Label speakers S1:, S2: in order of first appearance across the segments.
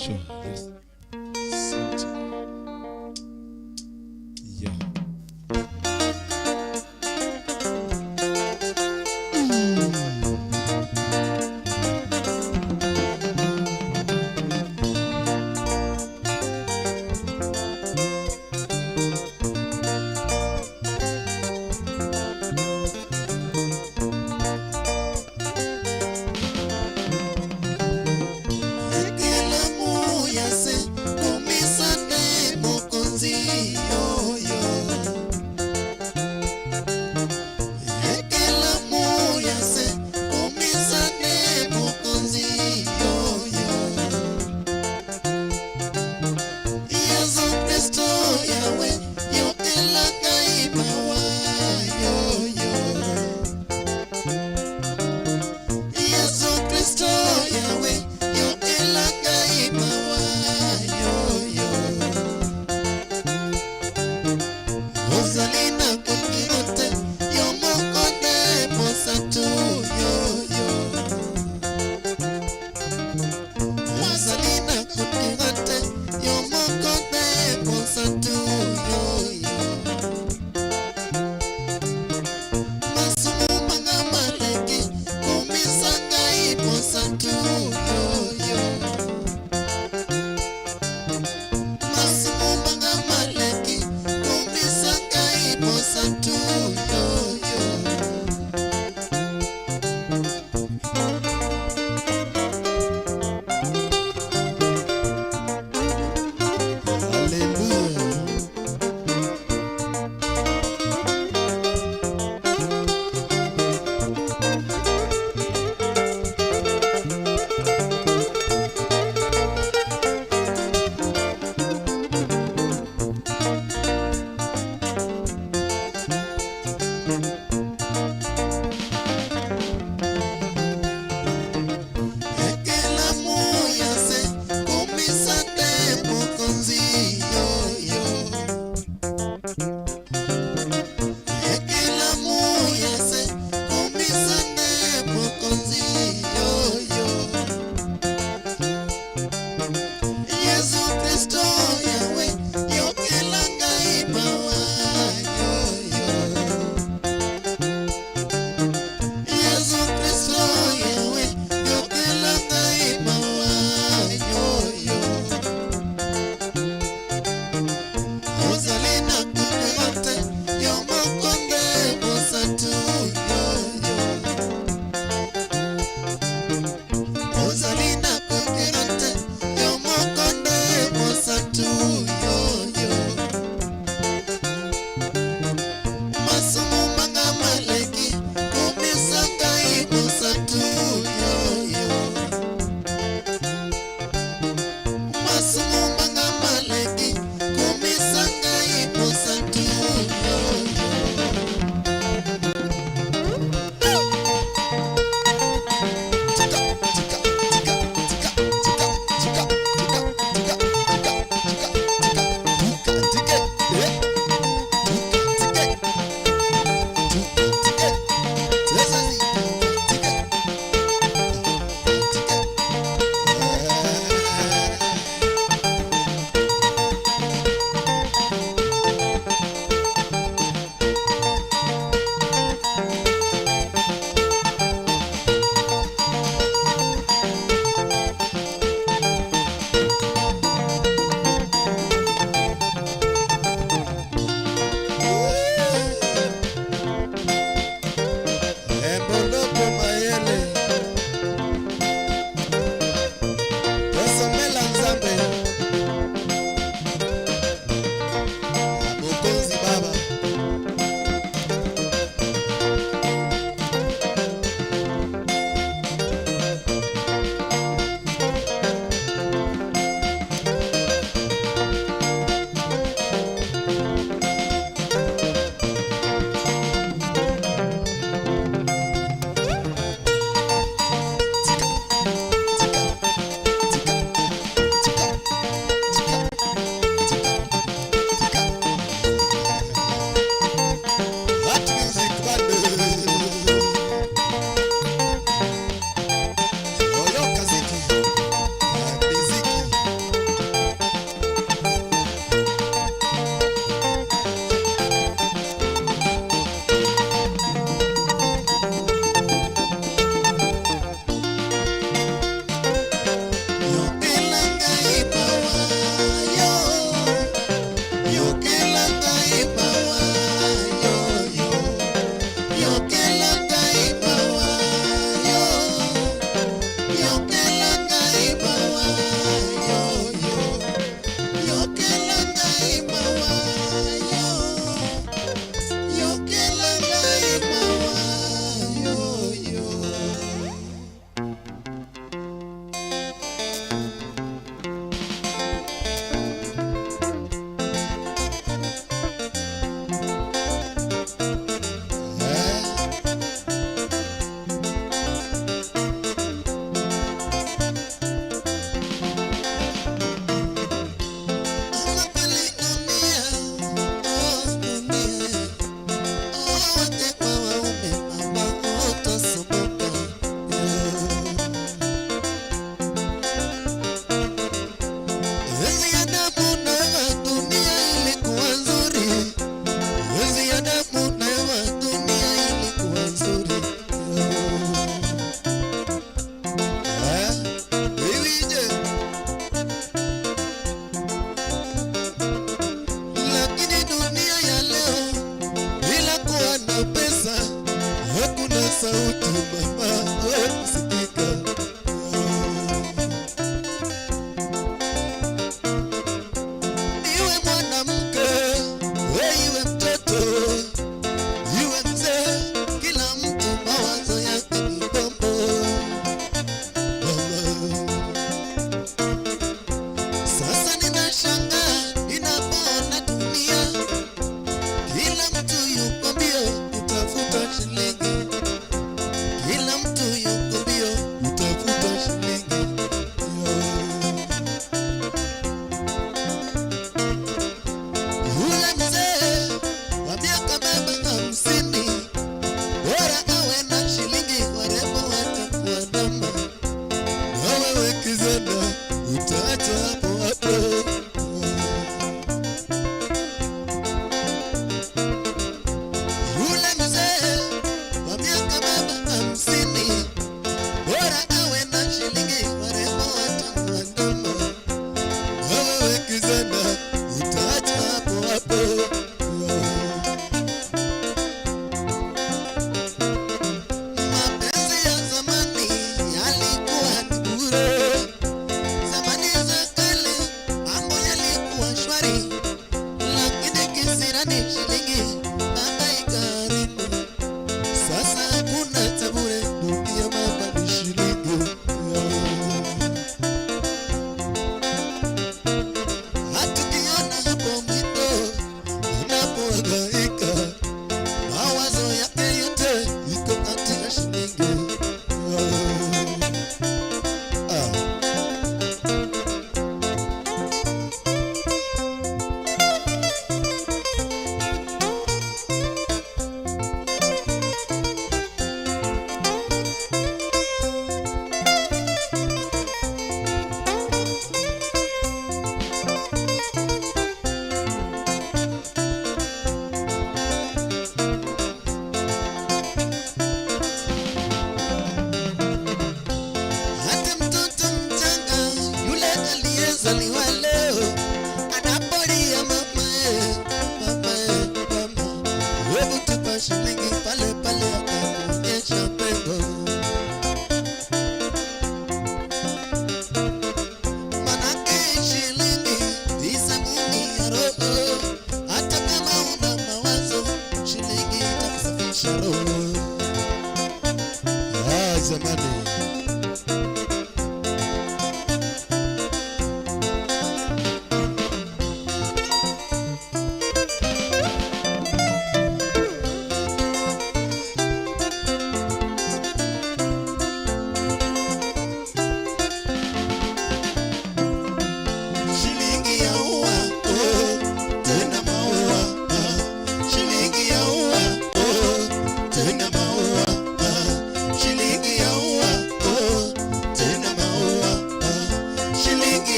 S1: Sure. Yes. Asante. Yeah.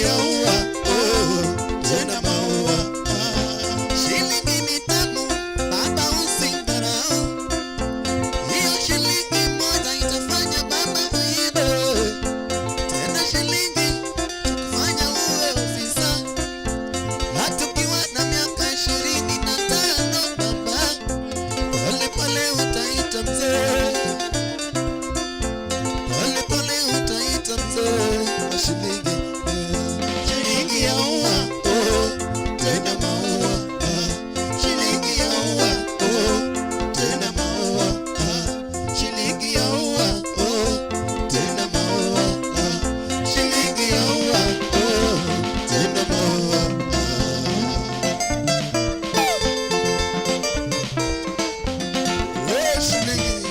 S1: ya ua, tena maua. Shilingi ni tamu, baba usidharau. Hiyo shilingi moja itafanya baba uibe. Tena shilingi itakufanya uwe ofisa. Hata ukiwa na miaka 25 baba, pole pole utaita mzee. Pole pole utaita mzee wa shilingi. Shilingi ya ua, tena maua. Shilingi ya ua, tena maua. Shilingi ya ua, tena maua. Shilingi ya ua, tena maua. Shilingi.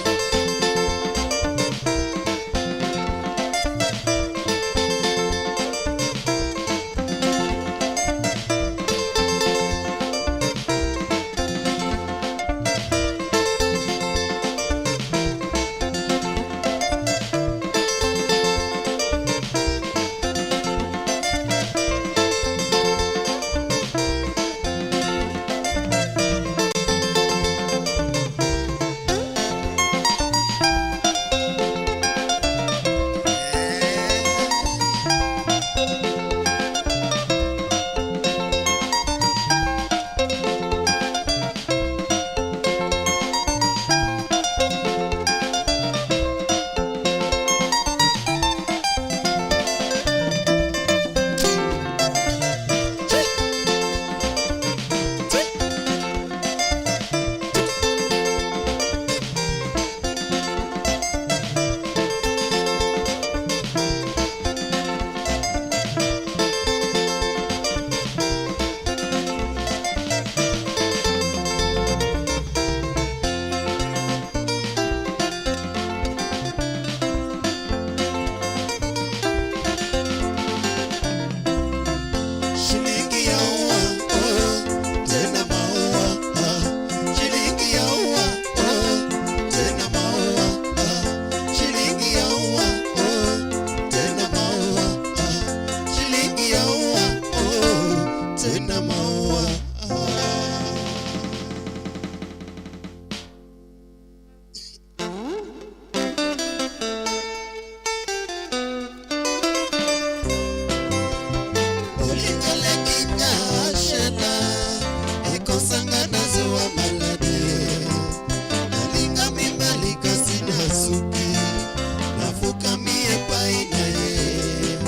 S1: Shilingi ya ua, tena maua. Shilingi ya ua, tena maua. Shilingi ya ua, tena maua. Shilingi ya ua, tena maua. Olingale kinga shela, ekosanga nazuwa malade. Nalinga mimbali kasina suki, nafuka mie paina ye.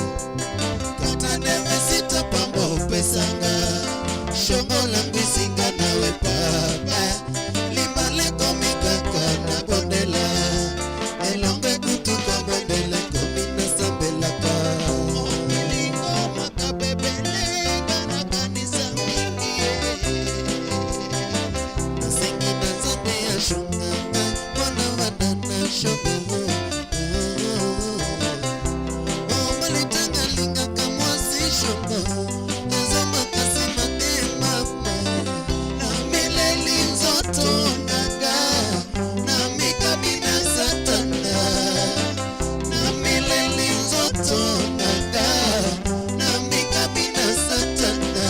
S1: Kata neme sita pambo pesanga, shongo langu isinga nawe papa. Limbale komikaka na bondela, elonge kutuka bondela komina sambelaka. Omilingo makabebelenga na kanisa mingi. Nasengi na zambe ya shunganga, wana wadana shobo. Malitanga linga kamwasi shongo, nazoma kasi matema. Na mileli nzoto naga, na mikabina satana. Na mileli nzoto naga, na mikabina satana.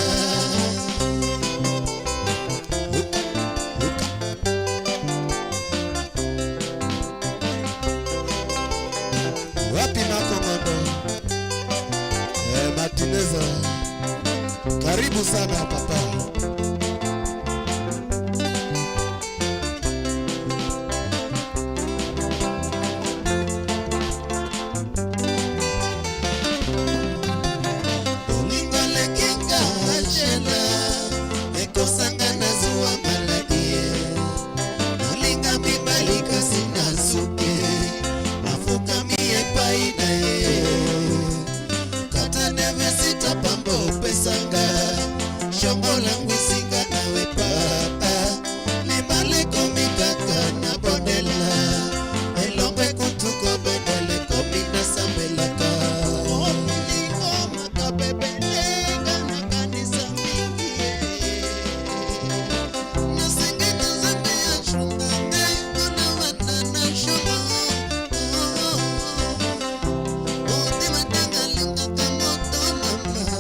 S1: Wapi Makongondo? Martineza, karibu sana papa. Olingale kinga shela, ekosanga nazuwa maladi. Nalinga mibali kasina suki, nafuka mie paina ye. Kata neve sita pambo pesanga, shongo langu isinga nawe papa. Limbale komikaka na bondela, elongwe kutuko bendele komina sambelaka. Omulingo makabebelenga na kanisa mingi. Nasenge na zambe ya shunganga, wana wadana shobo. Ote matanga linga kamoto mama.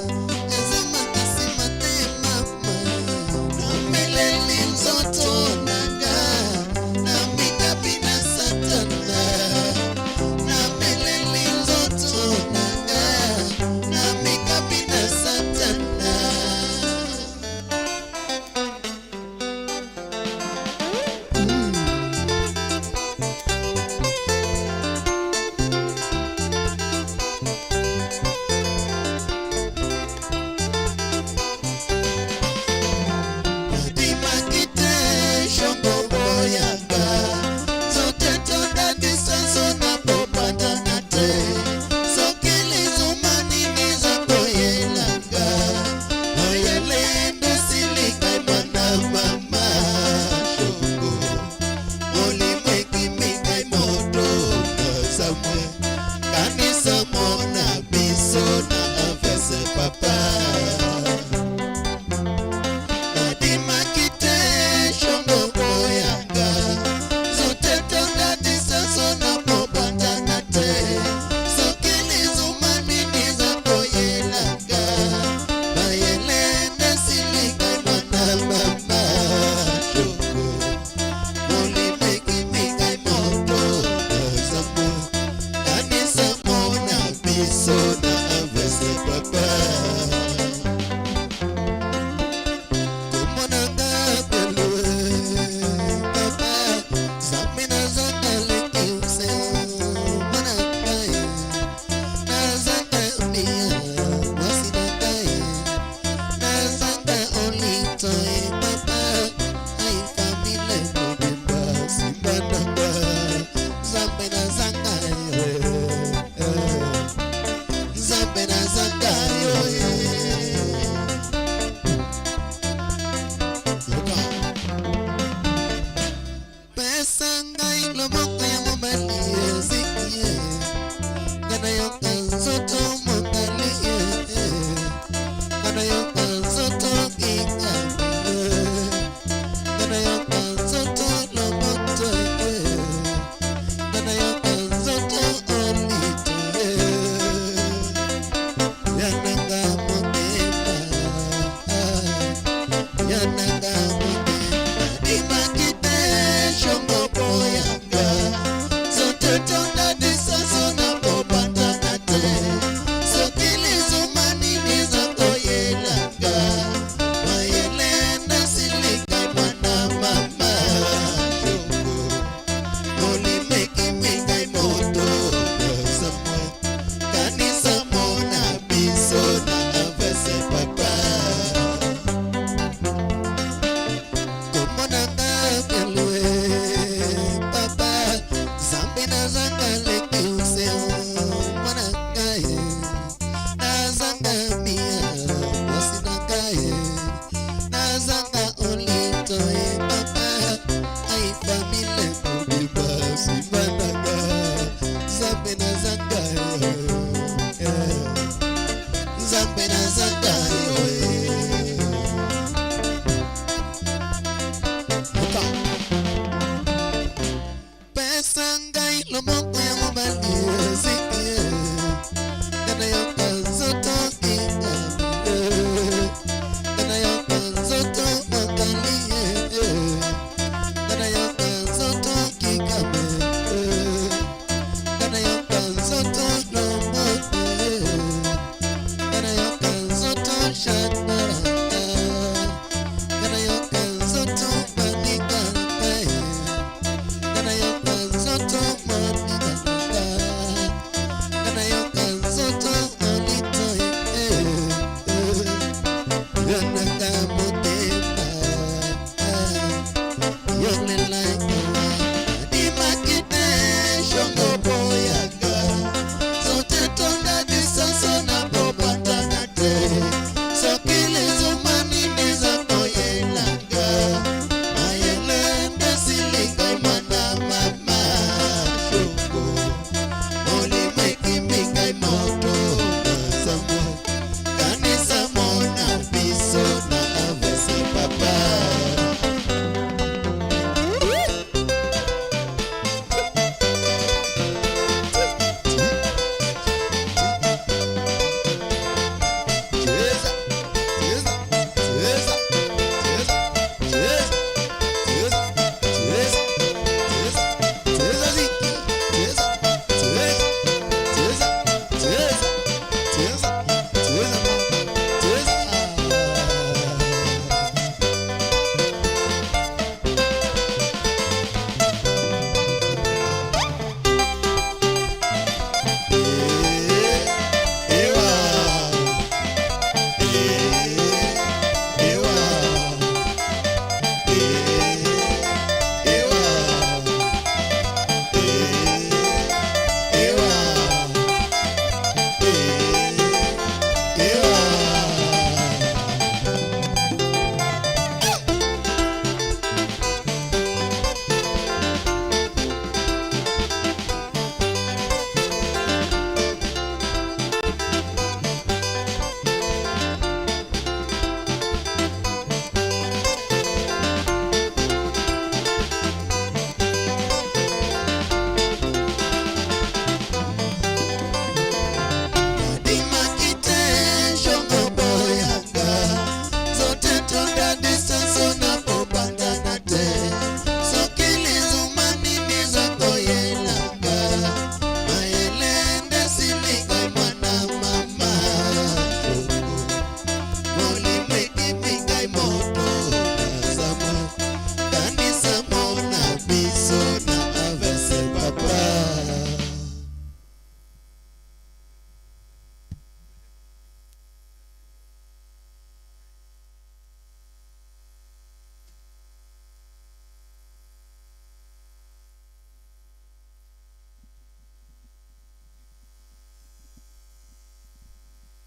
S1: zambe na zakayo pesa ngai lomoko ya mobali zikie kana yoka zoto kinga kana yoka zoto makalie kana yoka zoto kikabe kana yoka zoto lomote kana yoka zoto shatara kana yoka zoto manika kana yoka zoto manika kana yoka zoto alito yana kamotema yole like di makite shongo boyaga zote tonda disaso na bobata nate sokile zumani niza koyelanga mayele ndesilinga imana mama shongo oli meki mika imoto nasamo kanisa mona biso na avese papa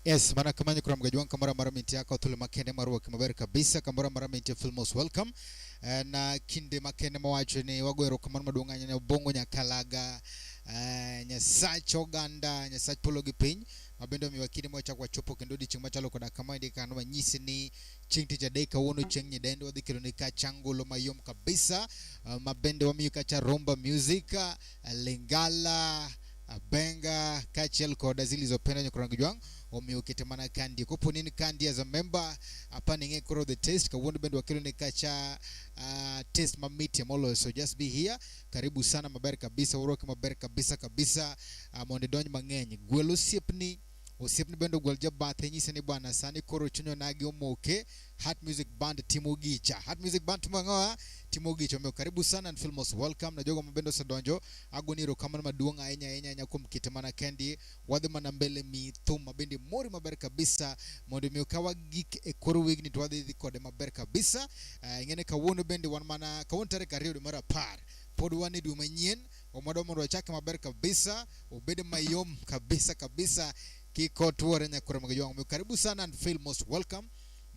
S1: Yes, mana kamanya kura mgajuan kamara mara minti yako tuli makende maruwa kimabari kabisa kamara mara minti feel most welcome na kinde makende mawacho ni wagwero kamara maduanganya na bongo nyakalaga nyasacho ganda nyasacho pologi piny mabendo miwakini mwacha kwa chopo kendodi chingmachalo koda kamandi kanuma nyisi ni chingti jadeka wono chengi dendo wadhi kilonika changulo mayom kabisa mabendo wamiyuka cha romba music lingala benga kachel koda zilizopenda nyokurangijwang omiuketemana kandi kupo nini kandi as a member hapa ninge kuro the taste ka wonde bendo wakilo nikacha taste mamiti molo so just be here karibu sana mabari kabisa uroke mabari kabisa monde donye mangenyi gwelo siepni osiepni bendo gwelja bathe nyise ni bwana sani koro chunyo nagi omoke Heart Music Band Timogicha Heart Music Band tumangoa Timogicha meo karibu sana and feel most welcome na jogo mabendo sadonjo agoniro kama maduonga enya kumkitemana kendi wadhi manambele mi thum mabendi mori mabari kabisa monde meo kawa geek koro wigni tuwadhi kode mabari kabisa ngene kawono bendi wanmana kawon tare kario de mara par podu wani du manyien omodomo ro chake mabari kabisa obede mayom kabisa kiko tuore nyakura magajongo meo karibu sana and feel most welcome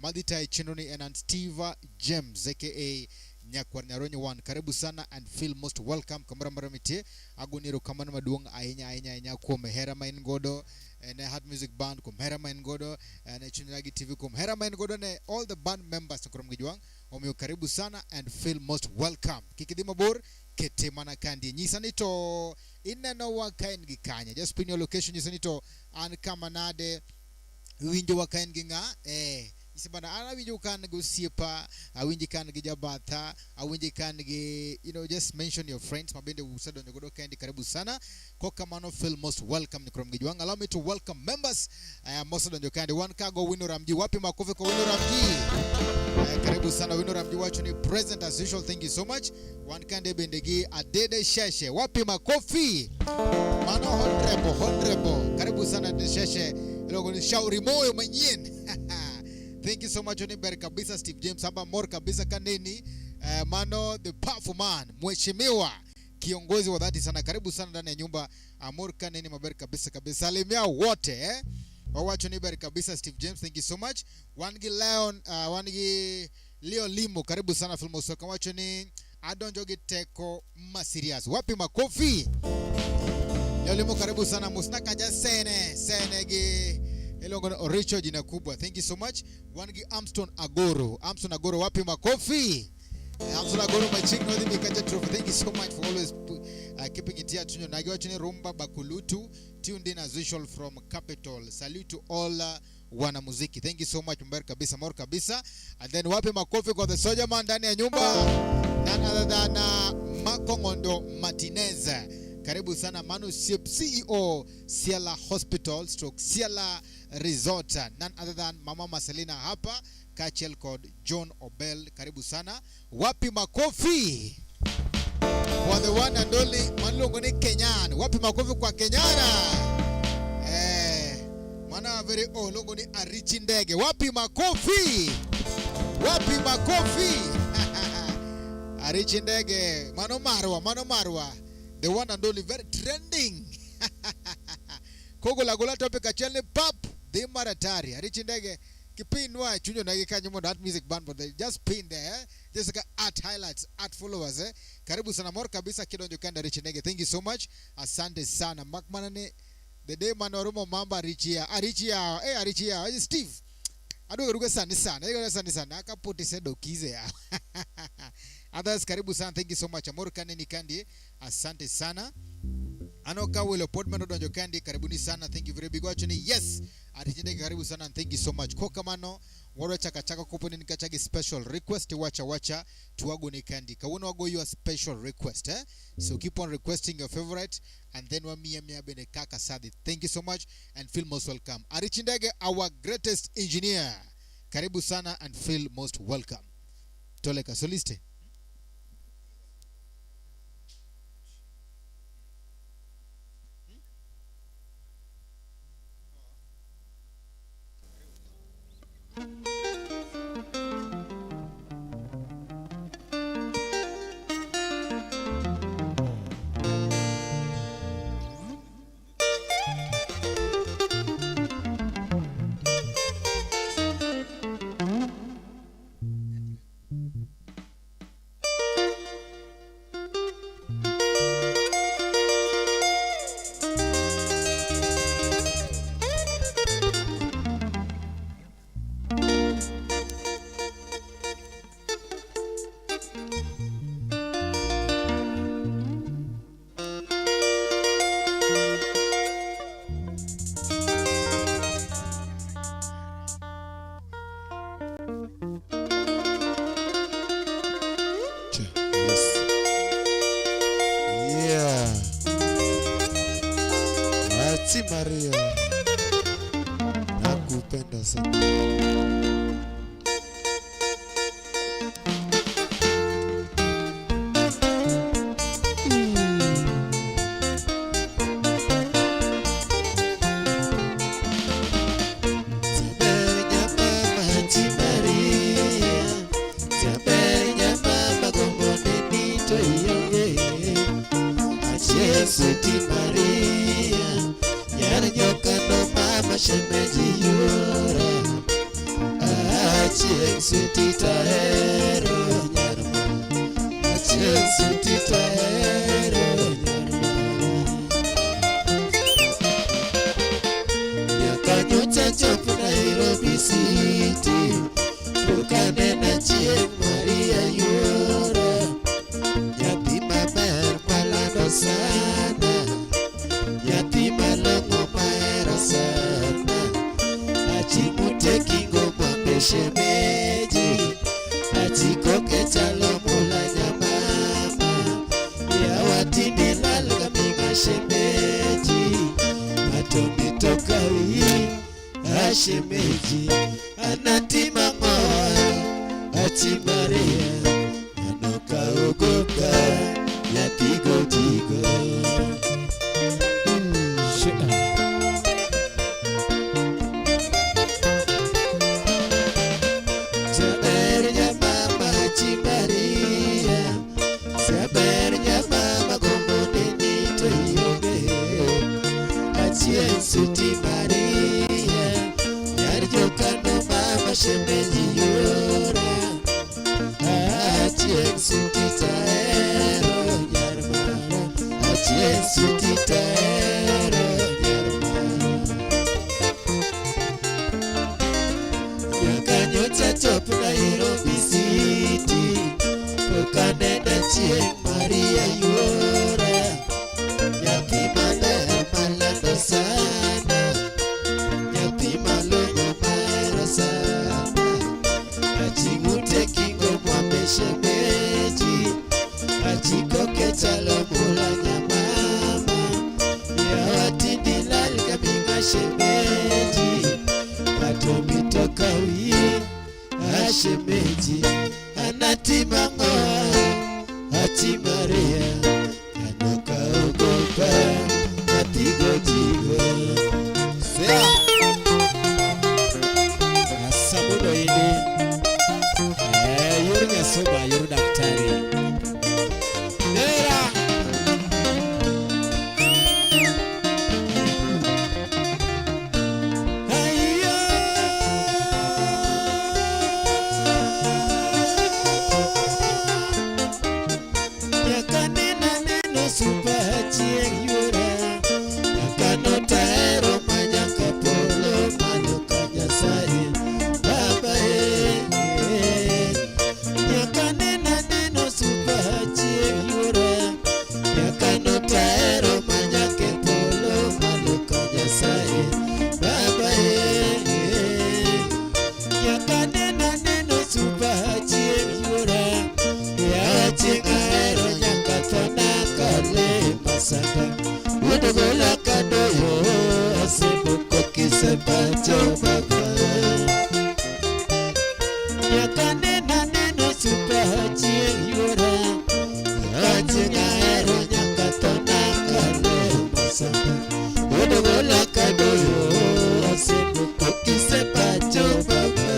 S1: Madita Chinoni and Steve James aka Nyakwar Nyaronyo 1 karibu sana and feel most welcome kamara maramite agoniro kamana maduong anya kwa mehera main godo and Heart Music Band kum Herama Ngodo and Chuniragi TV kum Herama Ngodo ne all the band members kurom gijuang omyo karibu sana and feel most welcome kikidima bor kete mana kandi nyisanito ineno wakain gikanya just pin your location nyisanito an kamanade winjo wakain ginga isibana ana winjo kan go siepa awinji kan gi jabatha awinji kan gi just mention your friends mabende usado nyogodo kandi karibu sana koka mano feel most welcome ni krom gijuang. Allow me to welcome members most of the kandi one kago Wino Ramji wapi makofi kwa Wino Ramji karibu sana Wino Ramji wacho ni present as usual, thank you so much. One kandi bendegi Adede Sheshe wapi makofi mano honorable karibu sana Adede Sheshe logo ni shauri moyo mwenyewe thank you so much Oniber kabisa Steve James hapa more kabisa kaneni mano the powerful man mheshimiwa kiongozi wa dhati sana karibu sana ndani ya nyumba amor kaneni maber kabisa salimia wote wawacho Oniber kabisa Steve James, thank you so much. Wangi Leon wangi Leo Limo karibu sana Filmo Soka wacho ni Adonjogi Teko Masirias wapi makofi Leo Limo karibu sana Musnaka ja senegi Elongo Oricho jina kubwa, thank you so much. Wangi Armstrong Agoro wapi makofi Armstrong Agoro maching no the Mikaja trophy, thank you so much for always keeping it here tunyo nagi wachone Rumba Bakulutu tuned in as usual from Capital. Salute to all wana muziki, thank you so much mbari kabisa more kabisa. And then wapi makofi kwa the soldier man ndani ya nyumba none other than Makongondo Martinez karibu sana Manu CEO Ciela Hospital stroke Ciela Resort, none other than Mama Marcelina hapa Kachel code John Obel karibu sana wapi makofi for the one and only Manlongo ni Kenyan wapi makofi kwa Kenyana mana very longo ni Arichi Ndege wapi makofi Arichi Ndege mano marwa the one and only very trending kogo la gola topic achele pap de maratari Arichi Ndege kipinwa chunyo na gikanyo Heart Music Band but they just pin there just like art highlights art followers karibu sana more kabisa kidonjo kanda Arichi Ndege, thank you so much asante sana makmanane the day manoromo mamba Arichia Steve aduga sana akapote sedo kize ya others karibu sana, thank you so much amor kaneni kandi asante sana anoka wele podman odonjo kandi karibuni sana, thank you very big watching. Yes Arichi Ndege karibu sana and thank you so much koka mano waro chaka kuponi nikachagi special request wacha tuwago ni kandi kawono wago your special request so keep on requesting your favorite and then wa mia bene kaka sadi, thank you so much and feel most welcome. Arichi Ndege our greatest engineer karibu sana and feel most welcome. Toleka soliste Maria nakupenda sana Sweetie Maria, yana nyoka no mama shemeji yura. Achie sweetie taero nyarma, achie sweetie taero nyarma.
S2: achimute kingo mwambe shemeji shemeji anatima moyo atimaria anoka ogoka ya tigo tigo saber ya mama atimaria saber ya mama como nenito yobe atien Maria Yarjokano mama shemeji yora Achien sutitaero nyarmara Achien sutitaero nyarmara Yakanyota top Nairobi City Pokanenda chien Maria yora Yakimala malando sana achimute kingo mwambe shemeji achikoke chalo mula nyamama ya watindilal kaminga shemeji patomitoka wi shemeji anatima ngoa atimaria anoka ogoka atigo tigo sea sabudo ini yurnya soba yur daktari nera ayo yakanena neno supa chieng yura yakanotero manyaka polo manuka nyasaye Udogola kadoyo asibuko kisepacho baba Yakanena neno supachi yura Atinga ero nyakatona kale masaka Udogola kadoyo asibuko kisepacho baba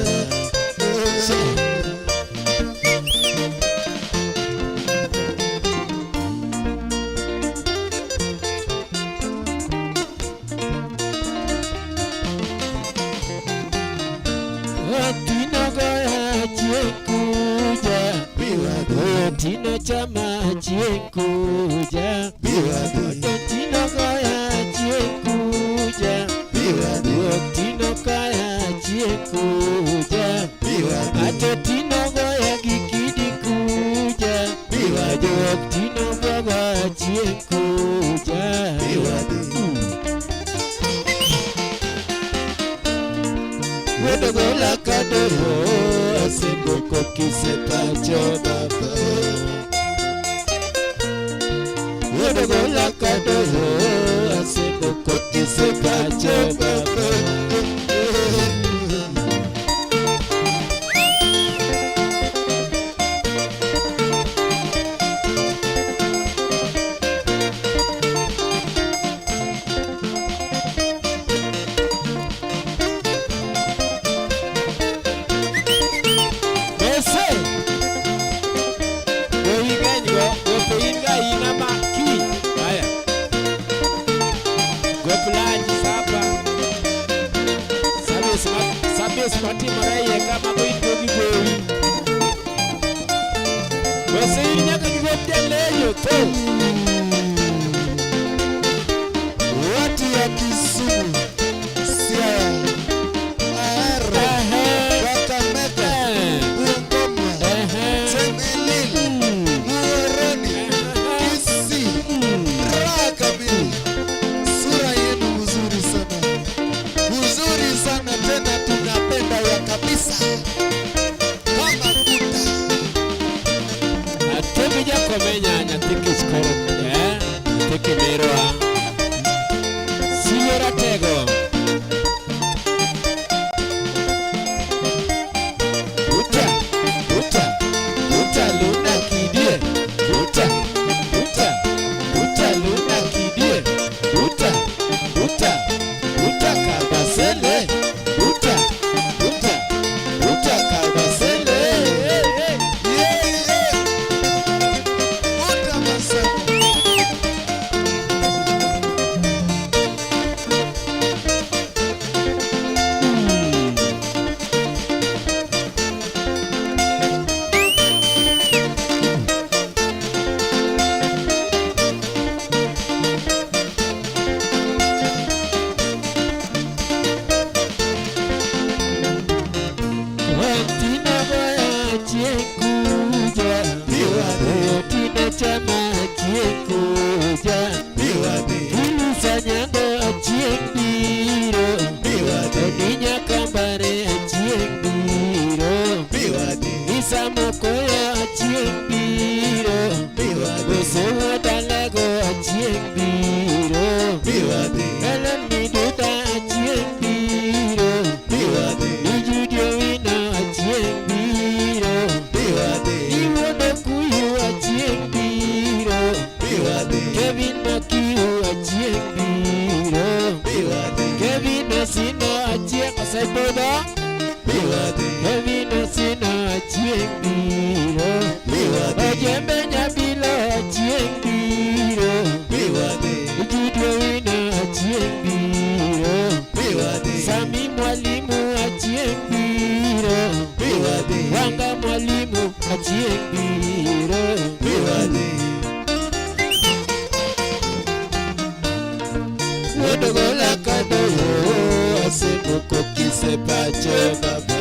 S2: Tino chama chiekuja Tino goya chiekuja Tino kaya chiekuja Ato tino goya gikidi kuja Tino goya chiekuja Wodogola kadoro aseboko kisepacho baba Wodogola kadoro aseboko kisepacho baba Mati maraya kama boindogi gowi Wasiri nyaka gigopia leyo to Watu ya Kisumu Siaya Ahara Kakamega Bungoma Temelili Muhoroni Kisii Raha kamili Sura yenu mzuri sana tena tuna chieng kuja tina chama chieng kuja ilusa nyango chieng biro ninya kambare chieng biro isa mokoya chieng biro gosewa dalago chieng biro elen miduda chieng biro ijudio wina chieng biro iwono kuyu chieng biro Kevin Makiu chieng biro Kevin Osino chieng osebodo Kevin Osino chieng biro Ojembe Nyabilo chieng biro Ijudio wina chieng biro Sami Mwalimu chieng biro Wanga Mwalimu chieng biro Wodogola kadoyo asemoko kise pacho baba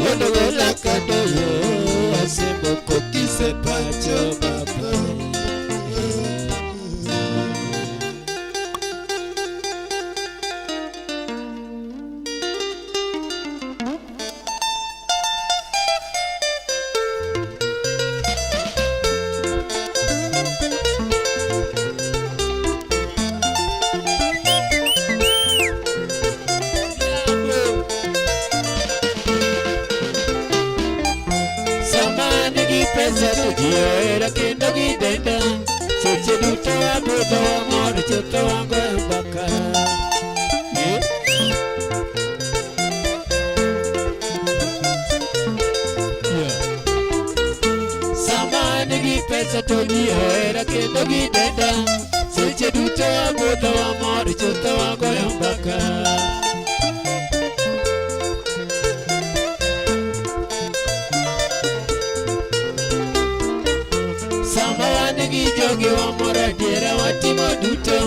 S2: Wodogola kadoyo asemoko kise pacho baba Pesa tukiyo era kendo gidenda Seche duto abudo amor choto wango mbaka Samani gi pesa tukiyo era kendo gidenda Seche duto abudo amor choto wango mbaka Jogi wamora diera watimo duto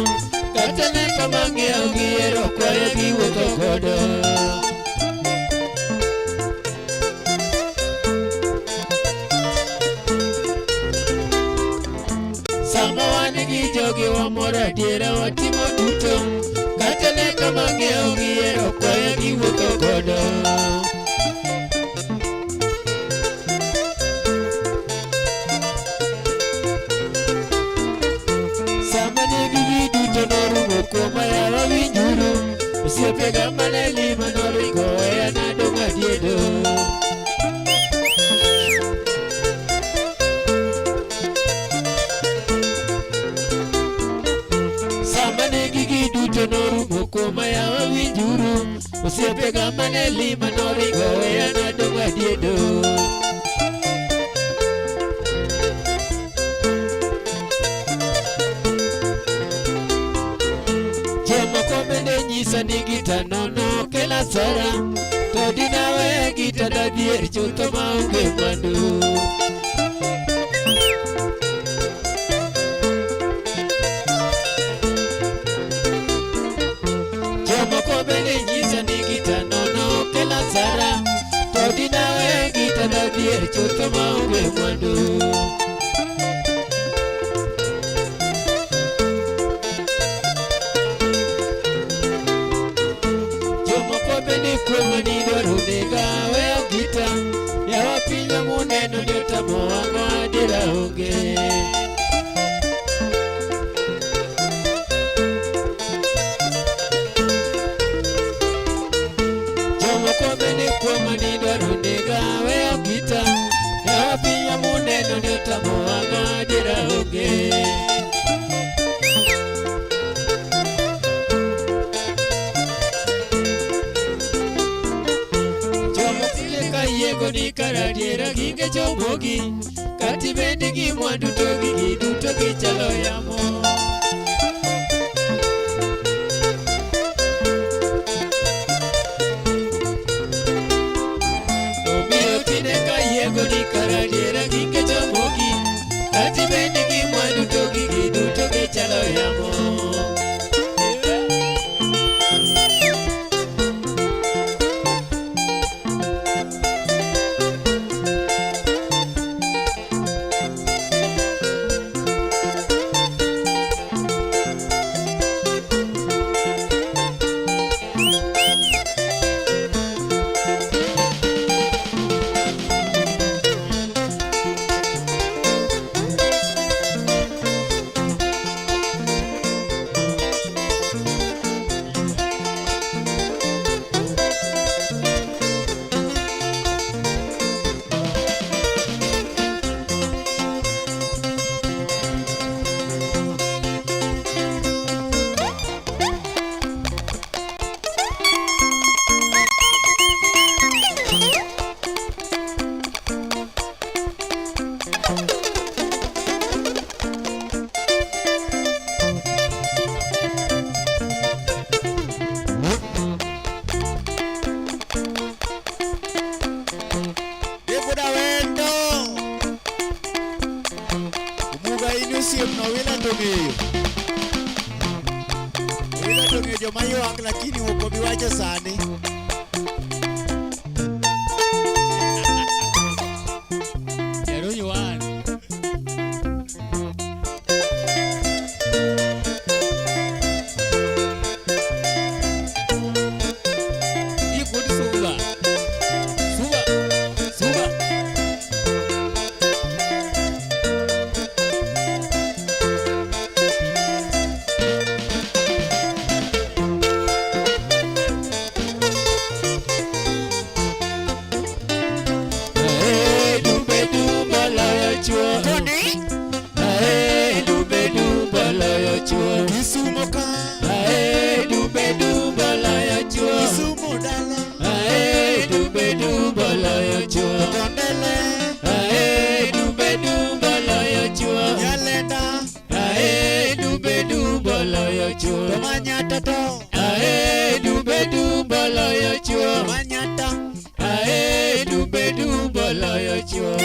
S2: Kata neka mang'eyo giero kwayo giwuotho kodo Sama wan gi jogi wamora diera watimo duto Kata neka mang'eyo giero kwayo giwuotho kodo Kuma ya wawinjuru Usiopega maneli manoringo ya nadonga diedo Samane gigi duto norumo kuma ya wawinjuru Usiopega maneli manoringo ya nadonga diedo Nyisa ni gita nono kela sara To dinawe gita da dier chuto maunge mwandu Jomo kobele nyisa ni gita nono kela sara To dinawe gita da dier chuto maunge mwandu Kuma ni dwaru nega weo gita Ya wapinyo muneno nyota moanga dira onge Jomo komene kuma ni dwaru nega weo gita Ya wapinyo muneno nyota moanga dira onge Ni karadiera ginge chomogi Kati bendi gi mwandu to gigi duto gichalo yamo Omiyo tine kayego ni karadiera ginge chomogi Kati bendi gi mwandu to gigi duto gichalo yamo
S3: lakini uko biwache sani.
S2: Ero yuan. Ikut suba. Suba. Suba. Hey, dube dumba la ya chua.
S3: Tony,
S2: Hey, dube dumba la ya chua.
S3: Kisumu ka,
S2: Hey, dube dumba la ya chua.
S3: Kisumu dala,
S2: Hey, dube dumba la ya chua.
S3: Kondele,
S2: Hey, dube dumba la ya chua.
S3: Nyalenda,
S2: Hey, dube dumba la ya chua.
S3: Tomanyata to,
S2: Hey, dube dumba la ya chua.
S3: Tomanyata.
S2: Hey, dube dumba la ya chua.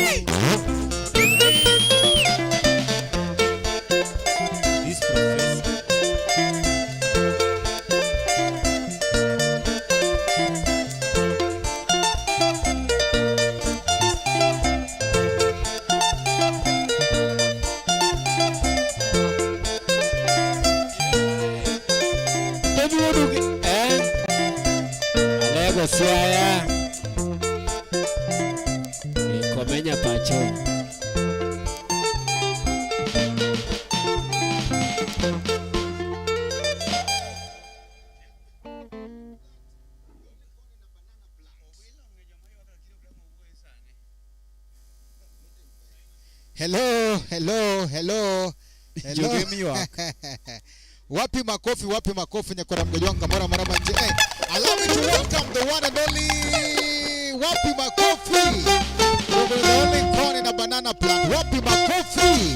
S2: This professor. Alego siaya. Komenya pacho.
S1: Hello, hello, hello. Hello.
S3: Joge miwak.
S1: Wapi makofi nyakora mgojwanga mara manje. Hey, allow me to welcome the one and only Wapi makofi. The only corn in a banana plant. Wapi makofi.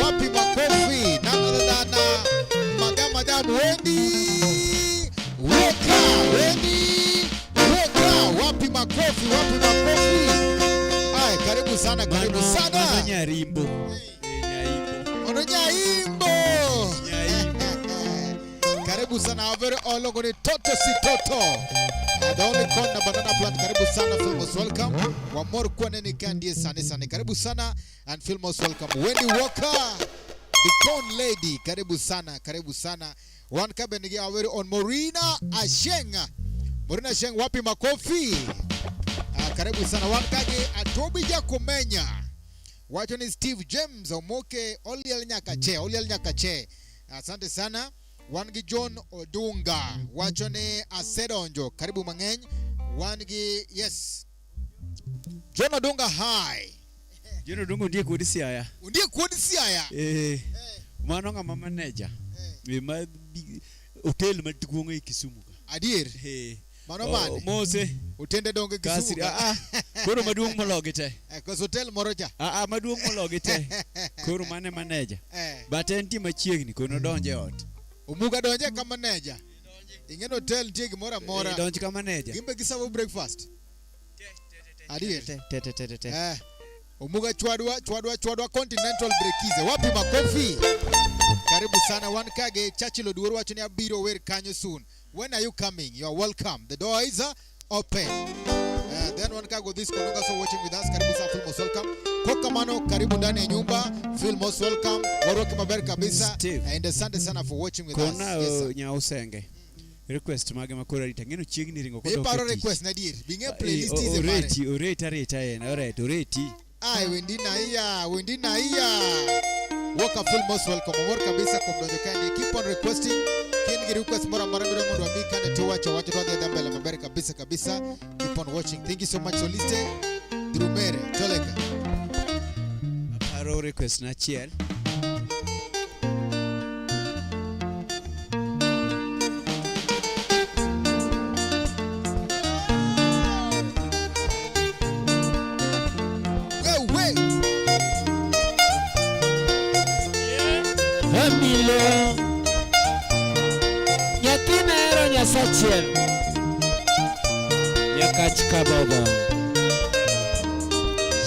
S1: Wapi makofi. None other than Madam Wendy Walker. Wendy Walker. Wapi makofi. Hai, karibu sana.
S3: Nyarimbo.
S1: Nyaimbo. Karibu sana avere ologo ni toto si toto. The only corn na banana plant. Karibu sana, feel most welcome. One more kwane ni kandi sane. Karibu sana and feel most welcome. Wendy Walker, the corn lady. Karibu sana. One kabenigi avere on Morina Asheng. Wapi makofi. Karibu sana. One kage Adobe Jakomenya. Wacho ni Steve James Omoke Oliel Nyakache. Asante sana. Wangi John Odunga. Wacho ni Asedonjo. Karibu mangeny. Wangi yes. John Odunga hi.
S3: John Odunga ndiye kodi siaya.
S1: Ndiye kodi siaya.
S3: Mano nga manager. Ma hotel maduong e Kisumu.
S1: Adier. Mano man.
S3: Mose.
S1: Utende donge Kisumu.
S3: Koro maduong mologi te.
S1: Kos hotel moroja.
S3: Maduong mologi te. Koro mane manager. But enti machiegni kono donje ot.
S1: Umuga donje kama manager. Ingen hotel tie gimora mora.
S3: Donje kama manager.
S1: Gimbe gisawo breakfast. Adier.
S3: Te.
S1: Umuga chwadwa continental brekize. Wapi makofi. Karibu sana. One kage Churchill Oduoro wacho ni abiro wer kanyo soon. When are you coming? You are welcome. The door is open. Then one kago this kononga so watching with us. Karibu sana, feel most welcome. Koka mano karibu ndani ya nyumba. Feel most welcome. Waroke maberi kabisa. And asante sana for watching with us.
S3: Kona nyausenge. Request mage makora rita ngeno chiegni ringo kodo.
S1: Paro request na dir. Binge playlist is mare.
S3: Oreti.
S1: Ai wendi na iya. Woka feel most welcome. Amor kabisa kumdojo kandi. Keep on requesting. Kini request mora mara mira mundu amika na tuwacha watu tuanze dambele mabere kabisa. Keep on watching. Thank you so much Soliste. Drumere. Toleka.
S3: Paro request na chiel.
S2: Emilio Nyatinero Nyasachiel Nyakachka baba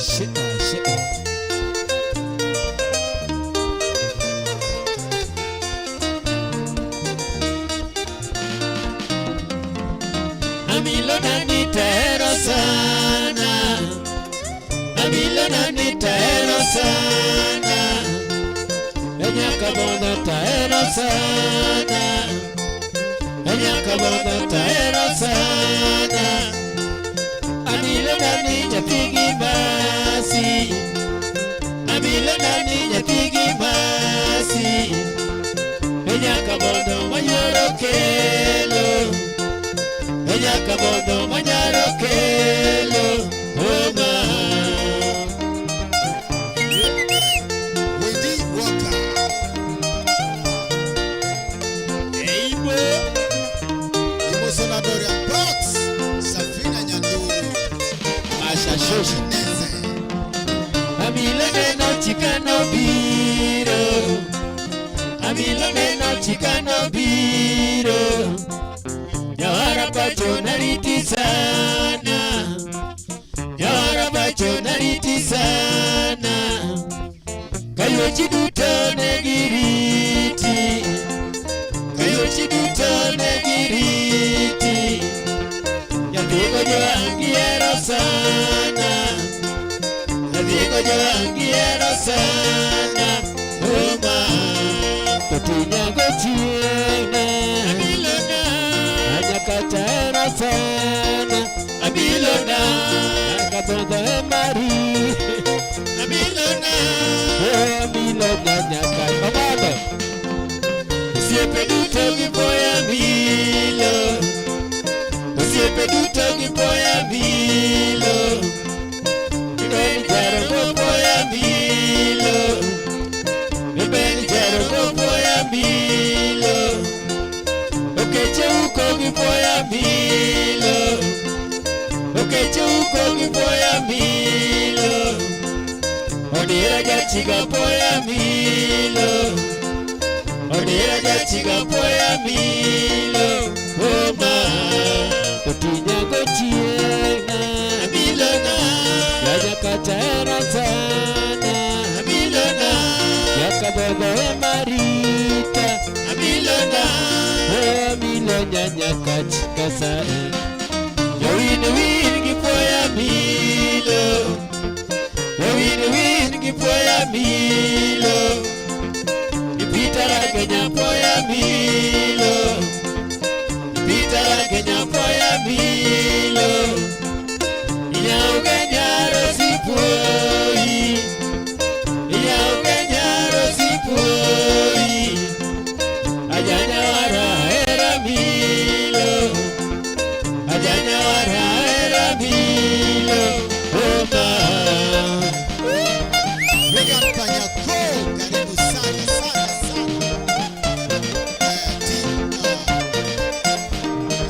S2: Shita Amilona nitahero sana, Amilona nitahero sana, Enyaka bondo tahero sana, Enyaka bondo tahero sana, Amilona ni nyapigi basi, Amilona ni nyapigi basi, Enyaka bondo manyoro kelo, Enyaka bondo manyoro kelo, Oma.
S1: Wedi Walker.
S2: Eibo.
S1: Emotional Dorian Box. Safina Nyanduru.
S2: Asha Shoshi.
S1: Neze.
S2: Amilone no chikano biro, Amilone no chikano biro, Yawara pacho nariti sana, Yawara pacho nariti sana, Kayochi duto negiriti, Kayochi duto negiriti, Yadigo yo angiero sana, Yadigo yo angiero sana, Oma. Totinya gochiena, Amilona, Anyakatera sana, Amilona, Akabondo emari, Amilona, Amilona nyakababa, Siepe duto gipoya milo, Siepe duto gipoya milo, Ibeni jaro gopoya milo, Ibeni jaro gopoya milo, Okeche uko gipoya milo, Okeche uko gipoya milo, Odira jachiga poya milo, Odira jachiga poya milo, Oma. Totinya gochiena, Amilona, Anyakatera sana, Amilona, Yakabondo emarita, Amilona, Amilona nyakachika sana, Yowin gipoya milo, Yowin gipoya milo, Ipitara Kenya poya milo, Ipitara Kenya poya milo, Inyauga nyaro sipoi, Inyauga nyaro sipoi, Ajanya wara era milo, Ajanya wara era milo, Oma.
S1: Regan Panyako. Karibu sana sana sana.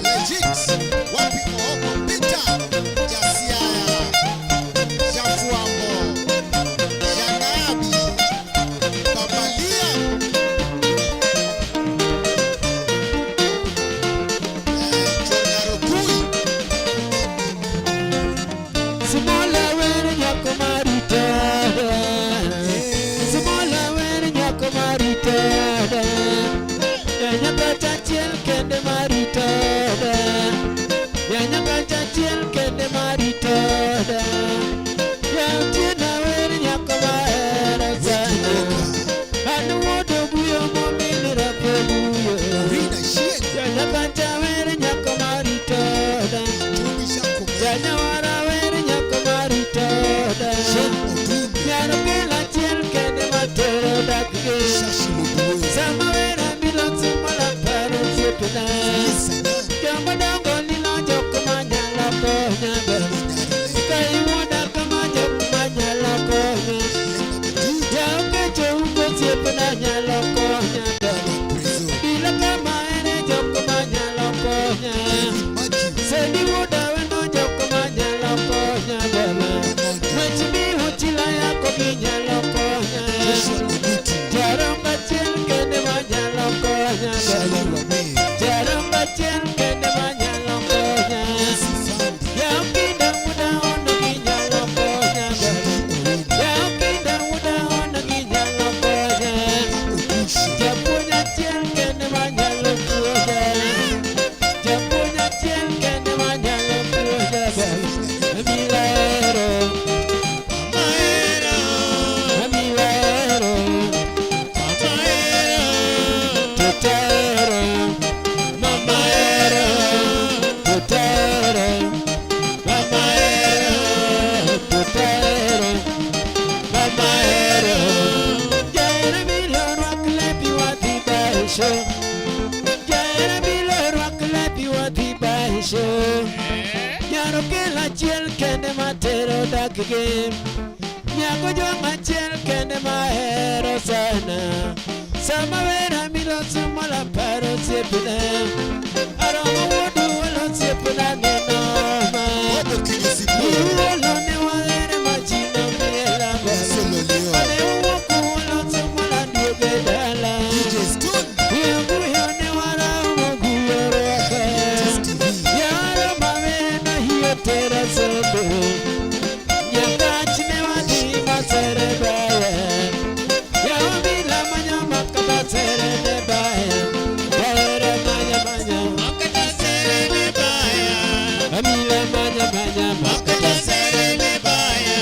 S1: Legit. Wapi Ooko Peter. Jasiaya. Jafuamo. Janabi. Babalia. Jonarokui.
S2: Simola wene nyako maritada, Simola wene nyako maritada, Yanya kacha chiel kende maritada, Yanya kacha chiel kende maritada, Yautina wene nyako mahera sana, Anu wodo buyo momini rapo buyo,
S1: Rina Shien.
S2: Yanya kacha wene nyako maritada,
S1: Tumisha Kumya.
S2: Yanya wara wene nyako maritada,
S1: Odumbe.
S2: Nyaro kela chiel kende matero dakge,
S1: Shashi Mubuwe.
S2: Sama wera bilon sumala paro siepena,
S1: Isana.
S2: Jamba dongo lilo joko manyala konya be,
S1: Minarele.
S2: Kai woda kama joko manyala konya, Yao kecho uko siepena nyala konya be,
S1: Prezo.
S2: Bila kama ene joko manyala konya, Sendi woda weno joko manyala konya be, Mechibi hochila yako ginyala konya, Jaramba chiel kende manyalo konya be, Jaramba chiel kende manyalo konya, Yao kinda muda ono ginyalo konya be, Yao kinda muda ono ginyalo konya, Japunya chiel kende manyalo konya, Japunya chiel kende manyalo baisho nyaro kela chiel kende matero dakige nyako jwang' achiel kende mahero sana sama wera miloso mola paro siepna aromo wuodu walo siepna nenoma uwolone wawere machino mielango ane uwoko waloso mola duoge dala uyone waraumo guyoroka yaro mawena hiyo tera sondo nyakachne wadi masere baya yao mila manya makata sere ne baya wawere manya manya makata sere ne baya amila manya manya makata sere ne baya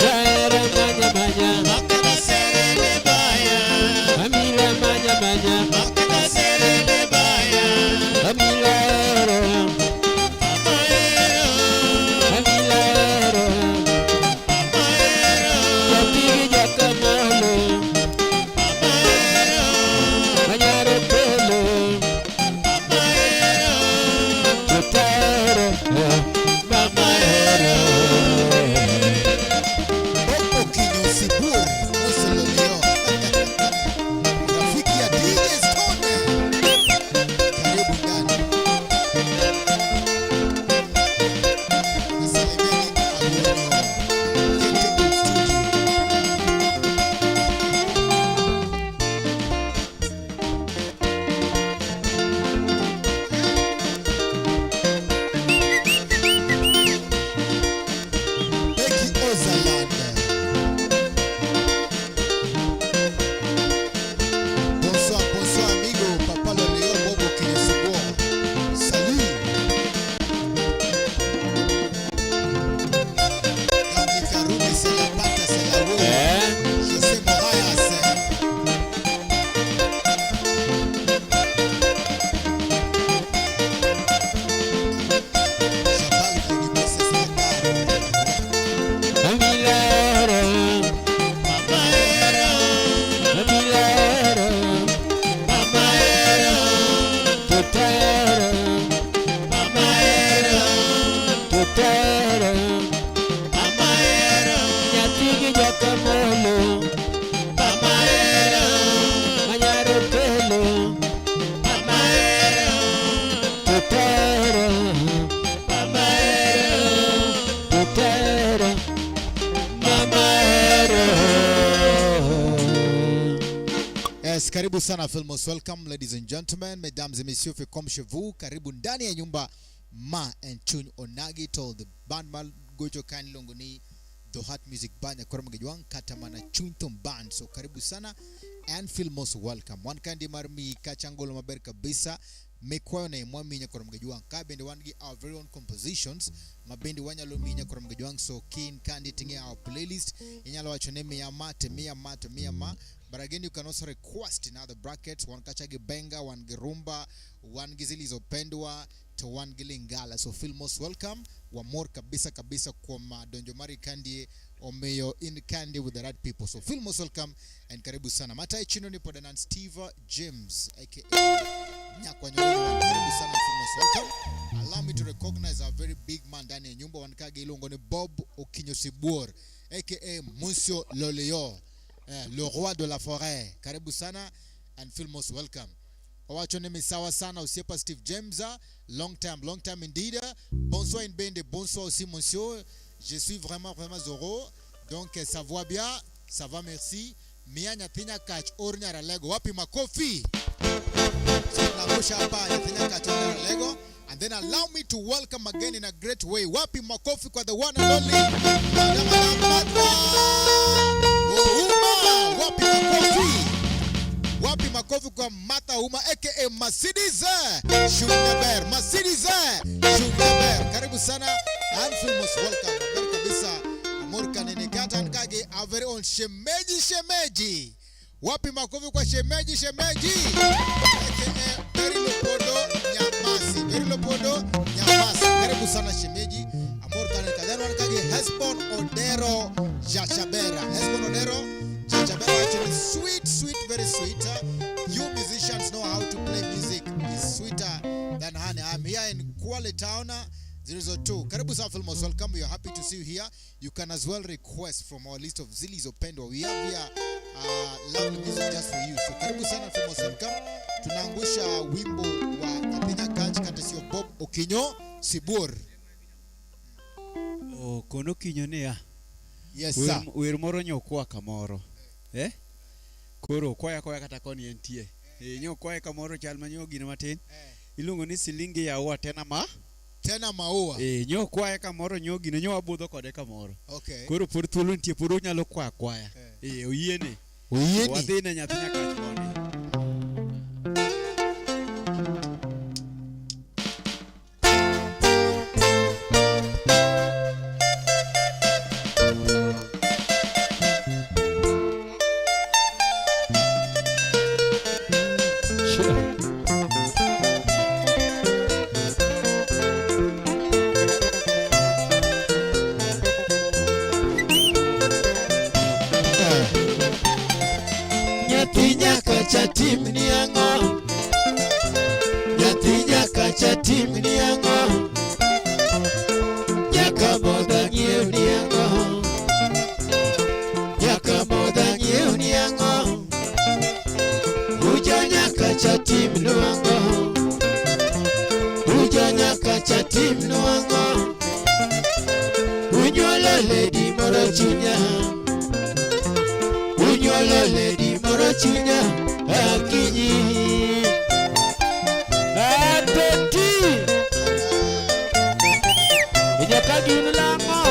S2: wawere manya manya makata sere ne baya amila manya manya makata sere ne baya amila
S1: Karibu sana Filmos, welcome ladies and gentlemen, mesdames et messieurs, fait comme chez vous. Karibu ndani ya nyumba Ma and Chun Onagi told the band mal gojo kan longoni the hot music band ya kwa mgejwang katamana Chuntum band. So karibu sana and Filmos, welcome. One kandi marmi kachangolo maber kabisa mekwayo na imwami nya kwa mgejwang kabendi wangi our very own compositions mabendi wanyalo minya kwa mgejwang. So keen kandi tinge our playlist inyalo wachone miya ma. But again, you can also request in other brackets. One kachage benga, one gerumba, one gizilizo pendwa, to one gilingala. So feel most welcome. One more kabisa kwa donjomari kandi omeyo in candy with the right people. So feel most welcome and karibu sana. Matai chino ni podanan Steve James, aka Nyakwa Nyoni. Karibu sana, feel most welcome. Allow me to recognize a very big man ndani ya nyumba. Wankage ilongo ni Bob Okinyosibor, aka Monsieur Loleyo. Le roi de la forêt. Karibu sana and feel most welcome. Owacho neme sawa sana usiepa Steve James. Long time indeed. Bonsoir in bende, bonsoir aussi monsieur. Je suis vraiment heureux. Donc ça va bien, ça va merci. Mia nyapinya catch ornya ralego. Wapi makofi? So namusha hapa nyapinya catch ornya ralego. And then allow me to welcome again in a great way. Wapi makofi kwa the one and only Wapi makofi kwa Mata Uma aka Mercedes Shungaber. Karibu sana and Filmos, welcome. Maber kabisa Amurka nenegata nkage our very own shemeji. Wapi makofi kwa shemeji aka Very Lopodo Nyamasi. Karibu sana shemeji Amurka nenekadano nkage Hesbon Odero Jachabera. Actually sweet, very sweet. You musicians know how to play music. It's sweeter than honey. I'm here in Kuala Kwale Town 002. Karibu sana Filmos, welcome. We are happy to see you here. You can as well request from our list of Zilizopendwa. We have here lovely music just for you. So karibu sana Filmos, welcome. Tunaangusha wimbo wa Nyapinya Catch courtesy of Bob Okinyo Sibur.
S3: Oh, kono Kinyo ne ya.
S1: Yes sir.
S3: Wer moro nyokwa kamoro. Koro kwaya kata koni entie. Nyo kwaya kamoro chal manyo gino matin. Iluongo ni silingi ya ua tena maua. Nyo kwaya kamoro nyo gino nyo abudho kode kamoro.
S1: Okay.
S3: Koro por thuolo nitie por onyalo kwaya. Oyiene. Wadhi ne Nyapinya Catch koni.
S2: Nyapinya Catch team ni ango. Nyapinya Catch team ni ango. Nyaka moda nyeo ni ango. Nyaka moda nyeo ni ango. Ujanya Catch team no ango. Ujanya Catch team no ango. Unyola lady moro chunya. Unyola lady moro chunya akinyi atoti Nyaka gin lango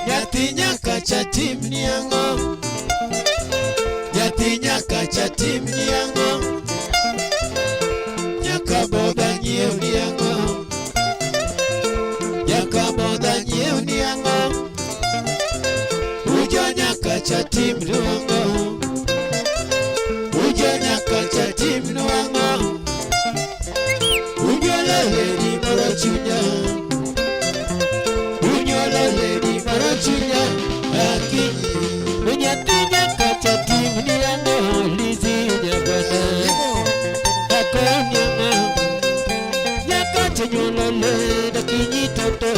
S2: Nyapinya Catch team ni ango. Nyapinya Catch team ni ango. Nyaka boda nyeo ni ango. Nyaka boda nyeo ni ango. Ujanya Catch team ni ango. Ujanya Catch team ni ango. Unyola lady moro chunya. Unyola lady moro chunya akinyi. Nyapinya Catch team ni ango. Lizi nyabana akonyama. Nyaka nyola lady kinyi toto.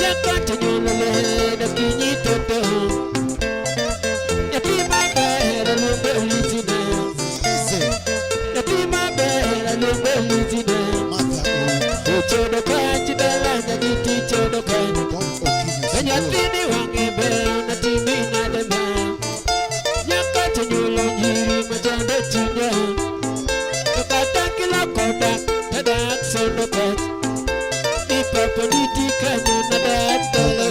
S2: Nyaka nyola lady kinyi toto. Yatima bera lumbe ulizina. Yatima bera lumbe ulizina. Uchodo kachi dala nyagiti chodo kachi. Nyatini wange bera na timi na dema. Nyaka nyola njiri majanda chunya. Kata kila koda tada sono kachi. Papa politika nyo na dolo.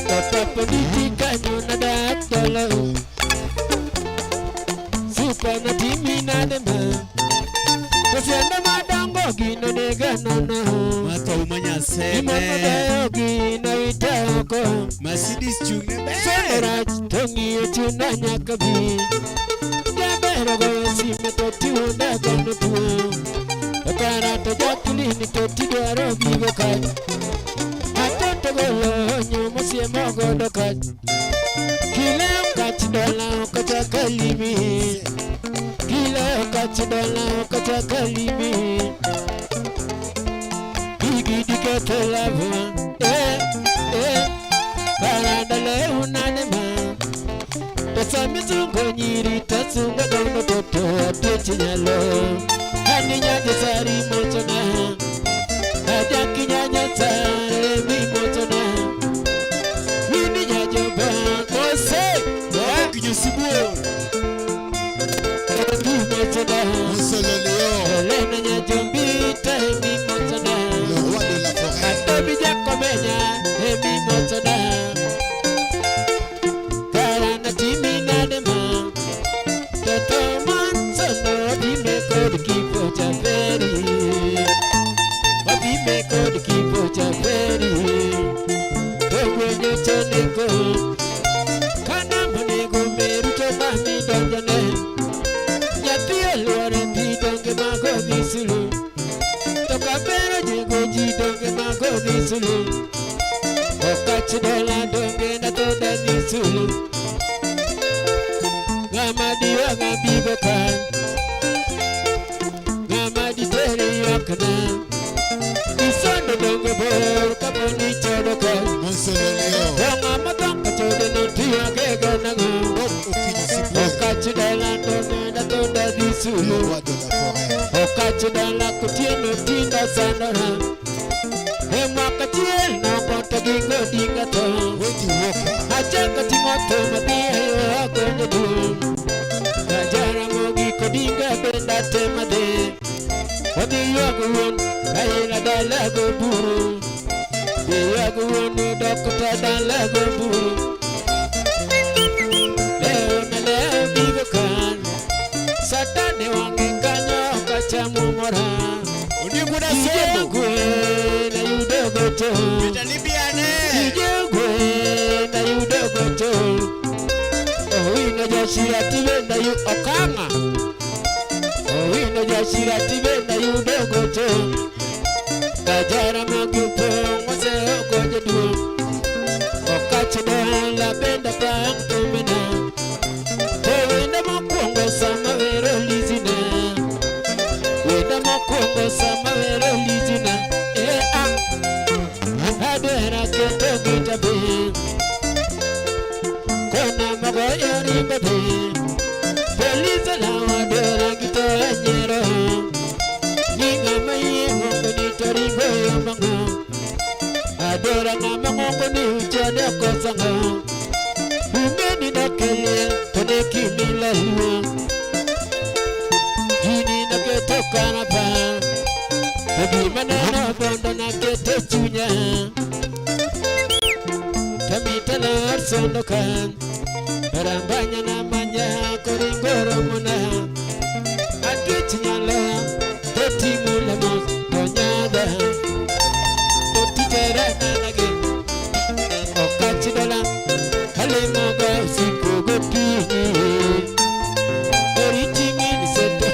S2: Papa politika nyo na dolo. Supa na timi na dema. Kusenda madango gino nega nono.
S3: Mata umanya seme.
S2: Imano dayo gino itaoko.
S3: Mercedes chungne be.
S2: Sonora tongi ochuna nyakabi. Jabero go sime toti wunda gano tuwa. Okara to jakili ni toti dwaro bigo kaj. Atoto golo nyomo siye mogo do kaj. Kile okachi dola okacha kalimi. Kile okachi dola okacha kalimi. Bigi diketo lava. Paradale unanema. Tasa mizungo nyiri tasunga gono toto atichi nyalo. Hani nyaje sari mochona. Ajaki nyanya sari mi mochona. Wini nyaje bango se.
S3: Kinyo Sibur.
S2: Mi mochona.
S1: Musolo Leo.
S2: Elena nyaje mbita mi mochona.
S1: Le roi de la forêt.
S2: Atabi jako menya mi mochona. Karana timi na dema. Toto mansono bime kod kipo chaperi. Wabime kod kipo chaperi. Togwe nyocho neko. Kana manego meru to na ngo okachidala ndona tonda disulu okachidala kutieno tinda sanora mwaka tiel na koto gingo dinga to achaka timoto madia yo akonye dum kajara mogi kodinga benda temade odi yaguon ayela dala go buru yaguon dokota dala go buru leo bigo kan satane wangi kanyo kachamu mora uniguda sebo Vitalibiane Ijegwe na yudogoto Owino jashira tibe na yu okanga Owino jashira tibe na yudogoto Kajara magupo mwase ogoje duo Okachida la benda pang tumina Owino makuongo sama vero lizina Wenda makuongo sama vero lizina Adera kete kitabe Kona magoya rimbade Poliza la adera kita nyero Ninga maye ngongo nitoringo yomango Adera nama ngongo ni ujade kosanga Umeni na kele tone kimila huwa Gini na keto kanapa Bagaimana na bondo na kete chunya Tamita na arsonokan Barambanya na manya koringoro muna Atuchi nyala Toti mula mos Donyada Toti tera nanage Okachi dola Hale moga siko goti Orichi mini seto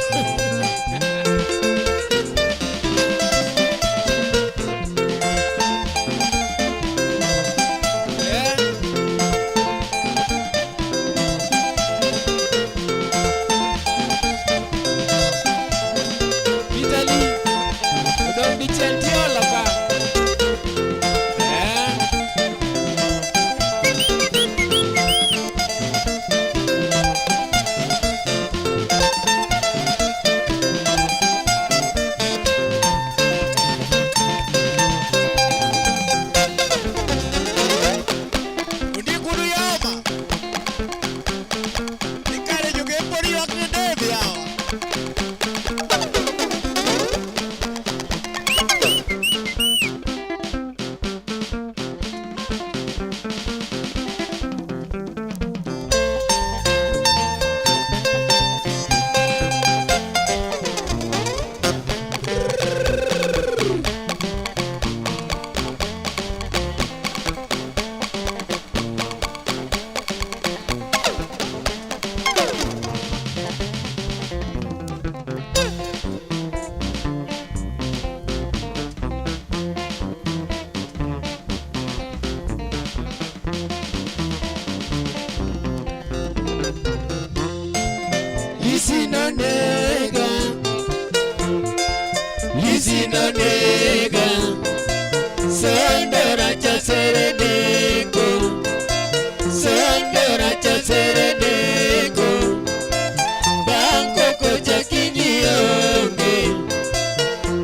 S2: Lisino nega Sondora cha sereneko Sondora cha sereneko Banko kocha kinyonge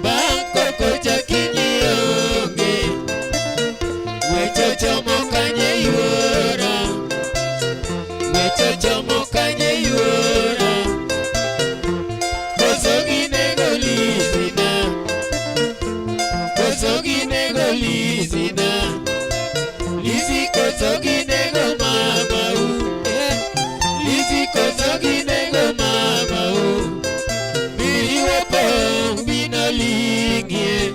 S2: Banko kocha kinyonge Wechocho mokanye yuora Wechocho mokanye yuora Kosoginego lizina Lizi kosoginego mamau Lizi kosoginego mamau Biriwa pong binalingie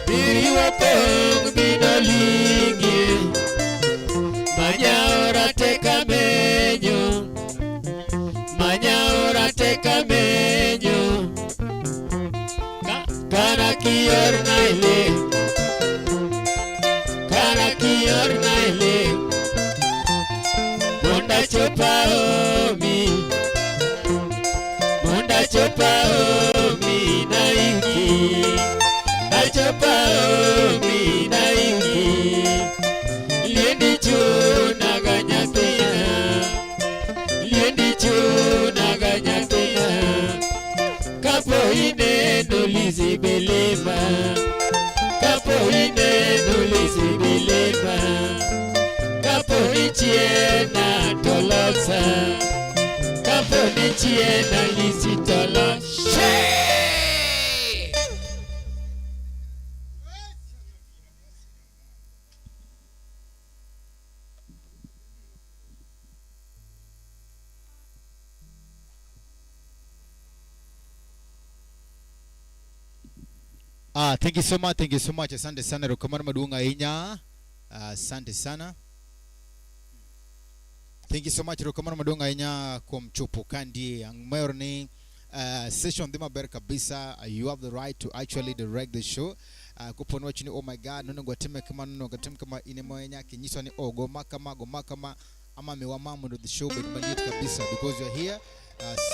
S2: Biriwa pong binalingie Manyaora teka menyo Manyaora teka menyo Karakior naile Karakior naile Monda chopa omi Monda chopa omi naiki Achopa omi naiki Liendi chuna ganyapia lazy believer. Kapo ineno lazy believer. Kapo nichiena tolosa. Kapo nichiena lisi tolosa.
S1: Thank you so much, thank you so much. Asante sana Rokamara Madunga Inya. Asante sana. Thank you so much Rokamara Madunga Inya kumchupu kandi ang mayor ni session dima ber kabisa. You have the right to actually direct the show. Kupon watching, oh my god, nono gwatime kama nono gwatime kama inemo enya kinyiswa ni goma kama ama mewamamu the show but maliet kabisa because you're here.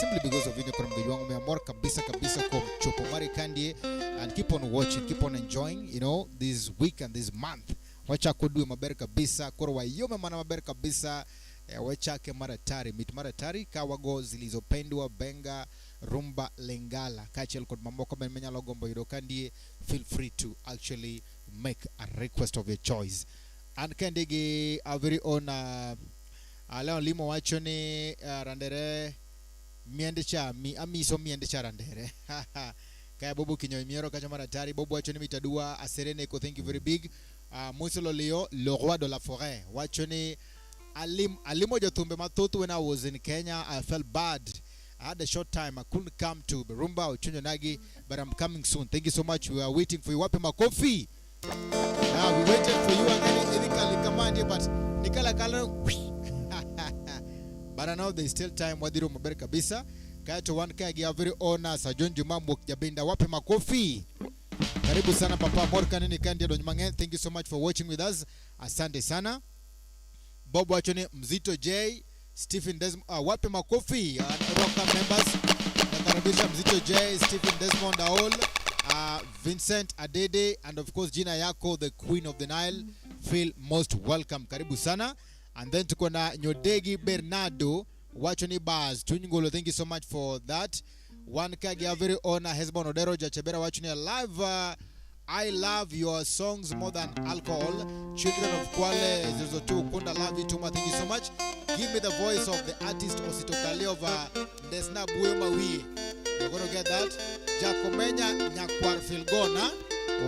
S1: Simply because of video from Gaywangu me amor kabisa kom chopo mari kandi and keep on watching, keep on enjoying, you know, this week and this month. Wacha kudu maber kabisa korwa yome mana maber kabisa wacha ke maratari mit maratari kawago zilizopendwa benga rumba lengala kachel kod mamoko menya logombo yudo kandi feel free to actually make a request of your choice. And kendigi a very own leo limo wacho ni randere miende cha amiso miende cha randere kaya bobo kinyo miero kacha maratari bobo wacho ni mitadua aserene ko thank you very big. Musolo Leo le roi de la forêt wacho ni alimo jotumbe matoto. When I was in Kenya I felt bad. I had a short time, I couldn't come to Berumba or Chunyonagi, but I'm coming soon. Thank you so much. We are waiting for you. Wapi makofi. We waited for you and but Nikala Kala. But I know there's still time. Wadiru maber kabisa. Kaya to one kaya gia very honor Sajon Juma Mukjabinda. Wapi makofi. Karibu sana Papa Morkan ni kandi Donjmangen. Thank you so much for watching with us. Asante sana. Bob Wachoni, Mzito J, Stephen Desmond, wapi makofi, Roka members, nakaribisha Mzito J, Stephen Desmond Aol, Vincent Adede, and of course Gina Yako, the Queen of the Nile. Feel most welcome, karibu sana. And then tuko na Nyodegi Bernardo, Wachoni Baz, Tunyingolo, thank you so much for that. One kagi a very honor, Hezbon Odero, Jachebera Wachoni live. I love your songs more than alcohol. Children of Kwale, Zozotu, Kunda, love you too much. Thank you so much. Give me the voice of the artist Osito Kale of Desna Buemawi. You're going to get that. Jacomenya Nyakwar Filgona.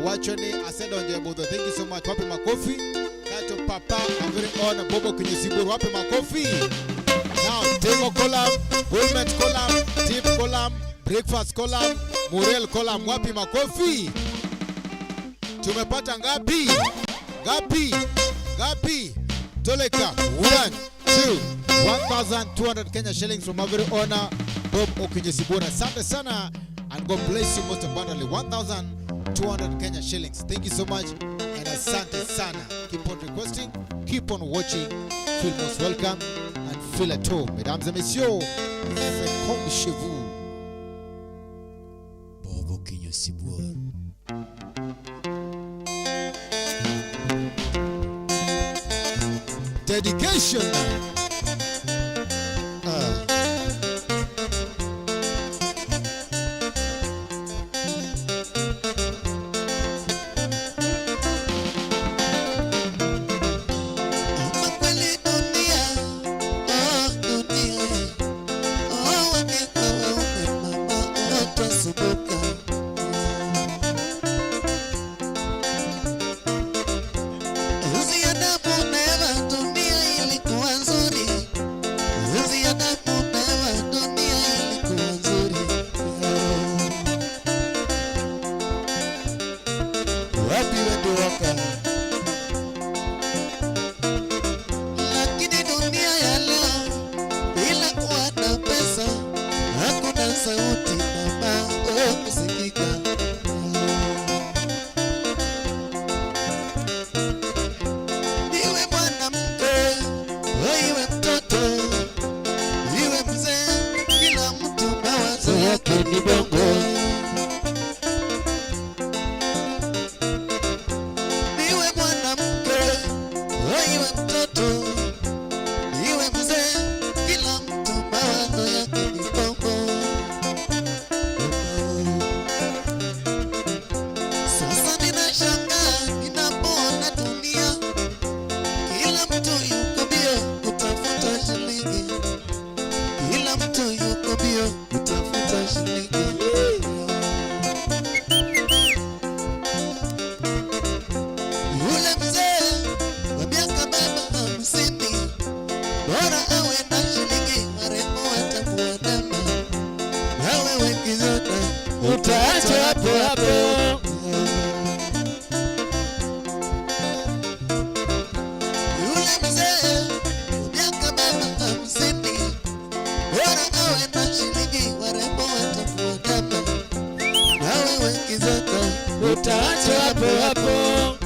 S1: Wachoni Asedo Njebodo. Thank you so much. Wapi makofi. Kato Papa, I'm very honored. Bobo Kinyesibur. Wapi makofi. Now, Temo Kolam, Pullman Kolam, Tip Kolam, Breakfast Kolam, Murel Kolam. Wapi makofi. Tumepata ngapi? Ngapi? Toleka 1, 2, 1,200 Kenya shillings from our very owner Bob Okinyesibura. Asante sana and God bless you most abundantly. 1,200 Kenya shillings. Thank you so much and asante sana. Keep on requesting, keep on watching. Feel most welcome and feel at home. Mesdames et messieurs, c'est comme chez vous. Bob Okinyesibura. Dedication.
S4: Ilikuwa nzuri
S2: awe na shilingi marembo watamuandama. Na wewe kizota utaachwa hapo hapo. Yule mzee miaka baba 50, bora awe na shilingi marembo watamuandama. Na wewe kizota utaachwa hapo hapo.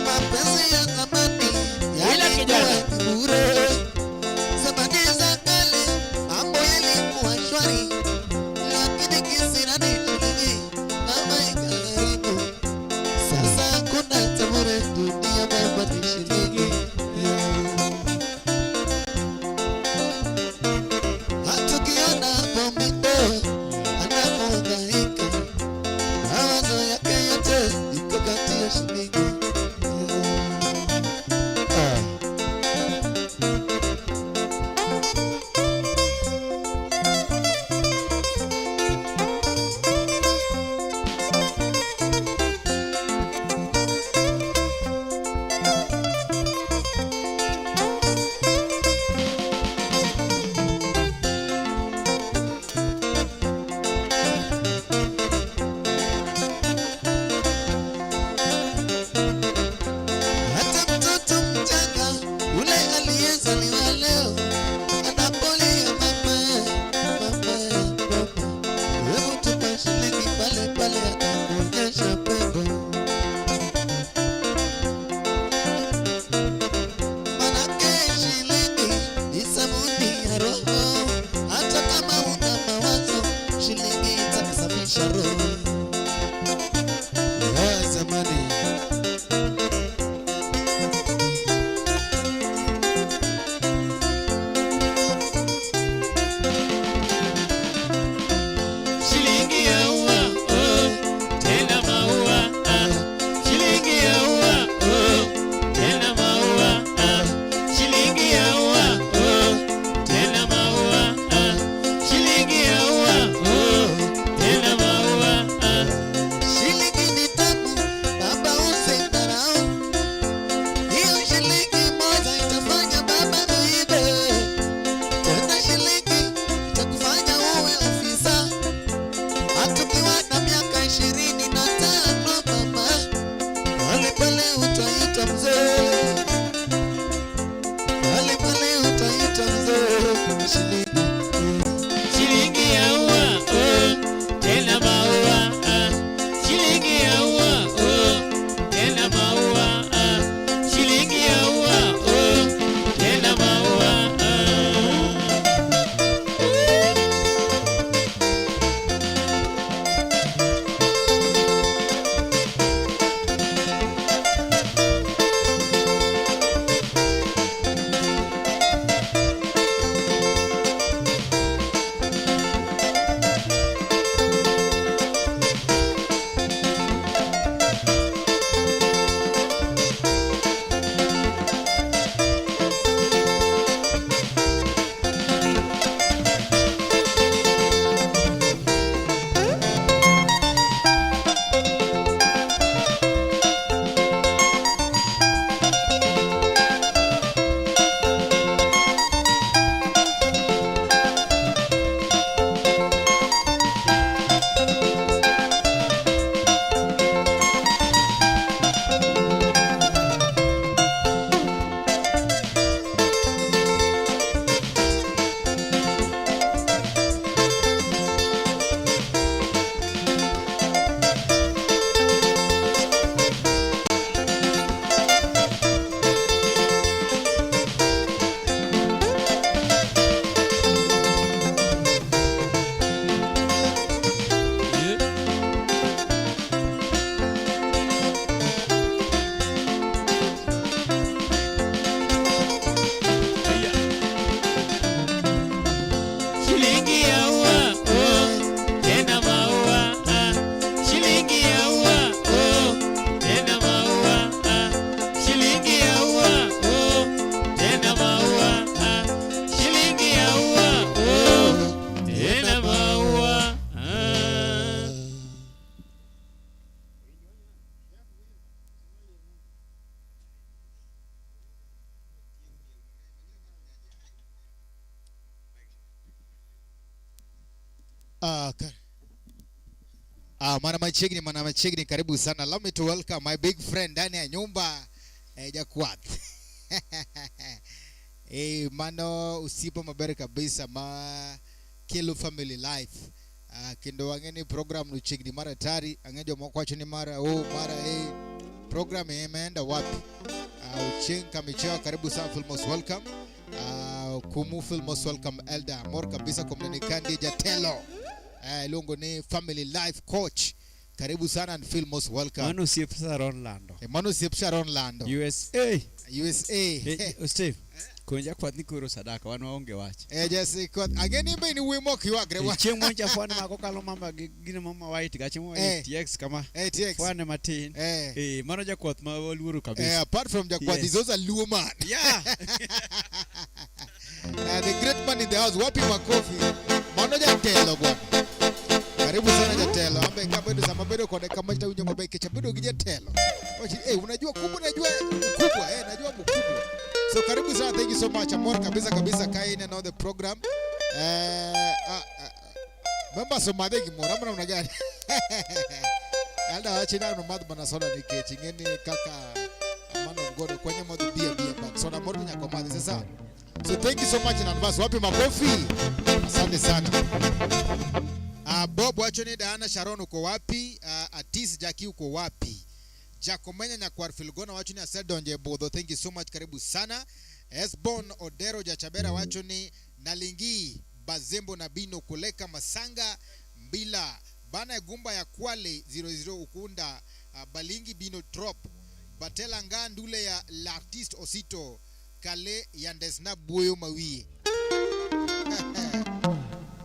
S2: Mapenzi ya zamani yalikuwa bure. Zamani za kale mambo yalikuwa shwari, lakini kisirani shilingi kama ikaribu. Sasa kuna tabure, dunia baba ni shilingi. Hatukiona Bomindo anapohangaika, mawazo yake yote iko kati ya shilingi. Hata mtoto mchanga ule aliyezaliwa leo anapolia mama, mama, mama, wewe tupa shilingi pale pale atakuonyesha pendo. Manake shilingi ni sabuni ya roho, hata kama una mawazo shilingi itakusafisha roho. Ya zamani shilingi ya ua, tena maua, shilingi ya ua, tena maua, shilingi ya ua, tena maua, shilingi ya ua, tena maua. Shilingi ni tamu, baba usidharau. Hiyo shilingi moja itafanya baba uibe. Tena shilingi itakufanya uwe ofisa. Hata ukiwa na miaka 25 mama, pale pale utaitwa mzee. Pale pale utaitwa mzee. Shilingi. Shilingi ya ua, tena maua, shilingi ya ua, tena maua, shilingi ya ua, tena maua.
S1: Mana machegni karibu sana. Allow me to welcome my big friend ndani ya nyumba Jakwat. Mano usipo mabere kabisa ma Kelu Family Life. Kindo wangeni program nuchigni mara tari angejo mokwacho ni mara program imeenda wapi? Ucheng kamichewa karibu sana, feel most welcome. Kumu feel most welcome elder more kabisa kumnenikandi Jatelo. Lungo ni Family Life Coach. Karibu sana and feel most welcome.
S3: Manu siepsa Ron Lando. USA. Steve. Konja kwa nikuro sadaka wanu waonge wache.
S1: Just kwa ageni mbe ni wimo kiwagre wa.
S3: Chemwancha fwane makokalo mama gine mama white gachemo TX kama.
S1: TX.
S3: Fwane matin. Mano Jakwat mawaluru kabisa.
S1: Apart from Jakwat, he's also a Luo man.
S3: Yeah.
S1: The great man in the house, wapi makofi. Mano Jatelo bwana. Karibu sana Jatelo. Ambe kabedo sama bedo kone kama chita unyo mabe kecha bedo Jatelo. Unajua kubwa najua mkubwa. Najua mkubwa. So karibu sana, thank you so much. Amor kabisa kaine na the program. Bamba so madegi mora mna mnagani. Alda wachina no mad bana soda ni kechi ngeni kaka amano ngodo kwenye modu bia but soda mor nya kwa mad sasa. So thank you so much in advance. Wapi makofi? Asante sana. Bob wachoni Diana Sharon uko wapi? Atis Jackie uko wapi? Jakomenya Nyakwar Filgona wachoni Asedonje Bodho, thank you so much, karibu sana. Esbon Odero Jachabera wachoni Nalingi Bazembo na Bino Kuleka Masanga Mbila Bana Gumba ya Kwale 00 Ukunda Balingi Bino Trop Batela Ngandule ya l'artiste Osito Kale Yandesna Buyo Mawi.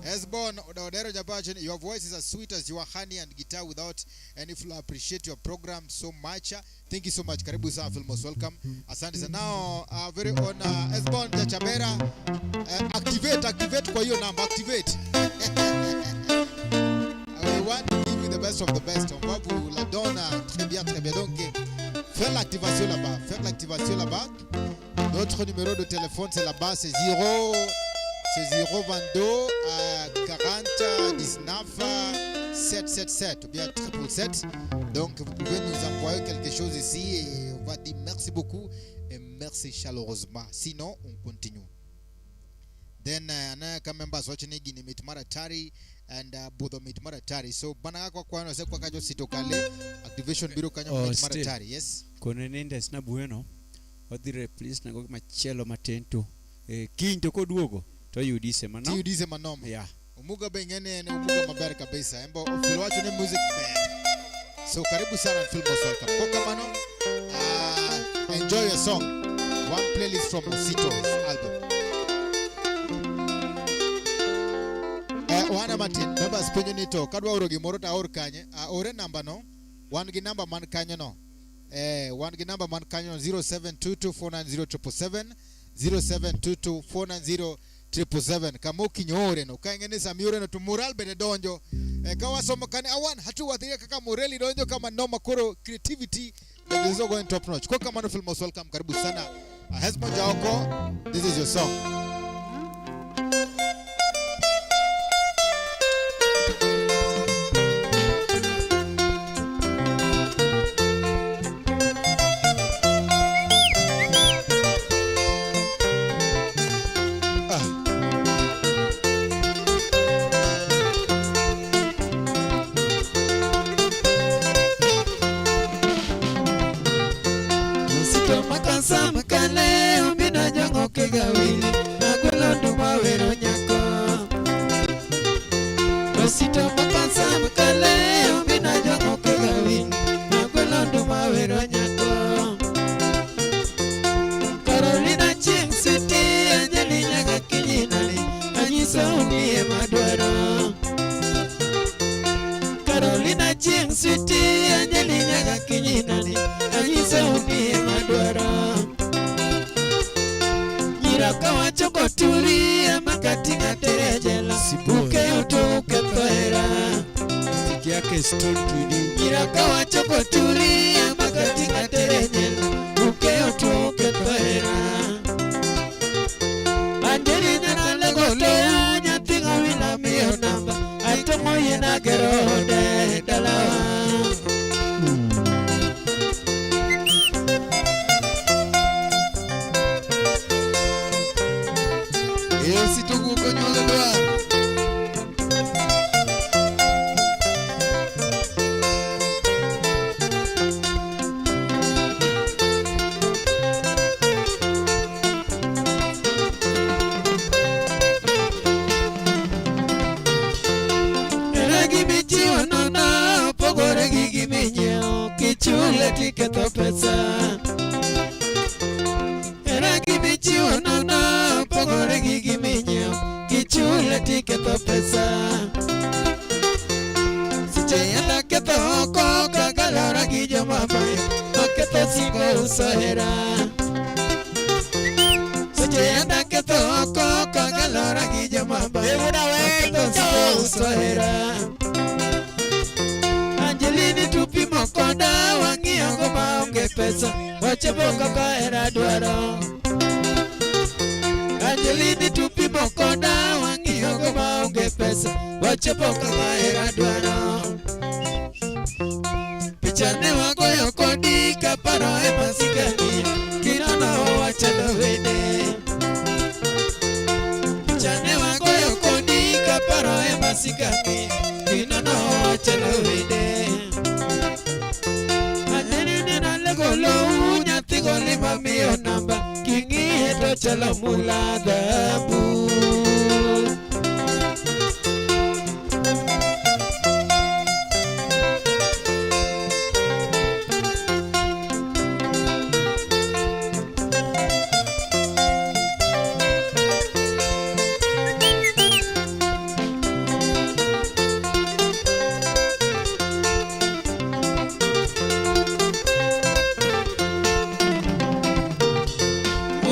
S1: Esbon Odero Jabachin, your voice is as sweet as your honey and guitar without any flaw. I appreciate your program so much. Thank you so much. Karibu sana, feel most welcome. Asante sana. Now, very on Esbon Jachabera, activate kwa hiyo number, activate. We want to give you the best of the best. On va vous la donne très bien. Donc, faites l'activation là-bas. Notre numéro de téléphone c'est là-bas, c'est 022 40 19 777 ou bien 777. Donc vous pouvez nous envoyer quelque chose ici et on va dire merci beaucoup et merci chaleureusement. Sinon on continue. Then quand members watching again meet Maratari and Bodo meet Maratari. So bana kwa no se kwa kajo sitokale activation bureau kanyo meet Maratari. Yes.
S3: Konenende sina bueno. Odire please na gogi machelo matento. Kinto ko duogo. To yudise manoma.
S1: Yudise manoma.
S3: Yeah.
S1: Umuga bengene ni umuga mabere kabisa. Embo feel watching the music band. So karibu sana and feel most welcome. Koka mano. Enjoy your song. One playlist from Osito's album. Wana Martin, member spenyo nito. Kadwa urogi morota orkanye. Ore number no. One gi number man kanye no. One gi number man kanye no 0722490777. 0722490777. Kama ukinyore no kaingene samiore no tumural bene donjo kawa somo kane awan hatu wathiria kaka moreli donjo kama noma koro creativity is going top notch. Kwa kama no feel most welcome, karibu sana. Hesbon Jaoko, this is your song.
S2: Makale umbina jango kegawili Nagulo duma wero nyako Rosito makasa makale umbina jango kegawili Nagulo duma wero nyako Carolina Ching City Anjeli nyaga kijinali Anyiso unie madwaro Carolina Ching City Anjeli nyaga kijinali Anyiso unie madwaro Kawa choko turi makatinga terejela Uke utoke toera Tiki yake stone twini Ngira kawa choko turi makatinga terejela Uke utoke toera Anderi nyana legole Nyatinga wila miyo namba Aito na gerode dalawa.
S1: Esi tugu konyole doa.
S2: Kichule tiketo pesa era gimichiwa nono pogore gigiminyo kichule tiketo pesa siche yanda keto oko kagalora gijo mabayo maketo singo usohera siche yanda keto oko kagalora gijo mabayo maketo singo usohera Angelini tupi mokonda wangi yango maonge pesa wachaboka kwa era duaro Angelini tupi mokonda wangi yango maonge pesa wachaboka kwa era duaro Pichane wako yokodi kaparo emasikani Kinano wachalo wede Pichane wako yokodi kaparo emasikani Kinano wachalo wede Golo nyati goli mami o namba kingi eto chala mula dabu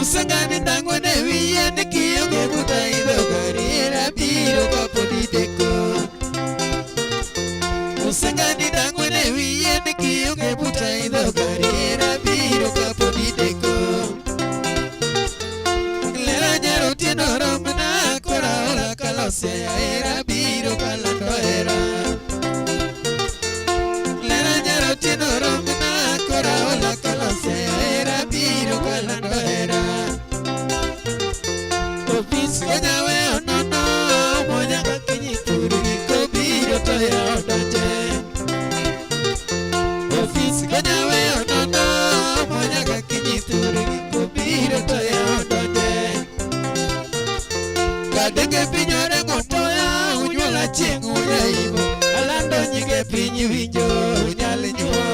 S2: Usangani dangwane wiye nikiyo gebuta ido garira biro kapodi deko Usangani dangwane wiye nikiyo gebuta ido garira biro kapodi deko Lera nyaro tieno romna kora ola kalose era biro kalando era Lera nyaro tieno romna kora ola kalose era biro kalando era Kanya we onono moja kakinyi turi kobiro to ya odaje Office kanya we onono moja kakinyi turi kobiro to ya odaje Kadenge pinyore ngotoya unyola chingu ya ibo alando nyige pinyi winjo nyali nyuo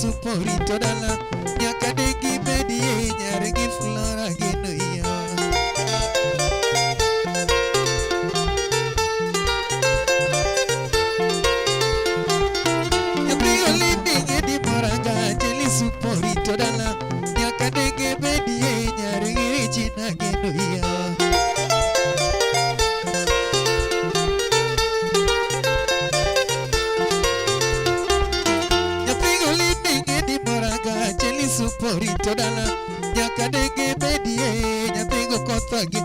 S2: Suporito dala nyaka degi bedi nyare gi flora gino ya Ebrio lindi gedi moranga jeli suporito dala nyaka degi bedi nyare gi china gino ya Suporito dala nyaka dege bedie nyathigo kothagi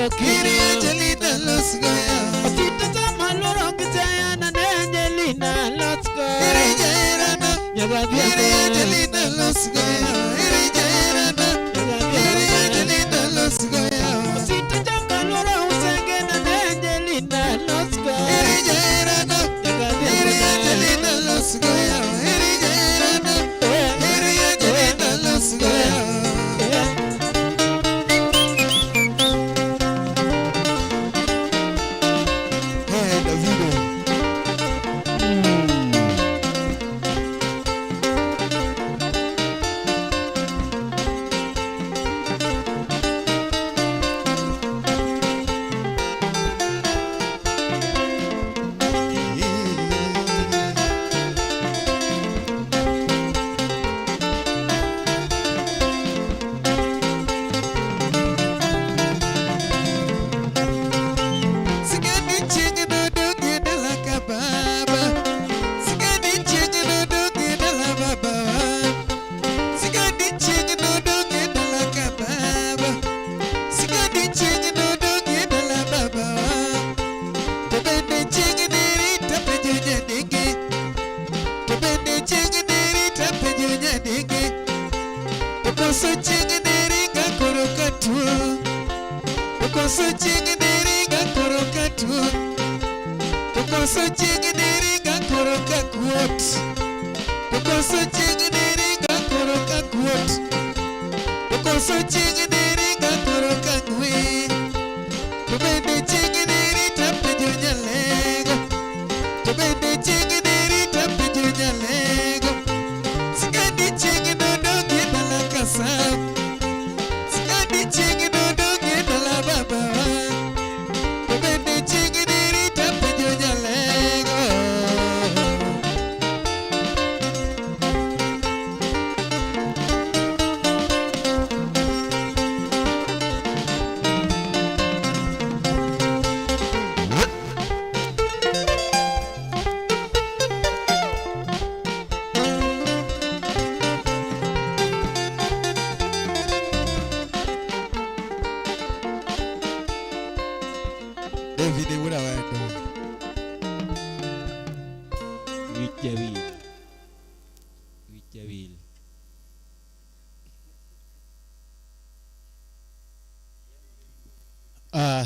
S2: Kiri Angelina, let's go. Ositazama loro kitayana na Angelina, let's go. Kiri Angelina, let's go. Kiri Angelina, let's go. Ositazama loro usengena na Angelina, let's go. Kiri Angelina, let's go. Kiri Angelina, let's go.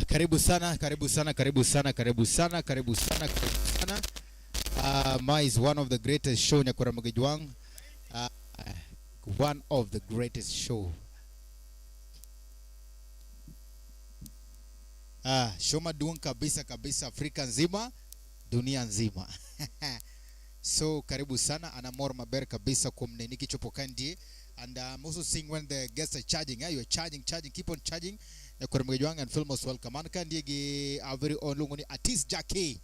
S1: Karibu sana, karibu sana, karibu sana, karibu sana, karibu sana, karibu sana. Ma is one of the greatest show Nyakura Magijwang. One of the greatest show. Show maduong kabisa kabisa Afrika nzima, dunia nzima. So karibu sana, anamor maber kabisa kumneni kichopokandi. And I'm also seeing when the guests are charging. You're charging, keep on charging. Nyakura Magijwang and Filmos welcome. Ankandiegi our very own lunguni artist Jackie.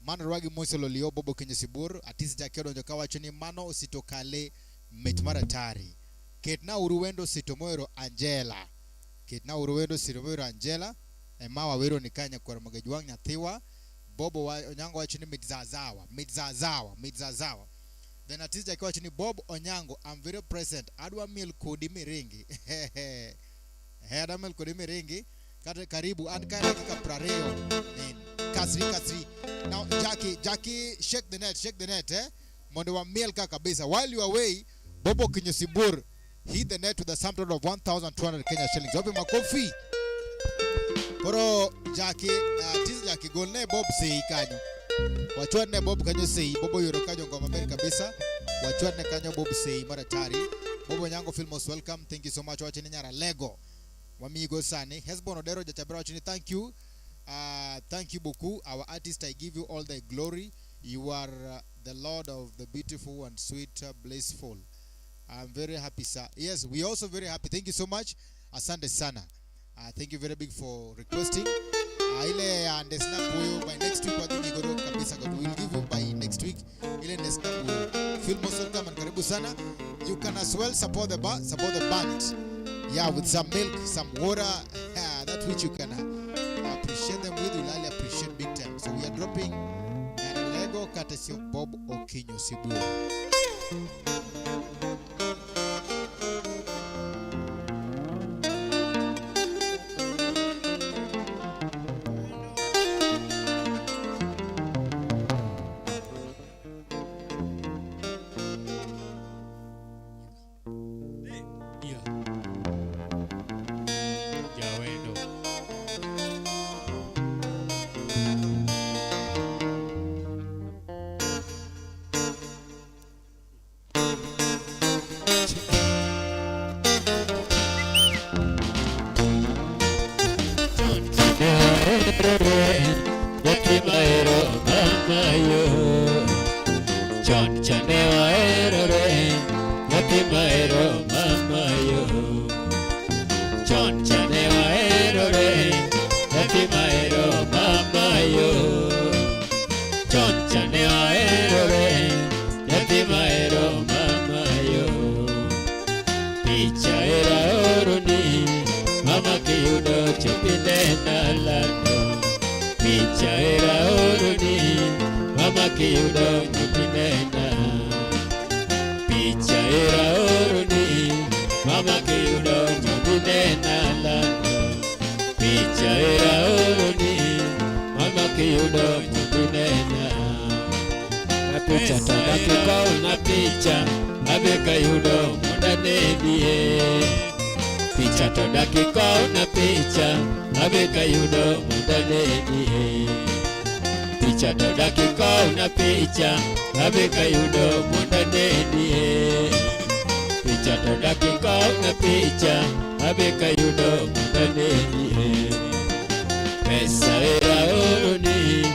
S1: Mano rwagi Moiselo Lio Bobo Kenyesibur. Artist Jackie donjoka wachoni mano usitokale metmaratari. Ketna uruwendo sitomoero Angela. Ketna uruwendo sitomoero Angela. Ema wawero nikanya Nyakura Magijwang nyathiwa. Bobo Onyango wachoni midzazawa. Then artist Jackie wachoni Bob Onyango, I'm very present. Adwa mil kodi miringi. Adamel kodi miringi. Karibu ankara kika prareo. Kasri. Now Jackie shake the net Monde wa mielka kabisa. While you are away, Bobo Kenyesibur hit the net with a sum total of 1,200 Kenya shillings. Wapi makofi. Koro Jackie, artist Jackie golne Bob sei kanyo. Wachuane Bob kanyo sei, Bobo yoro kanyo ngoma mbele kabisa. Wachuane kanyo Bob sei maratari. Bobo Nyango Filmos welcome. Thank you so much watching nyara Lego. Wamigo sani. Hesbon Odero jachabera watching. Thank you. Thank you beaucoup. Our artist, I give you all the glory. You are the Lord of the beautiful and sweet, blissful. I'm very happy, sir. Yes, we also very happy. Thank you so much. Asante sana. Thank you very big for requesting. Ile and by next week what we go kabisa. We'll give you by next week. Ile Filmos welcome and karibu sana. You can as well support the band. Yeah, with some milk, some water, that which you can appreciate them with. We'll really appreciate big time. So we are dropping a Lego courtesy of Bob Kenyesibur.
S2: chane waerore nyathi mahero mamayo chon chane waerore nyathi mahero mamayo chon chane waerore nyathi mahero mamayo picha era oroni mama kiyudo chopine nalano picha era oroni mama kiyudo chopine na picha era oroni mama kiyudo chopine nalano picha era oroni mama kiyudo chopine na picha tabaki kwa una picha abeka yudo muda nedie picha todaki kwa una picha abeka yudo muda nedie picha todaki kwa una picha abeka yudo muda nedie picha todaki kwa una picha abeka yudo muda nedie pesa era oroni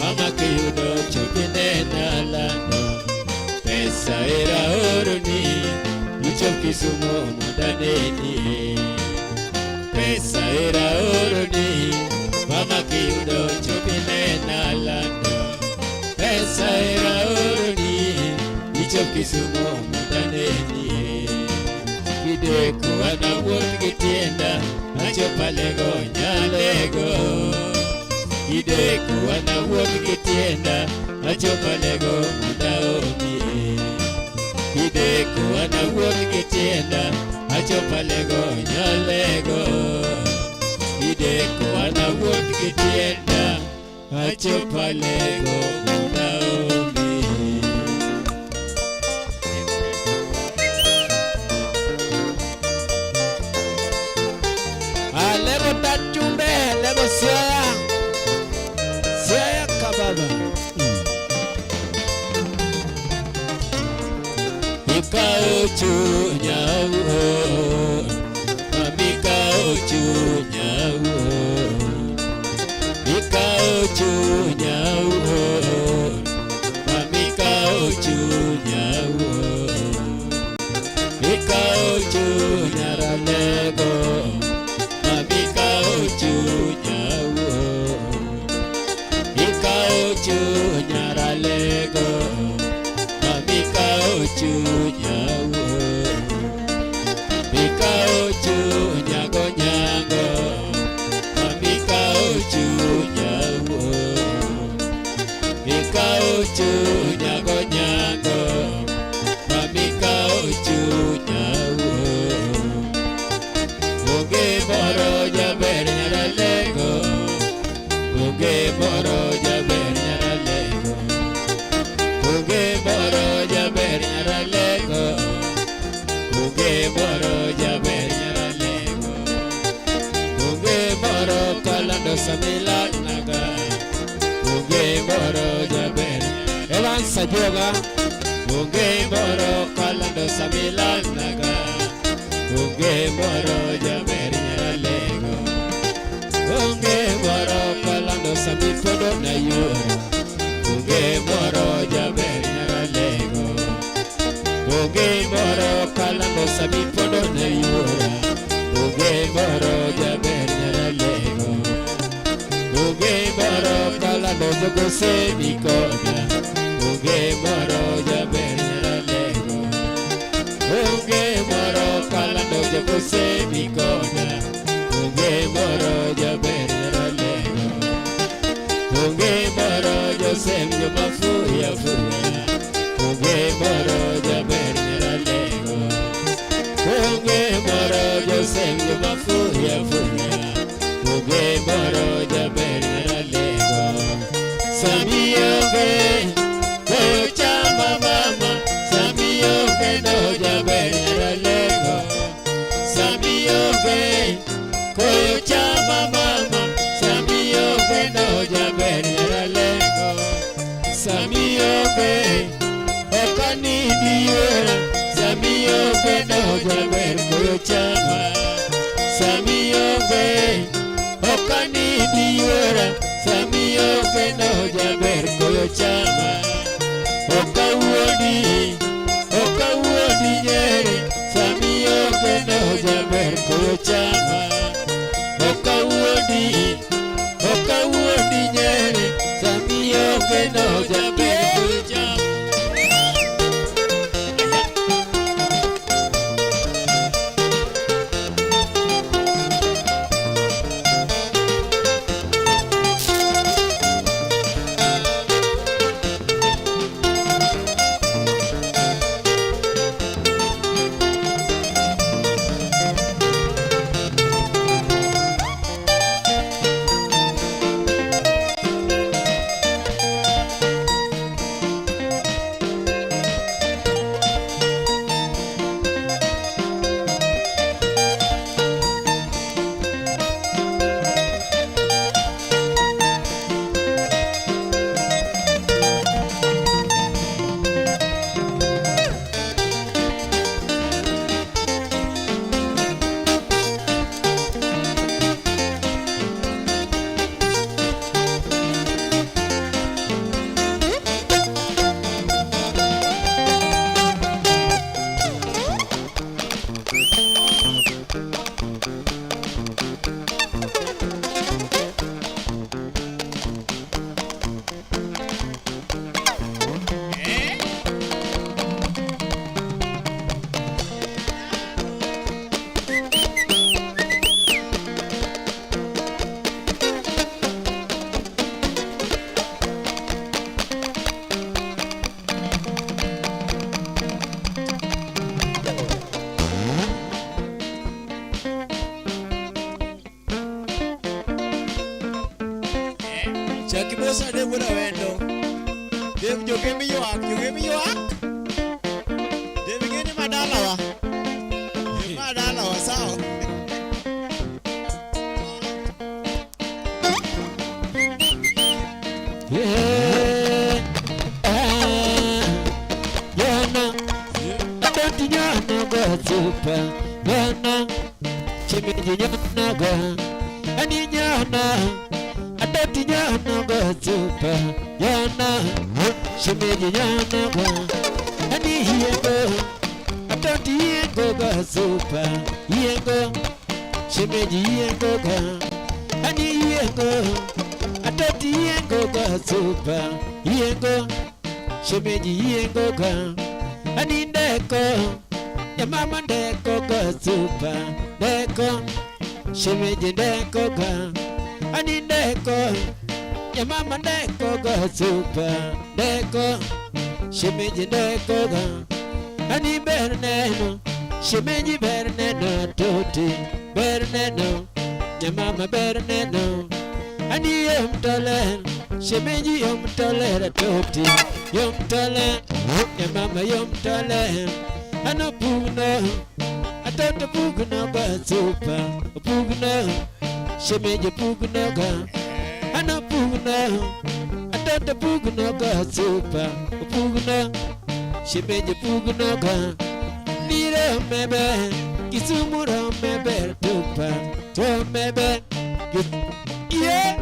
S2: mama kiyudo chopine nalano pesa era oroni uchop Kisumu muda nedie pesa era oroni mama kiyudo chopine nalano pesa era oroni uchop Kisumu muda nedie kideko anawuoth gi tienda achopa lego nyalego kideko anawuoth gi tienda achopa lego muda onie kideko anawuoth gi tienda achopa lego nyalego kideko anawuoth gi tienda achopa lego muda onie lego tatumbe lego siaya kababa ikao chunyao mamikao chunyao ikao chunyao mamikao chunyao ikao chunyara lego mamikao chunyao ikao chunyara lego mamikao chunyao mikao chunyago nyango mamikao chunyao mikao chunyago nyango mamikao chunyao Oge moro jaber nyaralego Oge moro jaber nyaralego Oge moro jaber nyaralego Oge moro jaber nyaralego Oge moro kalando samila naga Oge moro jaber Evan Sajoga Oge moro kalando samila naga Oge moro jaber nyaralego Oge moro kalando samipodo na yura Oge moro jaber nyaralego Oge moro kalando samipodo na yura Oge moro jaber nyaralego Oge moro kalando jogo semikoda Oge moro jaber nyaralego Oge moro kalando jogo semikoda Oge moro jaber nyaralego Oge moro josem jomafuya fuya Oge moro jaber nyaralego Oge moro josem jomafuya fuya Oge moro jaber nyaralego Sami oge koyo chama mama Sami oge no jaber nyaralego Sami oge koyo chama mama Sami oge no jaber nyaralego Sami oge okani diora Sami oge no jaber koyo chama Sami oge okani diora Sami oge no jaber koyo chama okawuodi nyeri samiyo kendo jaber kochama okawuodi nyeri samiyo kendo jaber kochama Chakibosa de buena wendo. Dem jogemi yoak. Dem ngeni madala wa. Madala wa sawa.
S4: Yana, go super. Yana, chimiji yana go. Ani yana. Adati yana go super. Yana, chimiji yana go. Ani hiego. Adati hiego go super. Hiego, chimiji hiego go. Ani hiego. Adati hiego go super. Hiego, chimiji hiego go. Ani ndeko. Ya mama ndeko go super. Ndeko, chimiji ndeko go. Ani ndeko, ya mama ndeko go super. Ndeko, chimiji ndeko go. Ani berneno, chimiji berneno toti. Berneno, ya mama berneno. Ani yomtole, chimiji yomtole toti. Yomtole, ya mama yomtole. Ano pugno, atota pugno ba super. Pugno, chimiji pugno ga. Ano pugno, atota pugno ga super. Pugno, chimiji pugno ga. Nire mebe, kisumuro mebe tupa. To mebe, yeah.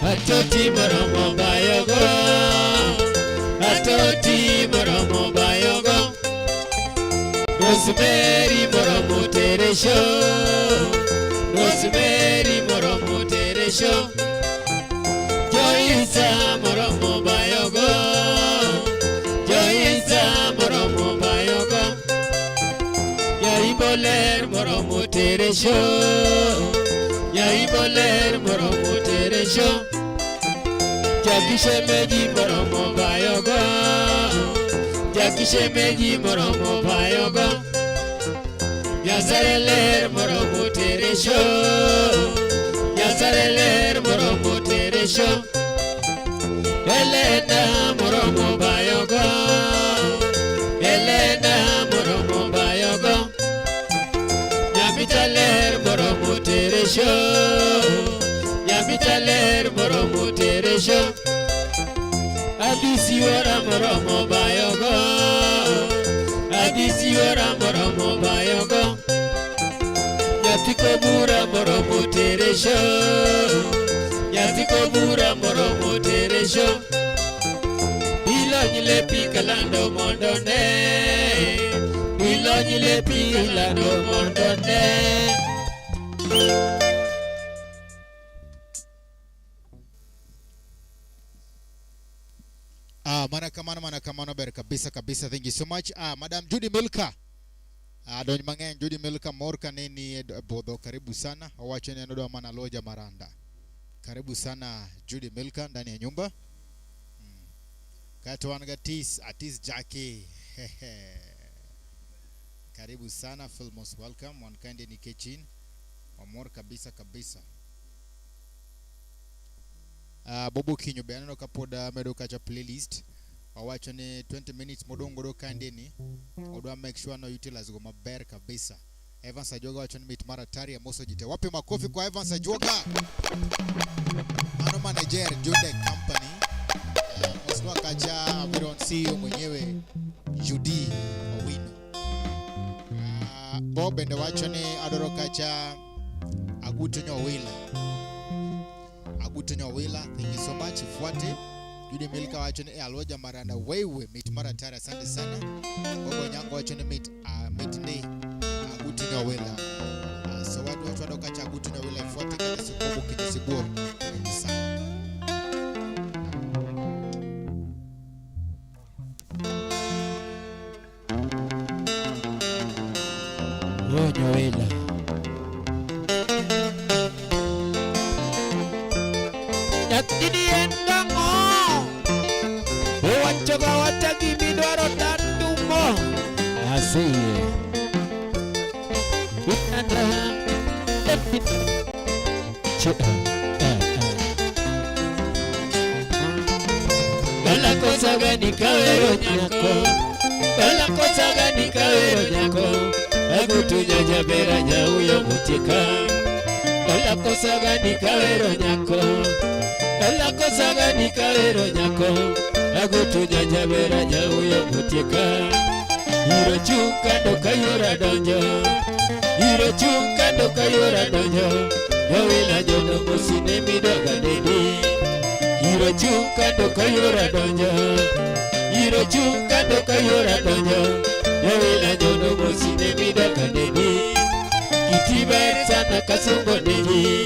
S2: Atoti moromo bayogo. Atoti moromo bayogo. Rosemary moromo teresho. Rosemary moromo teresho. Joyisa moromo bayogo. Joyisa moromo bayogo. Yaiboler moromo teresho. Yaiboler moromo teresho. Jakishemeji moromo bayogo. Jakishemeji moromo bayogo. Yazareler moromo teresho. Yazareler moromo teresho. Elena moromo bayogo. Elena moromo bayogo. Yamitaler moromo teresho. Yamitaler moromo teresho. siwara moromo bayogo, adhi siwara moromo bayogo. Nyathi kobura moromo tere show, nyathi kobura moromo tere show. Ilonyi lepi kalando mondo ne, ilonyi lepi kalando mondo ne.
S1: Manakamano ber kabisa. Thank you so much. Madam Judy Milka. Donyo mang'eny Judy Milka morka neni bodho, karibu sana. Owacho ni enodo mana loja maranda. Karibu sana Judy Milka ndani ya nyumba. Kato wanga Atis Jackie. Karibu sana, feel most welcome. Wankande ni Kechin. Wamor kabisa. Bobo Kinyo beano kapoda medo kacha playlist. Wawacho ni 20 minutes modongo do kandeni. Odwa make sure no utilize go maber kabisa. Evans Ajoga wacho ni meet mara tari ya moso jite. Wape makofi kwa Evans Ajoga. Mano manager Jude Company. Mosno kacha Viron CEO mwenyewe Judy Owino. Bob ende wacho ni adoro kacha Agutonyo Wila. Thank you so much. Ifuate Judy Milka wacho ni aloja maranda wewe meet mara tara, asante sana. Bobo Nyango wacho ni meet ni Agutonyo Wila. So watu wadokacha Agutonyo Wila, ifuate kata sikobo kijisibuo. Karibu sana.
S2: Wila Yakini endango Owachoga watagi midwaro tandumo Asiye Wikanda Bala kosa gani kawero nyako, bala kosa gani kawero nyako. Agutunya jabera jauyo mutika. Bala kosa gani kawero nyako, bala kosa gani kawero nyako. Agutunya jabera jauyo mutika. Iro chukando kayora donjo, iro chukando kayora donjo. Yawila jono musine midoga dedi. Iro chukando kayora donjo, iro chukando kayora donjo. Yawila jono musine midoga dedi. Itiber sana kasongo dedi,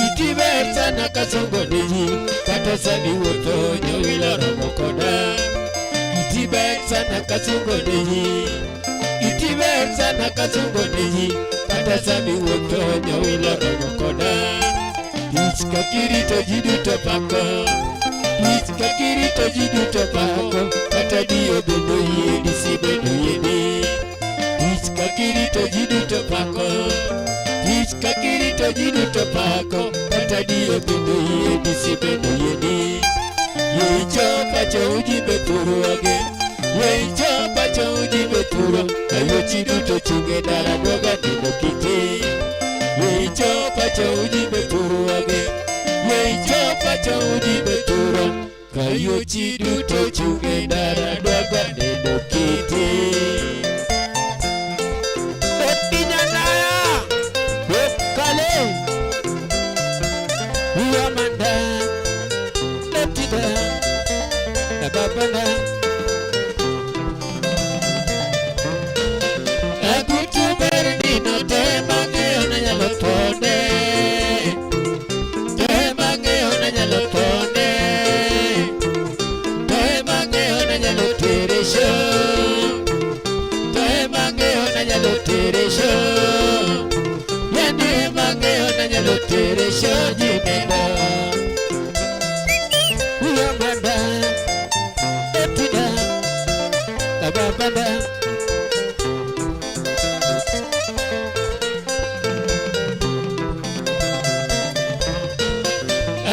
S2: itiber sana kasongo dedi. Kato sabi woto nyawila romokoda. Itiber sana kasongo dedi, itiber sana kasongo dedi. Kato sabi woto nyawila romokoda. Ichka kirito jiduto pako, ichka kirito jiduto pako. Kata dio dodo yedi sibedo yedi. Ichka kirito jiduto pako, ichka kirito jiduto pako. Kata dio dodo yedi sibedo yedi. Yecho pacho ujibe turu age, yecho pacho ujibe turu. Kayo chiduto chunge dara doga tino kiti. Yecho pacho ujibe turu age, yecho pacho ujibe turu. Kayo chiduto chunge dara doga tino kiti. Otinyanaya, Wokale, Uamanda, Leptida, Nababana. Agutu Bernino temange onanyalo pone, temange onanyalo pone, temange onanyalo teresho, temange onanyalo teresho, yende mange onanyalo teresho jimena. Uamanda, Leptida, Nababana.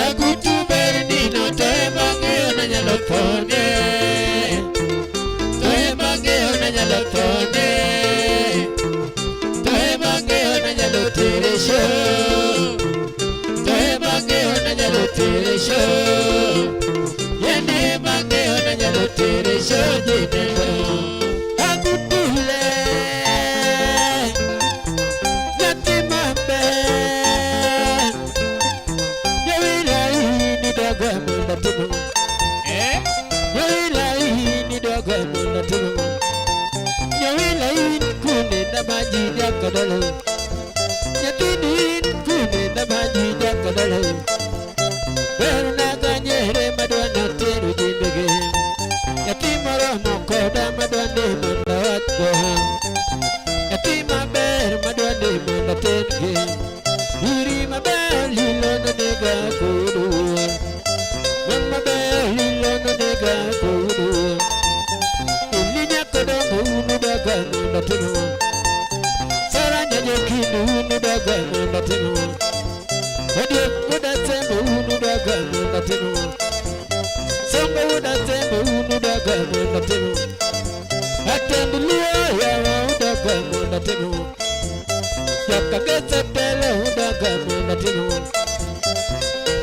S2: Agutu Bernino temange onanyalo pone, temange onanyalo pone, temange onanyalo teresho, temange onanyalo teresho, yende mange onanyalo
S4: nyalo tere shoji nendo agutule nyathi maber nyawira ini dogo mondo timo nyawira ini dogo mondo timo nyawira ini kune na maji jakadalo nyathini ini kune na maji jakadalo berna ganyere madwana tero jimbege yatimoro mokoda madwane mondo atgo yatima ber madwane mondo tenge iri maber lilo no nega kudu mama ber lilo no nega kudu ilinya kodo unu daga mondo teno saranya jokindu unu daga mondo teno Odio kuda tembo unu daga mondo teno Songo uda tembo unu daga mondo teno Atendulia ya udaga mondo teno Yakageza tele udaga mondo teno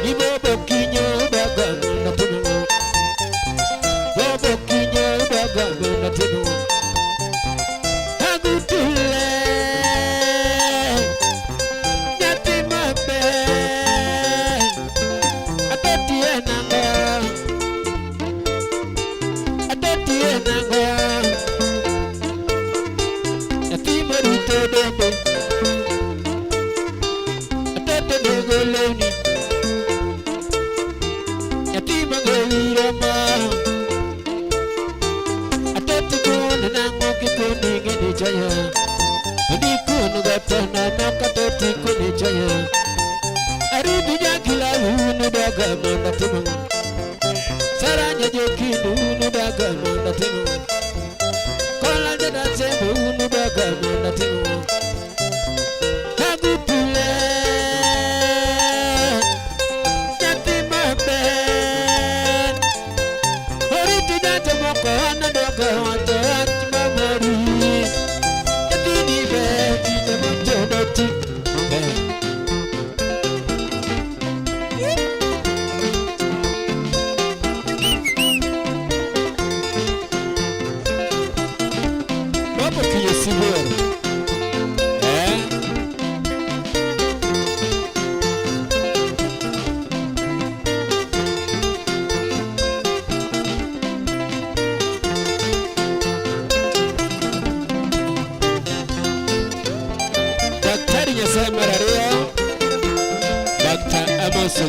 S4: Ibobo kinyo udaga mondo teno Bobo kinyo udaga mondo teno Agutule Saranya jokindu unu daga mondo timo Kola jada tembo unu daga mondo timo Agutule Nyati maber Horiti jate moko ana doga wato achima mori Nyati ni ber jine mojodo tik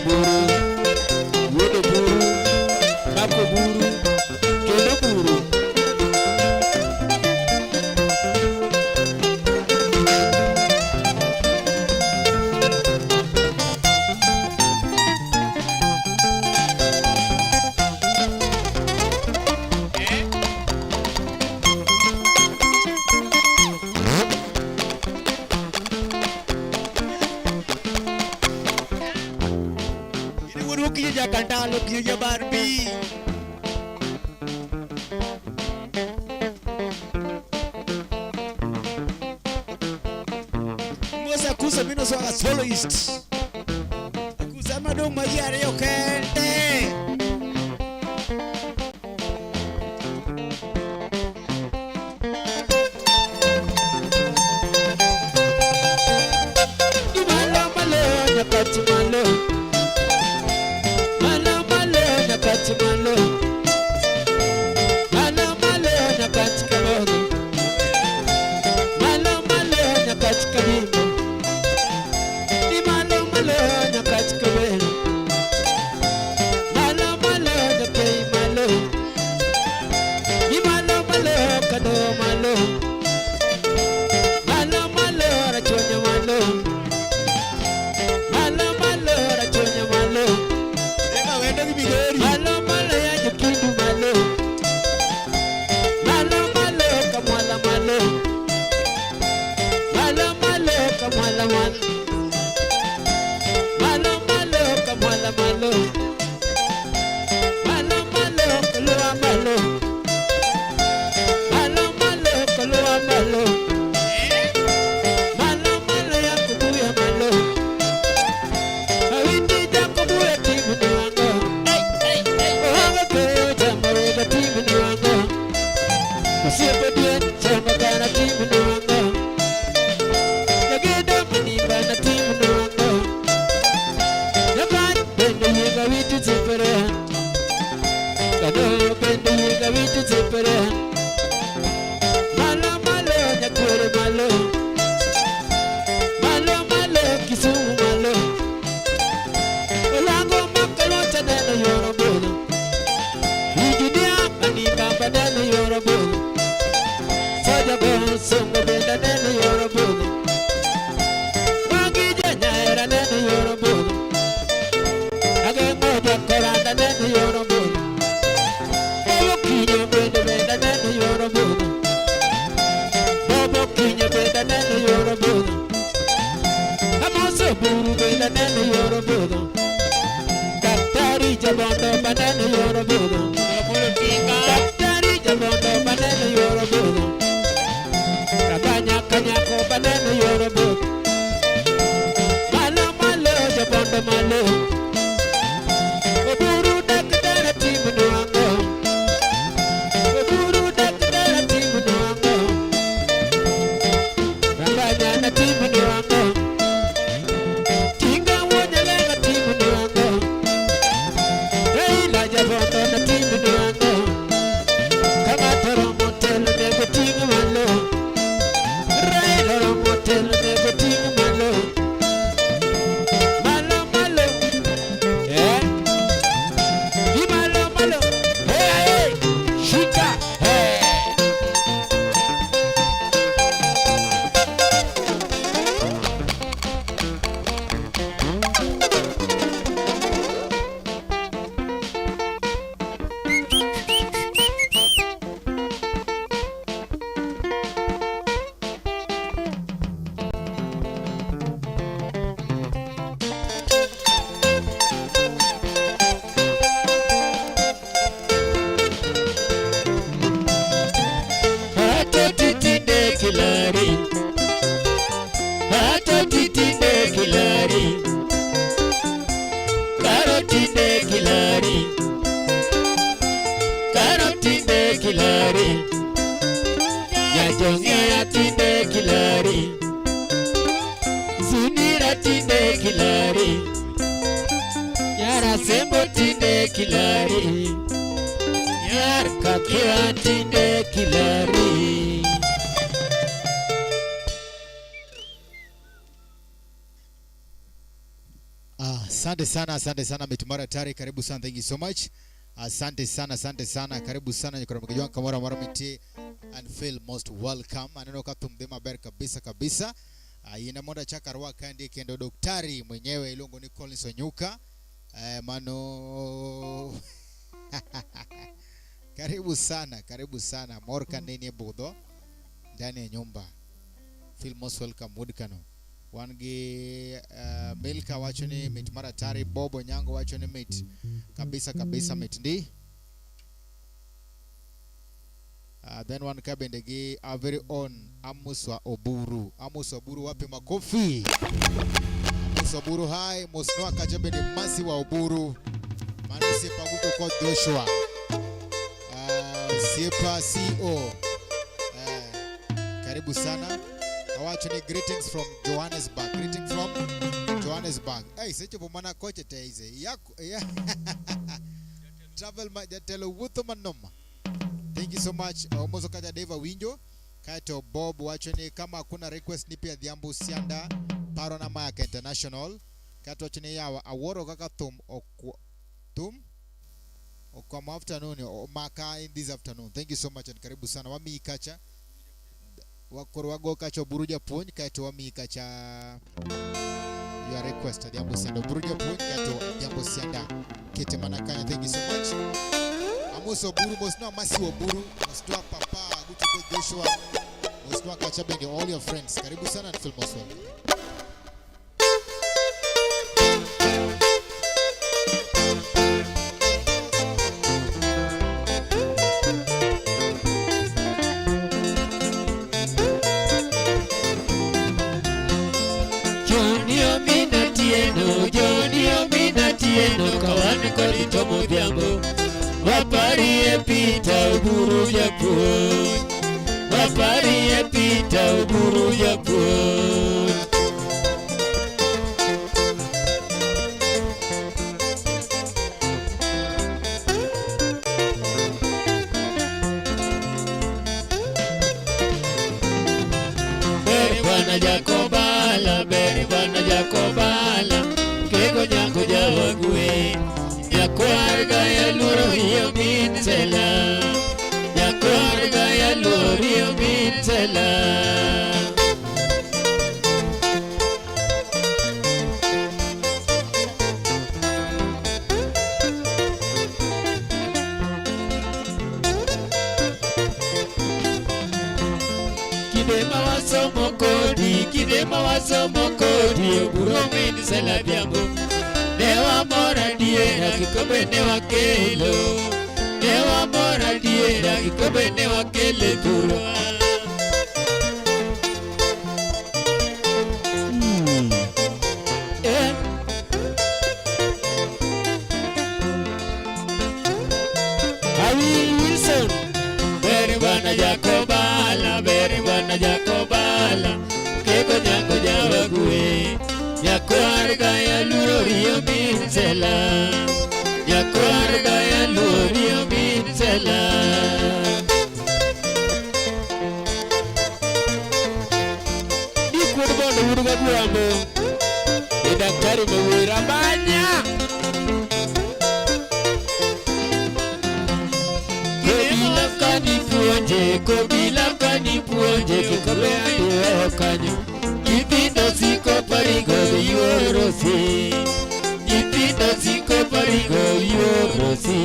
S4: Buru, Wodo Buru, Mako Buru, Kedo Buru. Look you Barbie. Mosa kusa bino so a soloist. Kusa madong mayare okente. Imalo malo nyakati malo. Malo, malo, malo, nyakati kamogo. Malo, malo, nyakati kabimo. Ni malo, malo, nyakati kabelo. tipere malo malo nyakwere malo malo malo Kisumu malo Olango makalo tadeno yoro bodo Igidia manika badeno yoro bodo Soja bodo songo beda deno yoro bodo Wangija nyaera deno yoro bodo Age moja koranda deno yoro bodo Bobo kinyo beda beda deno yoro bodo Bobo kinyo beda deno yoro bodo Amoso buru beda deno yoro bodo Daktari jabondo badeno yoro bodo Daktari jabondo badeno yoro bodo Kabanya kanyako badeno yoro bodo Malo malo jabondo malo Oburu dakdara timu nuango Oburu dakdara timu nuango Kabanya na timu nuango Tinga wonyalenga timu nuango Reila jabondo na timu nuango Kama toro motel nego timu malo Reila ro motel nego timu malo Malo malo Eh Di malo malo Hey hey Shika Hey Hato titinde kilari Hato titinde kilari Karotinde kilari Karotinde kilari Nyajongea tinde kilari Sunira tinde kilari Yara sembo tinde kilari Yar kakia tinde kilari
S1: Asante sana Mitumara Tari, karibu sana, thank you so much. Asante sana, karibu sana Nyakura Mkejwa Kamara Maramiti and feel most welcome. Aneno katumdema ber kabisa. Ina moda chakarwa kandi kendo daktari mwenyewe ilongo ni Collins Onyuka. Mano karibu sana Morka nini budho ndani ya nyumba. Feel most welcome Mudkano. Wangi Milka wachoni mit Maratari, Bobo Nyango wachoni mit kabisa mit ndi. Then one kabendegi our very own Amuswa Oburu. Amuswa Oburu wapi makofi. Amuswa Oburu hai Musnoa Kajabeni masi wa Oburu. Manu sipa guto kwa Joshua. Sipa CEO. Karibu sana. Awachoni greetings from Johannesburg. Greetings from Johannesburg. Hey, secho bumana koche teize. Travel ma jatelo wuto manoma. Thank you so much. Omozo kaja Deva Winjo. Kaito Bob wachoni kama kuna request nipi Adhiambo Sianda Parona Mayaka International. Kaito wachoni yawa aworo kaka tum Okwa afternoon o maka in this afternoon. Thank you so much and karibu sana. Wami ikacha wakoro wago kacho buruja pony kaito wami ikacha your request Adhiambo Sianda buruja pony kaito Adhiambo Sianda kete manakanya. Thank you so much. Amuso Buru Mosnoa Masi wa Buru Mosnoa Papa Gutuko Joshua Mosnoa Kachabendi, all your friends. Karibu sana and feel most welcome.
S4: Johnny Omina Tieno Kawani Korito Modiambo Wapari epita uburu Japon Wapari epita uburu Japon
S2: bwana Jakobala, beri bwana Jakobala, kego nyango jawagwe, yakwarga ya luro hiyo mintela, yakwarga ya luro hiyo mintela. Kidema wasomo kodi buro min sela biambo newa mora diera kikombe newa kelo newa mora diera kikombe newa kele buro Wilson beri bwana Jakobala, beri bwana Jakobala, kego nyango jawagwe, yakwarga ya lurio minzela, yakwarga ya lurio minzela. Dikwere bono uruga guambo, daktari mewira banya. Kobila kani puonje kikobe adiwe kanyo Nyithindo siko parigo yorosi Nyithindo siko parigo yorosi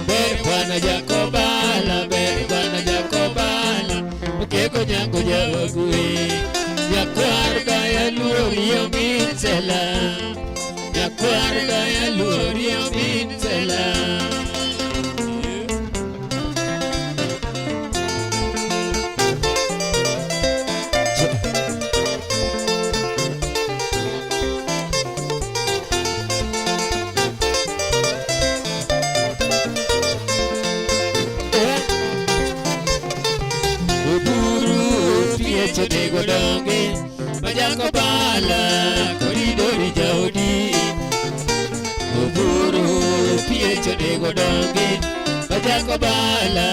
S2: Beri bwana Jakobala, beri bwana Jakobala, kego nyango jawagwe, yakwarga ya lurio minzela, yakwarga ya lurio minzela. Nego donge Jakobala koridori jaudi Oburu piecho nego donge Jakobala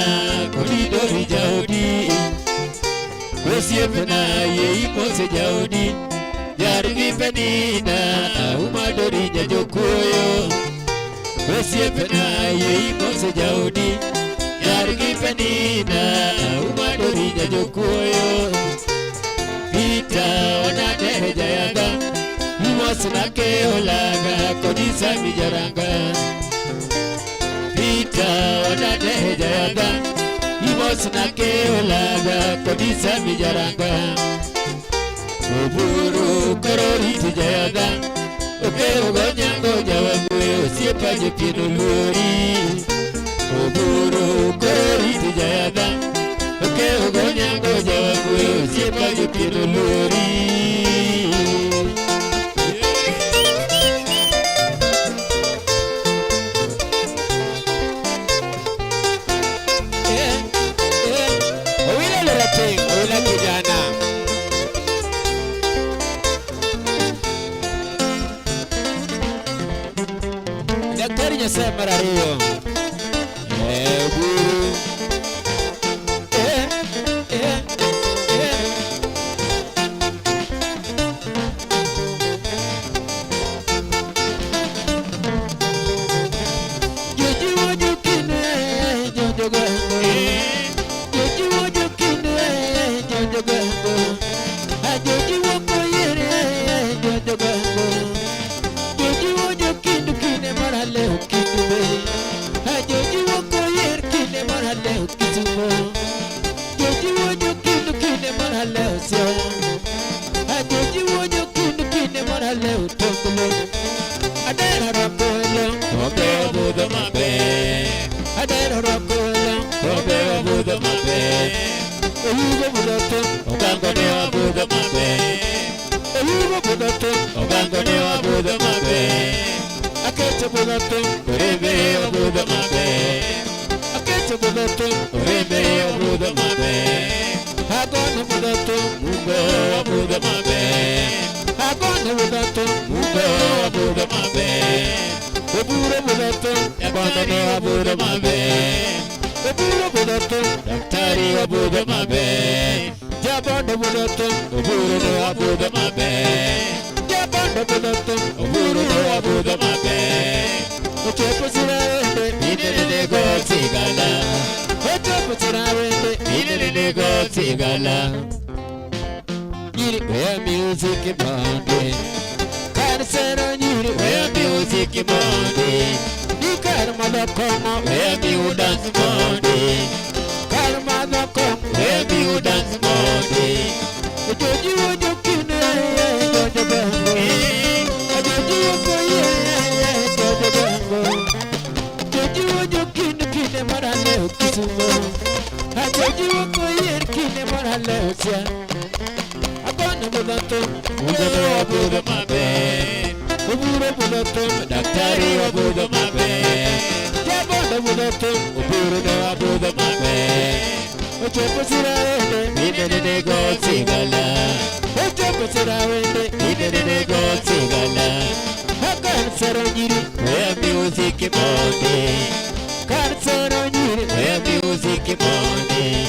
S2: koridori jaudi Osiepena ye imose jaudi Jargi penina umadori jajokoyo Osiepena ye imose jaudi Jargi penina umadori jajokoyo Vita onatere jayaga Iwasuna ke olaga kodisa mijaranga Vita onatere jayaga Iwasuna ke olaga kodisa mijaranga Oburu kororiti jayaga Okero gonyango jawagwe osiepa jepino lori Oburu kororiti jayaga Okero gonyango jawagwe osiepa jepino lori Owila lerating, owila kijana Daktari Nyasaye Marario Guru
S4: Agone budato, mudo abudo mabe. Oburo budato, agone abudo mabe. Oburo budato, daktari abudo mabe. Jabone budato, oburo abudo mabe. Jabone budato, oburo abudo mabe. Ochopo sirende, inene go sigala. Ochopo sirende, inene go sigala. Where music Monday, Carsero Niri, where music Monday, you karma the come, where you dance Monday, karma the come, where you dance Monday. Don't you want to kill it? Don't you bango? Don't you want to bango? Don't you want to kill the Marale Kisumo? I told you want to kill the Marale. Agone budato, mudo abudo mabe. Oburo budato, daktari abudo mabe. Jabone budato, oburo abudo mabe. Ochopo sirende, inene go sigala. Ochopo sirende, inene go sigala. Carsero Niri, where music Monday. Carsero Niri, where music Monday.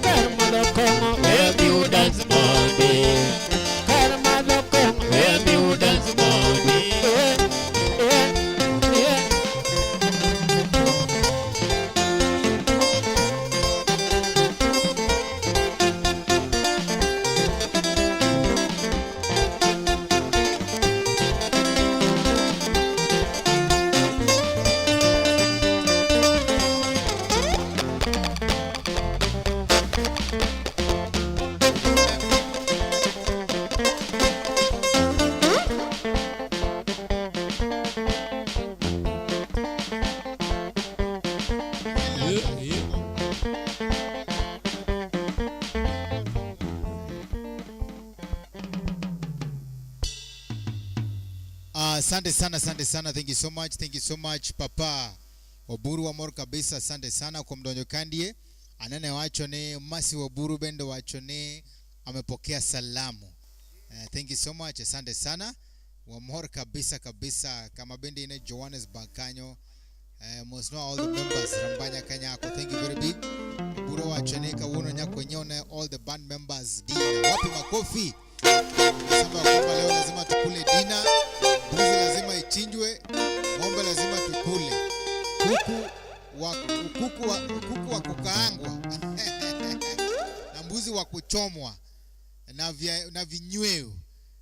S4: Karma the come, where you dance Monday. Karma the come, where you dance Monday.
S1: Asante sana, asante sana. Thank you so much. Thank you so much Papa Oburu wa mor kabisa. Asante sana kwa mdonyo kandie. Anene wachone masi Oburu bendo wachone amepokea salamu. Thank you so much. Asante sana. Wa mor kabisa kabisa kama bendi ine Johannesburg kanyo. Must know all the members Rambanya Kanyako. Thank you very big. Oburu wachone ka wono nyako nyone all the band members. Dina wapi makofi. Samba kwamba leo lazima tukule dina. Mbuzi lazima ichinjwe, ng'ombe lazima tukule. Kuku wa kukaangwa. Na mbuzi wa kuchomwa. Na vinyweo.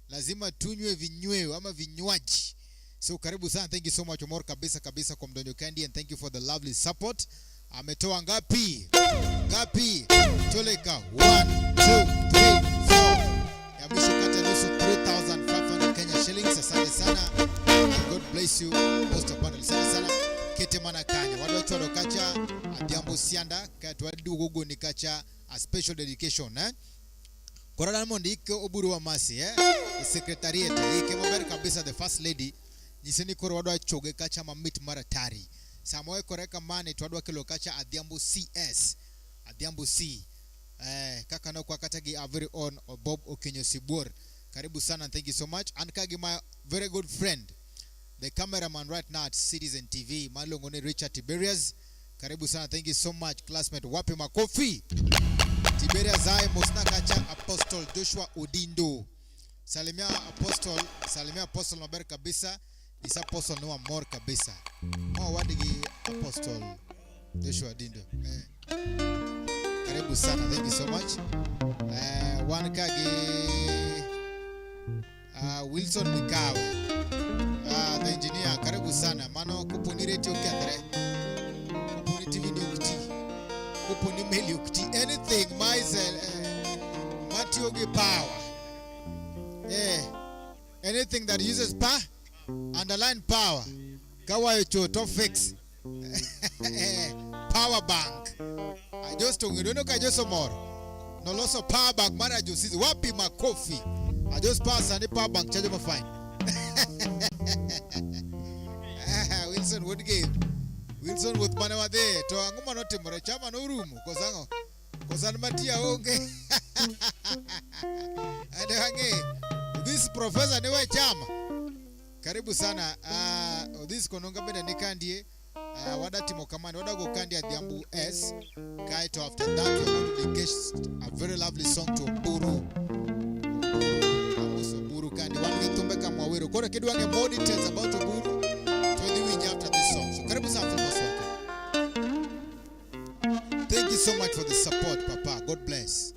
S1: Lazima tunywe vinyweo ama vinywaji. So karibu sana. Thank you so much more kabisa kabisa kwa Mdonyo Candy, and thank you for the lovely support. Ametoa ngapi? Ngapi? Toleka 1 2 3 4. Ya mwisho kata nusu 3,500 Kenya shillings. Asante sana. And God bless you most abundantly. Asante sana. Kete mana kanya. Wado choro kacha Adhiambo Sianda katu wadu gugu ni kacha a special dedication Korana mondi ike Oburu wa masi Secretariat ike maberi kabisa the first lady. Jiseni koro wado choge kacha mamit maratari. Samoe koreka mani tuwadwa kilo kacha Adhiambo CS. Adhiambo C. Kaka no kwa katagi our very own Bob Okenyo Sibor. Karibu sana, thank you so much. And kagi my very good friend, the cameraman right now at Citizen TV, Malongone Richard Tiberias. Karibu sana, thank you so much. Classmate wapi makofi. Tiberias Zai Mosna kacha Apostle Joshua Odindo. Salimia Apostle maber kabisa. Isa Apostle no more kabisa. Wadigi Apostle Joshua Odindo. Karibu sana, thank you so much. One kagi Wilson Mikawe, the engineer. Karibu sana. Mano kuponi radio kendre, kuponi TV nyukti, kuponi mail nyukti. Anything, Matioge power. Anything that uses power, underline power. Kawa yocho top fix. Power bank. I just don't know kajoso more. No loss of power bank. Mara jusizi wapi makofi. I just pass and the power bank charge my fine. Wilson would give. Wilson with Manawa there. To Anguma not Timor, Chama no room. Kosan Matia, okay. And the Hange. This professor niwe chama. Karibu sana. This kononga benda nikandie. Wada timo kamani. Wada go kandi at Diambu S. Kaito after that we're going to dedicate a very lovely song to Buru. Buru kandi. Wange tumbeka mwawiro. Kore kidu wange more details about Buru. Tuwedi wingi after this song. So karibu sana Filmos Welcome. Thank you so much for the support, Papa. God bless.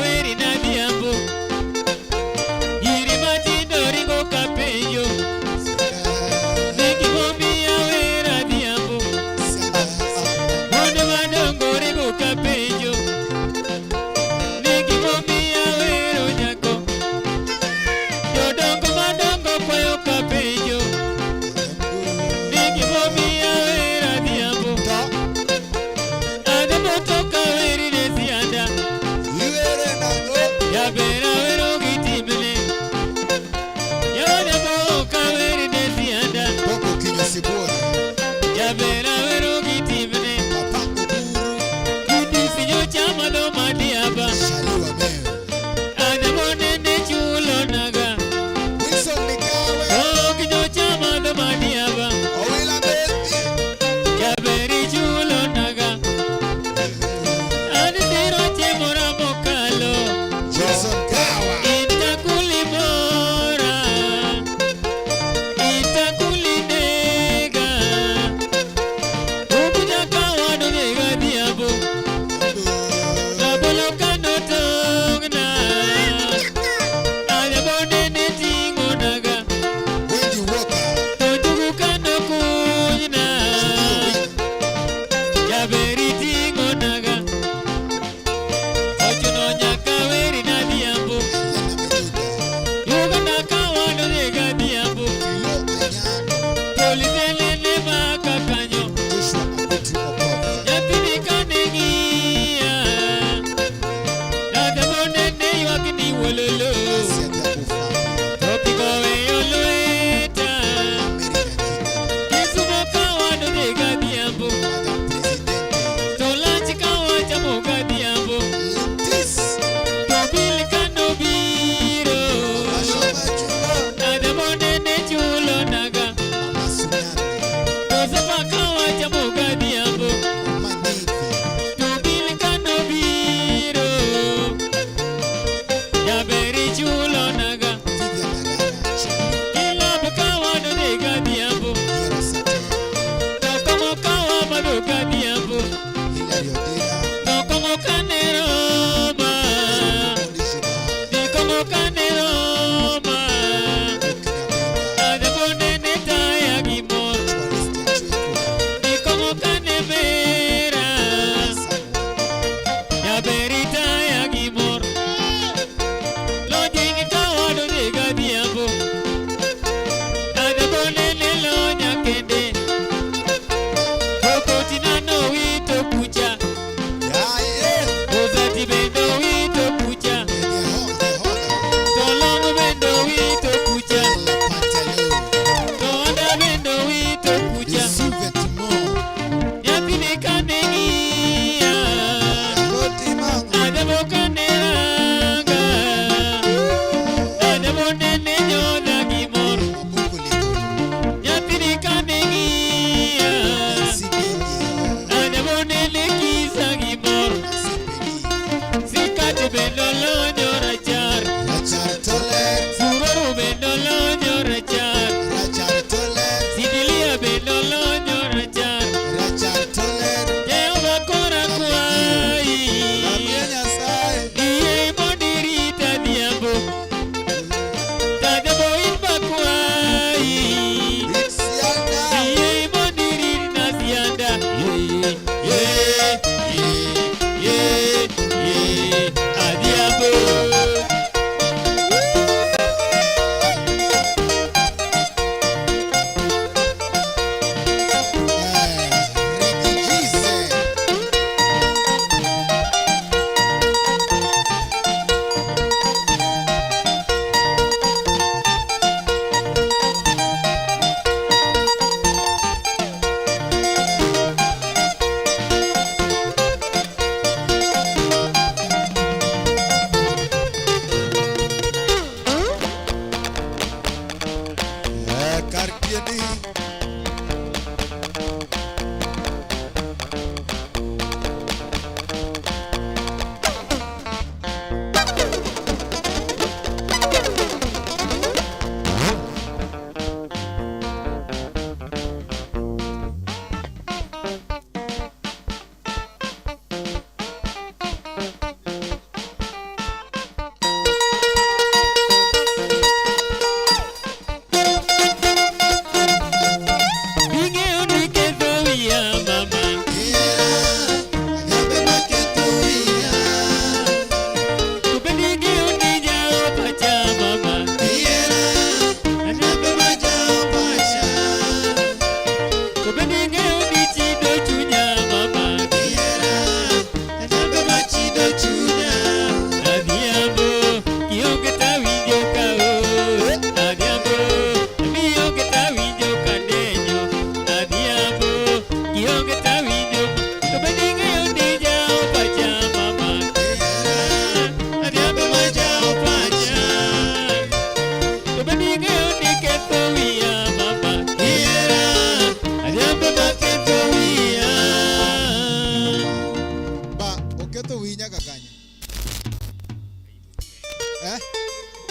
S4: weri na diambo. Iri matindo ringo kapenjo. Nigi momi ya wera diambo. Monde madongo ringo kapenjo. Nigi momi ya wero nyako. Jodongo madongo kwayo kapenjo. Nigi momi ya wera diambo. Ademo toka weri desianda. Ya bera wero gitimene. Ya demo ka weri desianda. Ya bera wero gitimene. Gudi sinyo chama do madiaba. Ademo nene chulo naga. Oh kinyo chama do madiaba. Ya beri chulo naga. Adi zero chemora mokalo. Itakulimora. Itakulinega. Ukuja kawado nega diabo. Labolo kano tongna. Ademo nene tingo naga. Tojugu kano kunyna. Ya beri tingo naga. Ochuno nyaka weri na diambo. Yuga nakawado nega diambo. Polizele maka kanyo. Yatini kanegia. Ademo nene yuakini wololo. Topiko weyoloeta. Kisumo kawado nega diambo. Tolanchi kawacha moga diambo. Tobili kano biro. Ademo nene chulo naga. Tosepa kawacha moga diambo. Tobili kano biro. Ya beri chulo naga. Kilabu kawado nega diambo. Tokomo kawa madoka diambo. Tokomo kaneroma. Tokomo kaneroma. Ademo nene taya gimor. Tokomo kanemera. Ya beri taya gimor. Lojingi kawado nega diambo. Ademo nene lo nyakende. Koko tinano wito kucha. Ozati bendo wito kucha.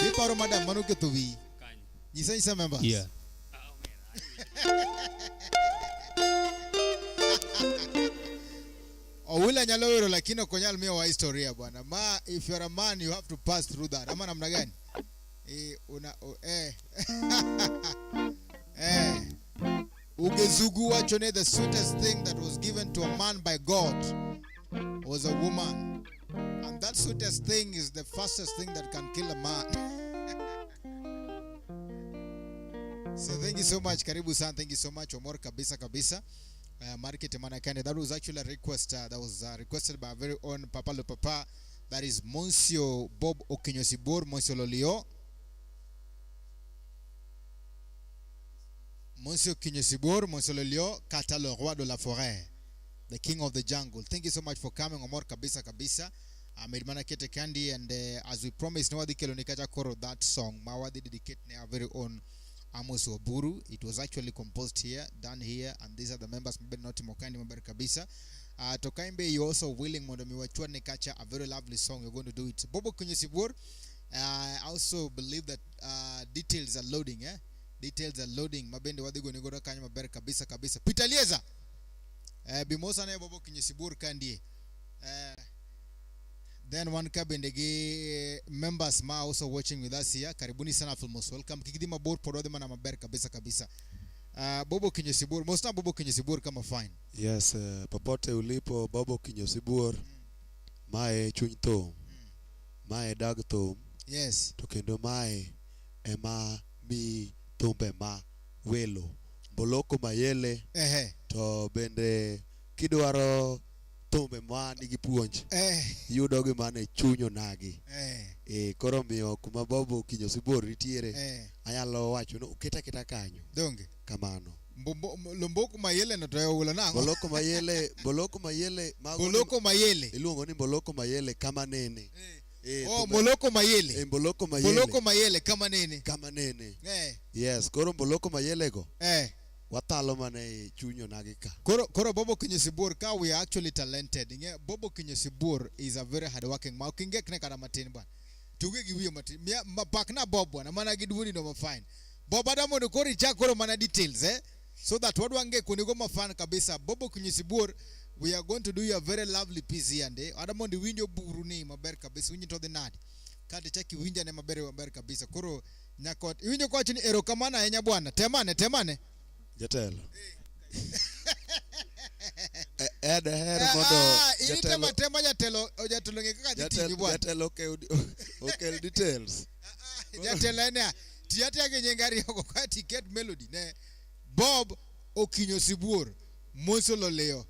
S1: Iparo madam manu ke tuvi. Nyisa members.
S2: Yeah.
S1: Owila nyalowero lakini okonyal miyo wa historia bwana. Ma if you're a man you have to pass through that. Ama namna gani? Ugezugu wachone, the sweetest thing that was given to a man by God was a woman. And that sweetest thing is the fastest thing that can kill a man. So thank you so much. Karibu sana. Thank you so much. Omor kabisa kabisa. Market Manakane. That was actually a request that was requested by our very own Papa Le Papa. That is Monsieur Bob Okinyosibor, Monsieur Lolio. Monsieur Kinyosibor, Monsieur Lolio, Kata le roi de la forêt, the king of the jungle. Thank you so much for coming. Omor kabisa kabisa. Medmana Kete Candy, and as we promised, Nawadi Kelonikaja Koro, that song, Mawadi dedicate our very own Amos Oburu. It was actually composed here, done here, and these are the members. Not Mokandi Maber Kabisa. Tokaimbe, you also willing Modomiwachua Nekacha, a very lovely song. You're going to do it. Bobo Kunyosibur. I also believe that details are loading. Details are loading. Mabende wadigo nigoda kanya Maber Kabisa Kabisa. Peter Lieza. Bimosa na Bobo Kunyosibur Kandi. Then one kabendege members ma also watching with us here. Karibuni sana Filmos Welcome. Kikidima board podode mana Maber kabisa kabisa. Bobo Kinyosibur. Most of Bobo Kinyosibur kama fine.
S5: Yes, popote ulipo Bobo Kinyosibur. Mae chunyto. Mae dagto.
S1: Yes.
S5: Tokendo mae ema mi tombe ma welo. Boloko mayele. To bende kidwaro tombe ma nigi puonj. Yudo gi mane chunyo nagi. Koro miyo kuma Bobo Kinyosibor nitiere. Anyalo wacho no uketa kita kanyo.
S1: Donge.
S5: Kamano.
S1: Lomboko mayele no toyo ulo nango.
S5: Boloko mayele.
S1: Boloko mayele.
S5: Iluongo ni boloko mayele kama nene.
S1: Boloko mayele.
S5: Boloko mayele.
S1: Boloko mayele kama nene.
S5: Kama nene. Yes, koro boloko mayele go. Watalo mane chunyo nagika.
S1: Koro Bobo Kinyosibor ka we are actually talented. Bobo Kinyosibor is a very hardworking man. Kinge kne kana matin ban. Tuge giwiyo matin. Pakna Bob bwana. Mana gidwuni no mafine. Bob adamo no kori cha koro mana details so that wadu wange kunigo mafan kabisa. Bobo Kinyosibor, we are going to do you a very lovely piece here adamo ndi winjo buruni Maber kabisa. Winjo to the nadi. Kati chaki winja ne Maber kabisa. Koro nyakot. Winjo kwa chini erokamana enya bwana. Temane.
S5: Jatelo. Modo
S1: jatelo. Tema jatelo ngeka jatelo bwana.
S5: Jatelo okay details.
S1: Jatelo ene tiati yake nyengari yako kwa ticket melody ne Bob Okinyosibur Monsieur Lolio.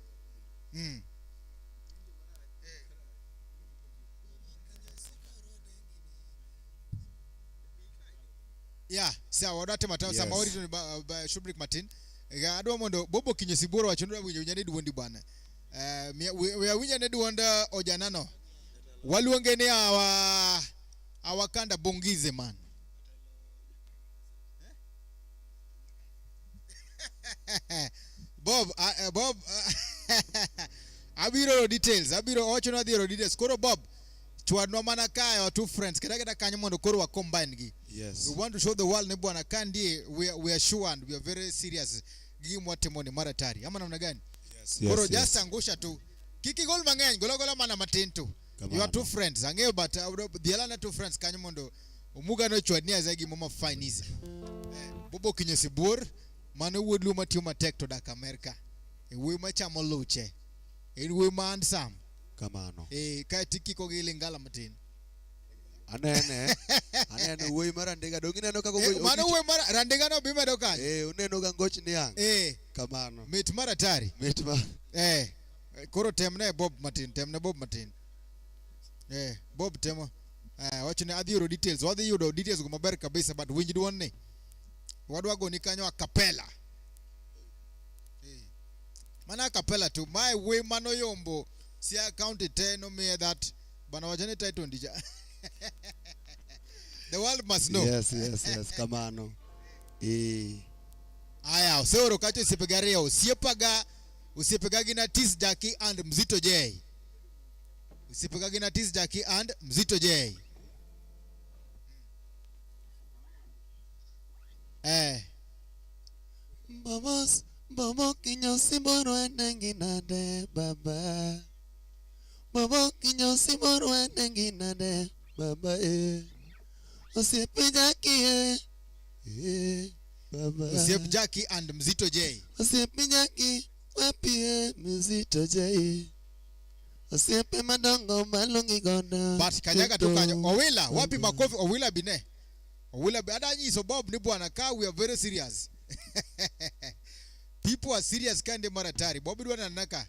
S1: Yeah, sawa wadate matao sama ori to ba Shubrik Martin. Adwa mondo Bobo Kinyosibur wachondra winjo nyane duondi bwana. We are winja ne duonda ojanano. Waluonge ne awakanda bongize man. Bob abiro details ochono dhiro details koro Bob chwadno mana kae or two friends keta kanyo mondo koro wa combine gi.
S5: Yes,
S1: we want to show the world ne bwana kandi we are sure and we are very serious gi mwatimoni maratari ama namna gani.
S5: Yes,
S1: koro just angusha tu kiki gol mangeny golo mana matin tu. You are two friends angeo but the other two friends kanyo mondo umuga no chwadnia zagi mama fine easy. Bobo Kinyosibur mano wuod lu matio matek to dak America. We machamo luche. We man sam.
S5: Kamano.
S1: Ka tikiko gi lingala matin.
S5: Anene we marandega dongine no kago.
S1: Mano we marandega no bima do kan.
S5: Uneno ga ngoch ni yang. Kamano.
S1: Mit maratari. Koro temne Bob Martin. Bob temo. Wachune adhioro details. Wadhi yudo details go maber kabisa but winj duon ni. Wadwago ni kanyo akapela. Mana akapela tu. My way mano yombo. Si county 10 no me that. Bana wajane title ndija. The world must know.
S5: Yes. Kamano.
S1: Aya, usoro kacho usipegaria. Usipegagi na Tiz Jackie and Mzito J. Usipegagi na Tiz Jackie and Mzito J.
S5: Bobo kinyosi borwa nengi nade baba. Bobo kinyosi borwa nengi nade baba Osiepe Jackie baba.
S1: Osiepe Jackie and Mzito J.
S5: Osiepe Jackie wapi Mzito J. Osiepe madongo malungi goda.
S1: But kanyaga tu kanyo. Owila wapi makofi Owila bine. Owila ada nyi so Bob ni bwana ka we are very serious. People are serious kande maratari. Bob dwana naka.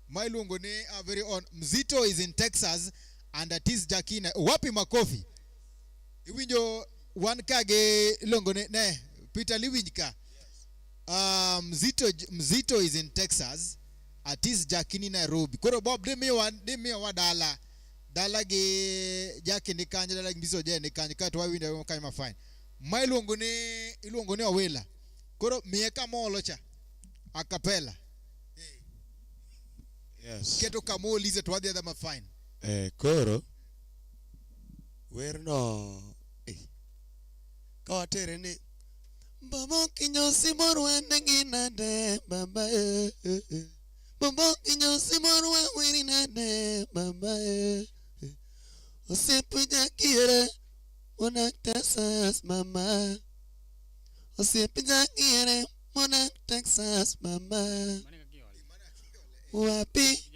S1: My lungo ne are very on. Mzito is in Texas and that is Jackie na wapi makofi. Iwinjo one kage lungo ne Peter Liwinjka. Mzito is in Texas. Atis Jackie Nairobi. Koro Bob de me wa dala ge Jackie ni kanje dala Mzito je ni kanje kato wa winda kama fine. My lungo ne Owila. Koro mieka molocha acapella.
S5: Yes.
S1: Keto kamo lize to the other fine.
S5: Koro where no kawatere ni Bobo kinyosi borwa nengi nade baba Bobo kinyosi borwa wiri nade baba Osiepe Jackie Mona Texas mama Osiepe Jackie Mona Texas mama Wapi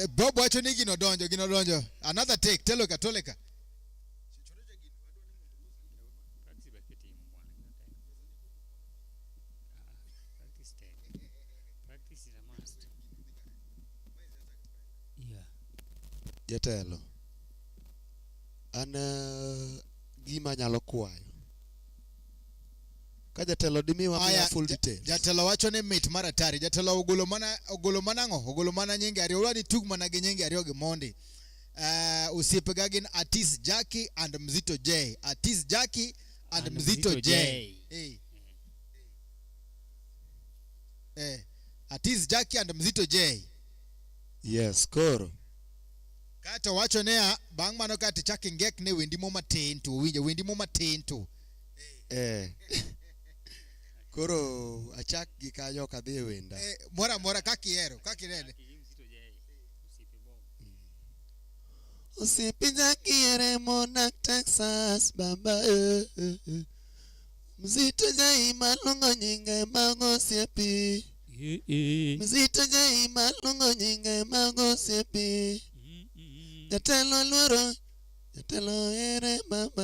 S1: Bob wacho ni gino donjo. Another take, toleka.
S5: Jatelo. Ana gima nyalo kwayo. Ka jatelo dimiwa full details.
S1: Jatelo wacho ne mit maratari. Jatelo ogolo mana nyingi ariyo. Wadi tug mana gi nyingi ariyo gi mondi. Osiepe gagin Atis Jackie and Mzito J. Atis Jackie and Mzito J. Atis Jackie and Mzito J.
S5: Yes, koro.
S1: Kata wacho ne bang mano kati chaki ngek ne wendimo matin to winjo wendimo matin to.
S5: Koro achak gi kanyo kadhi wenda.
S1: Mora kaki nene.
S5: Osiepe Jackie Mona Texas baba Mzito J malungo nyinge mago Osiepe Mzito J malungo nyinge mago Osiepe Jatelo luoro Jatelo ere baba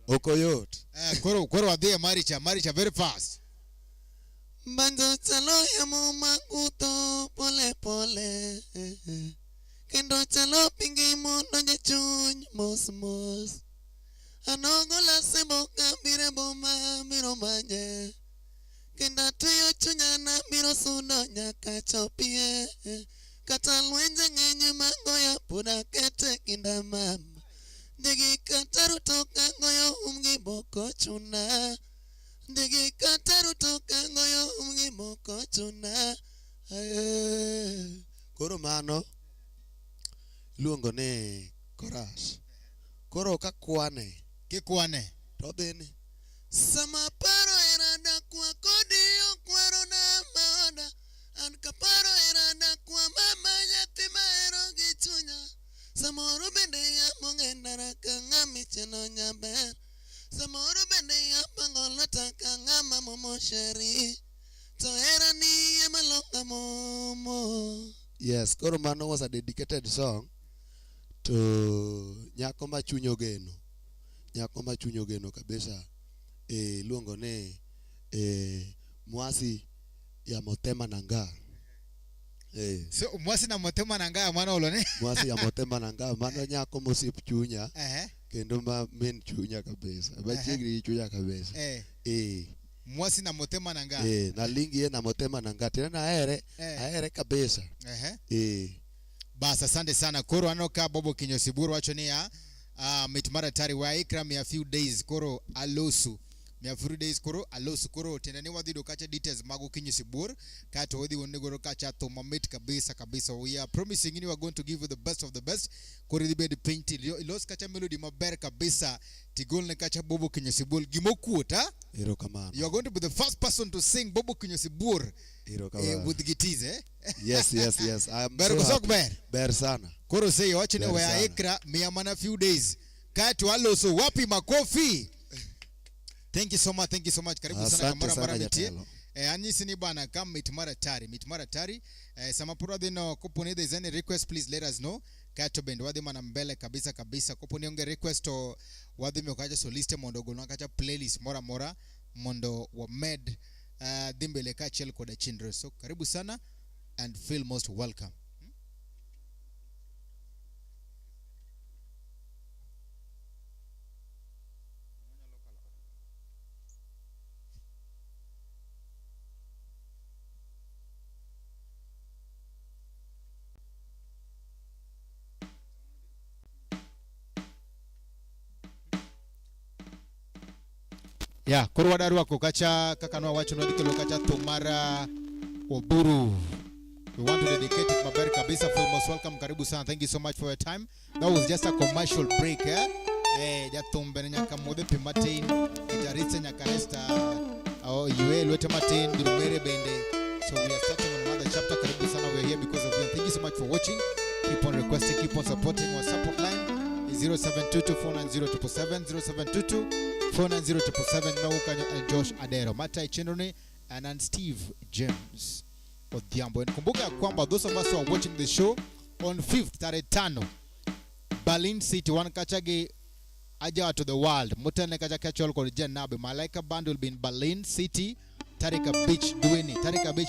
S5: Okoyot.
S1: Koro adhiye Maricha very fast.
S5: Banjo chalo yamo makuto pole Kendo chalo pingi mono jachuny mos Anogo la sebo kabire boma miro manye Kenda tuyo chunyana miro suno nyaka chopie Kata lwenje ngenye mangoya puda kete kinda mama Digi kataru toka ngoyo umgi boko chuna Digi kataru toka ngoyo umgi boko chuna Koro mano luongo ne koras Koro kakwane
S1: Kikwane
S5: Todhini Sama paro erada kwa kodiyo kwaro na maoda An kaparo erada kwa mama yatima ero gichunya Samoro bende ya mongena kangami cheno nyaber Samoro bende ya pangolata kangama momo sheri To era ni ya malonga momo. Yes, koro mano was a dedicated song to nyako machunyo geno. Nyako machunyo geno kabisa. Luongo ne mwasi ya motema nanga.
S1: So mwasi na motema nanga mano olone.
S5: Mwasi ya motema nanga mano nyako mosip chunya. Kendo ma men chunya kabisa. Bachigri chunya kabisa.
S1: Mwasi na motema nanga.
S5: Na lingi na motema nanga. Tena na aere kabisa.
S1: Basa asante sana. Koro anoka Bobo Kinyosiburu wacho ni ya mitumara tari wa ikram ya few days koro alosu. mia furu days koro alos koro tendani wadhi do kacha details mago kinyi sibur kato wadhi wonne goro kacha to mamit kabisa we are promising you are going to give you the best of the best koro dibe de painting los kacha melody maber kabisa tigol ne kacha bobo kinyi sibur gimokuota
S5: ero kamano
S1: you are going to be the first person to sing bobo kinyi sibur with guitars
S5: yes I'm
S1: ber
S5: so
S1: ber
S5: sana
S1: koro say wachine we aikra mia mana few days kato aloso wapi makofi. Thank you so much. Karibu sana kamara miti. Anyisi ni bana kam mitmara tari. Samapura dino kuponi there's any request please let us know. Kato bend wadi mana mbele kabisa kuponi onge request o wadi myokaja soliste mondo gulwa kacha playlist mora mondo wa med dimbele kachel koda chindre. So karibu sana and feel most welcome. Yeah, kuru wadaru wako kacha kakanwa wacho nwadikelo kacha Tomara Oburu. We want to dedicate it mabari kabisa. Feel most welcome. Karibu sana. Thank you so much for your time. That was just a commercial break. Jatumbene nyaka mode pimatin. Itaritse nyaka nesta. Yue luete matin. Durumere bende. So we are starting on another chapter. Karibu sana. We are here because of you. Thank you so much for watching. Keep on requesting. Keep on supporting. Our support line is 0722-490-777. 0722-490-777. Mewuka Josh Adero. Matai Chinone and Steve James Odhiambo. And kumbuka kwamba those of us who are watching the show on 5th tarehe 5 Berlin City one kachage aja to the world mutane kacha kachol ko Janabe Malaika band will be in Berlin City Tarika Beach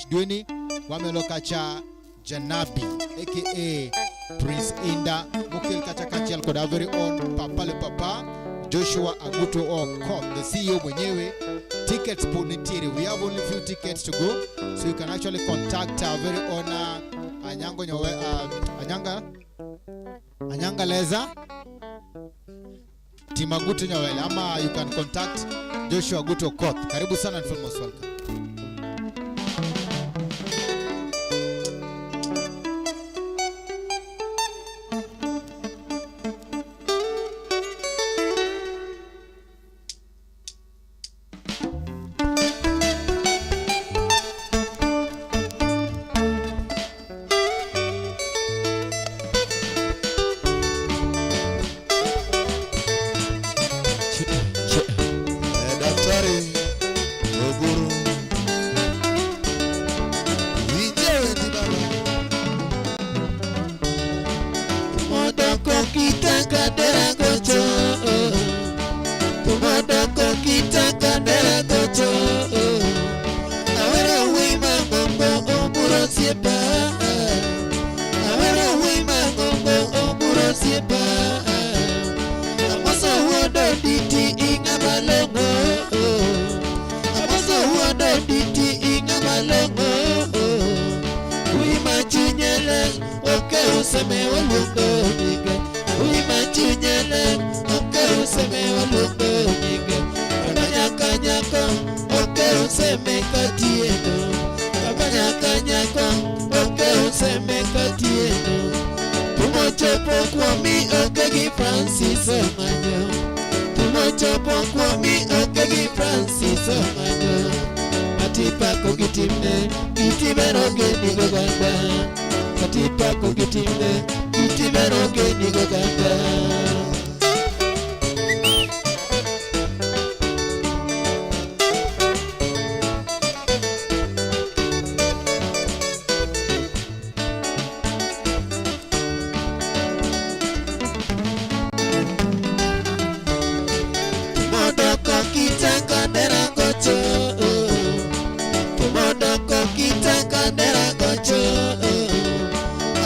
S1: Duini wamelo kacha Janabi aka Prince Inda mukil kacha kachel ko da very own Papale Papa Joshua Aguto Okot, the CEO mwenyewe. Tickets ponitiri. We have only few tickets to go, so you can actually contact our very own Anyanga Leza Timaguto Nyawele, ama you can contact Joshua Aguto Okot. Karibu sana and feel most welcome.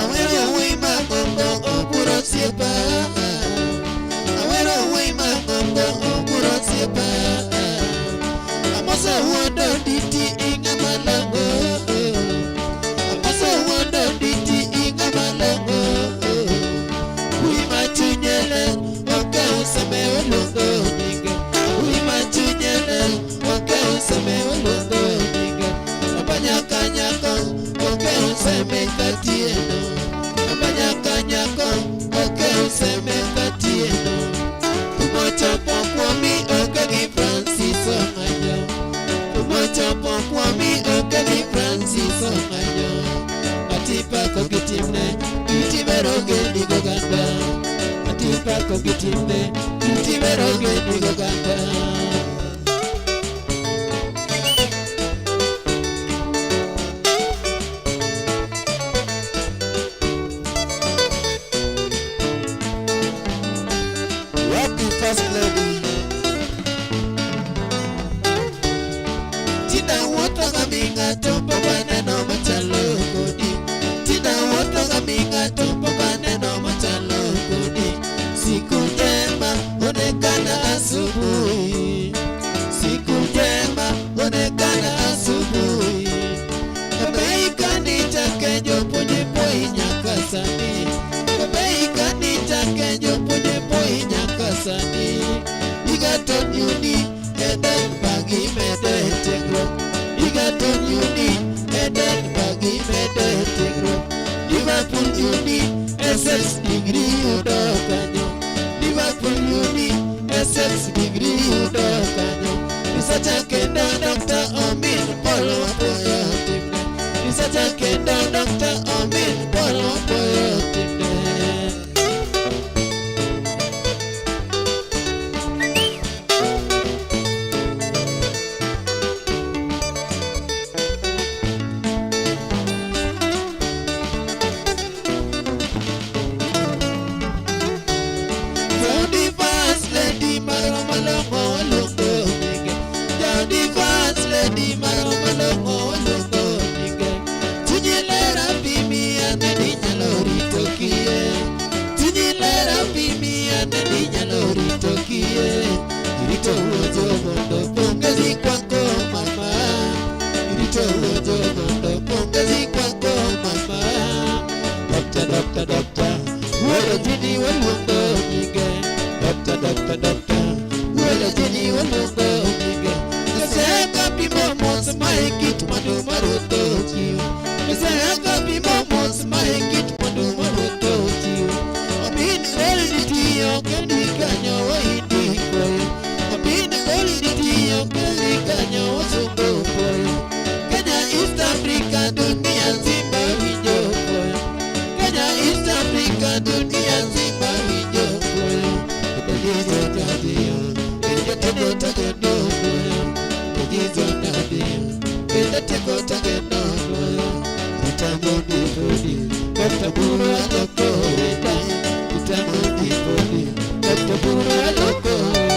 S2: Awero we ma gongo oburo siepa gitimne, gitimero geni goganda. Atipako gitimne, gitimero geni goganda. First lady, Tina woto gaminga topo baneno machalo kodi. Tina woto gaminga topo baneno machalo kodi. Siku njema onekana asubuhi. Siku njema onekana asubuhi. Kabeika nitake jopo jepo inyakasani. Kabeika nitake jopo jepo inyakasani. Igaton uni eden bagi mede tegro. Igaton uni eden bagi mede tegro. Liverpool uni SS degree udokanyo. Liverpool uni SS degree udokanyo. Isacha kenda Dr. Omin Polo Poyo Timne. Isacha kenda Dr. Omin Polo Poyo Timne. Doctor, what a genie will look again. Doctor, what a genie will look again. The same happy moments, my kit, Madu Maruto, you. The same happy moments, my kit, Madu Maruto, you. I'm in reality, you can be Kanya, wait for you. I'm in reality, you can be Kanya, what's so good for you. Kenya, East Africa, Dunia, Zimbabwe, for you. Kenya, East Africa, Dunia, Zimbabwe, for you. The days of Nadia, in the Tagota, no, the days of Nadia, in the Tagota, no, the Tamodi, but the Bura, the Corrida, the Tamodi, but the Bura, the Corrida.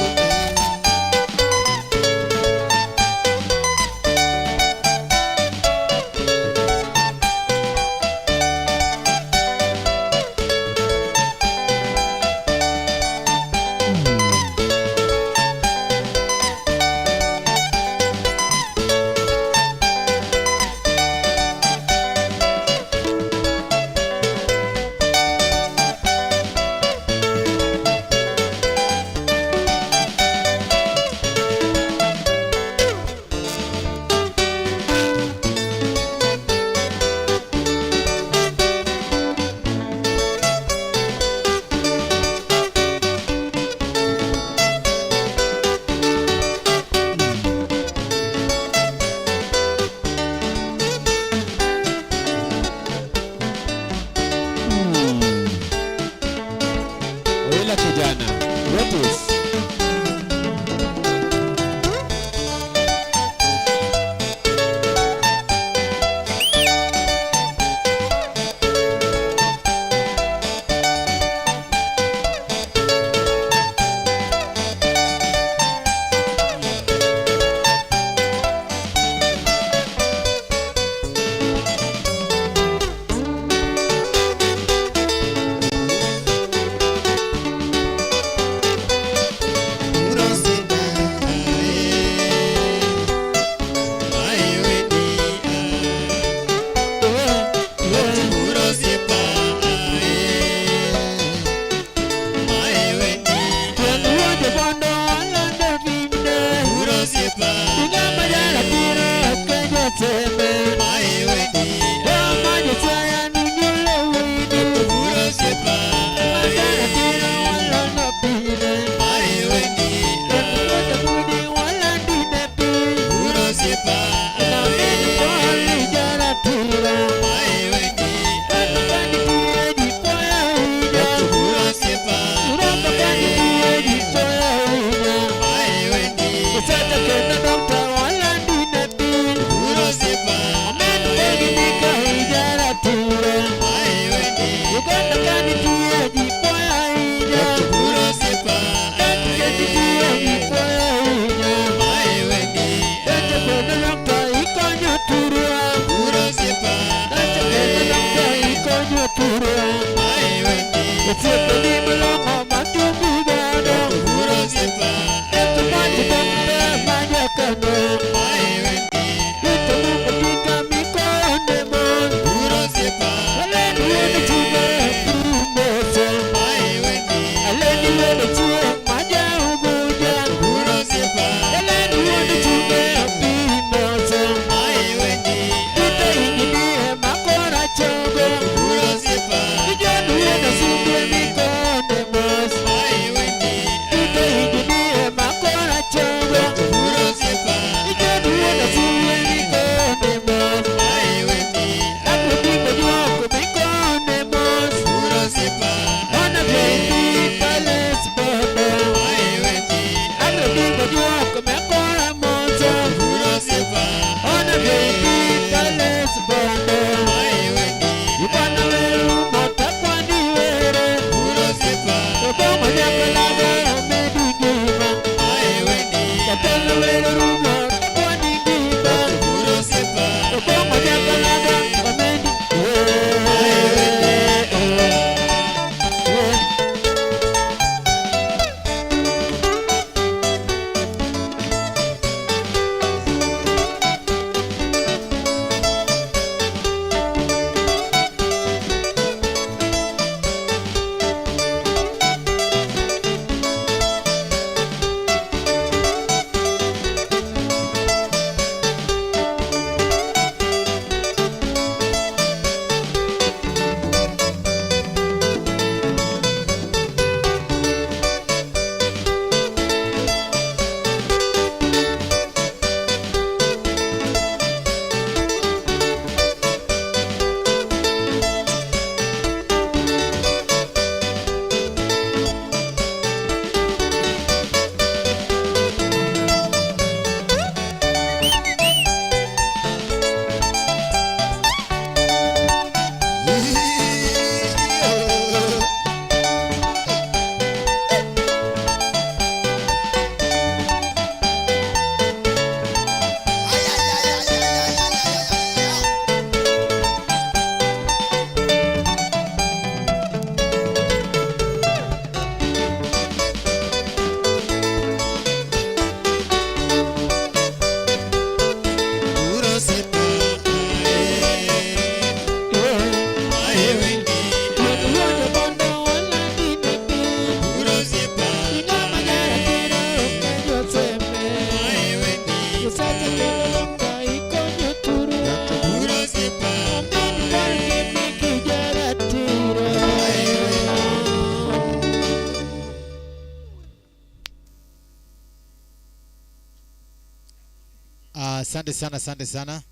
S1: Asante sana, asante sana.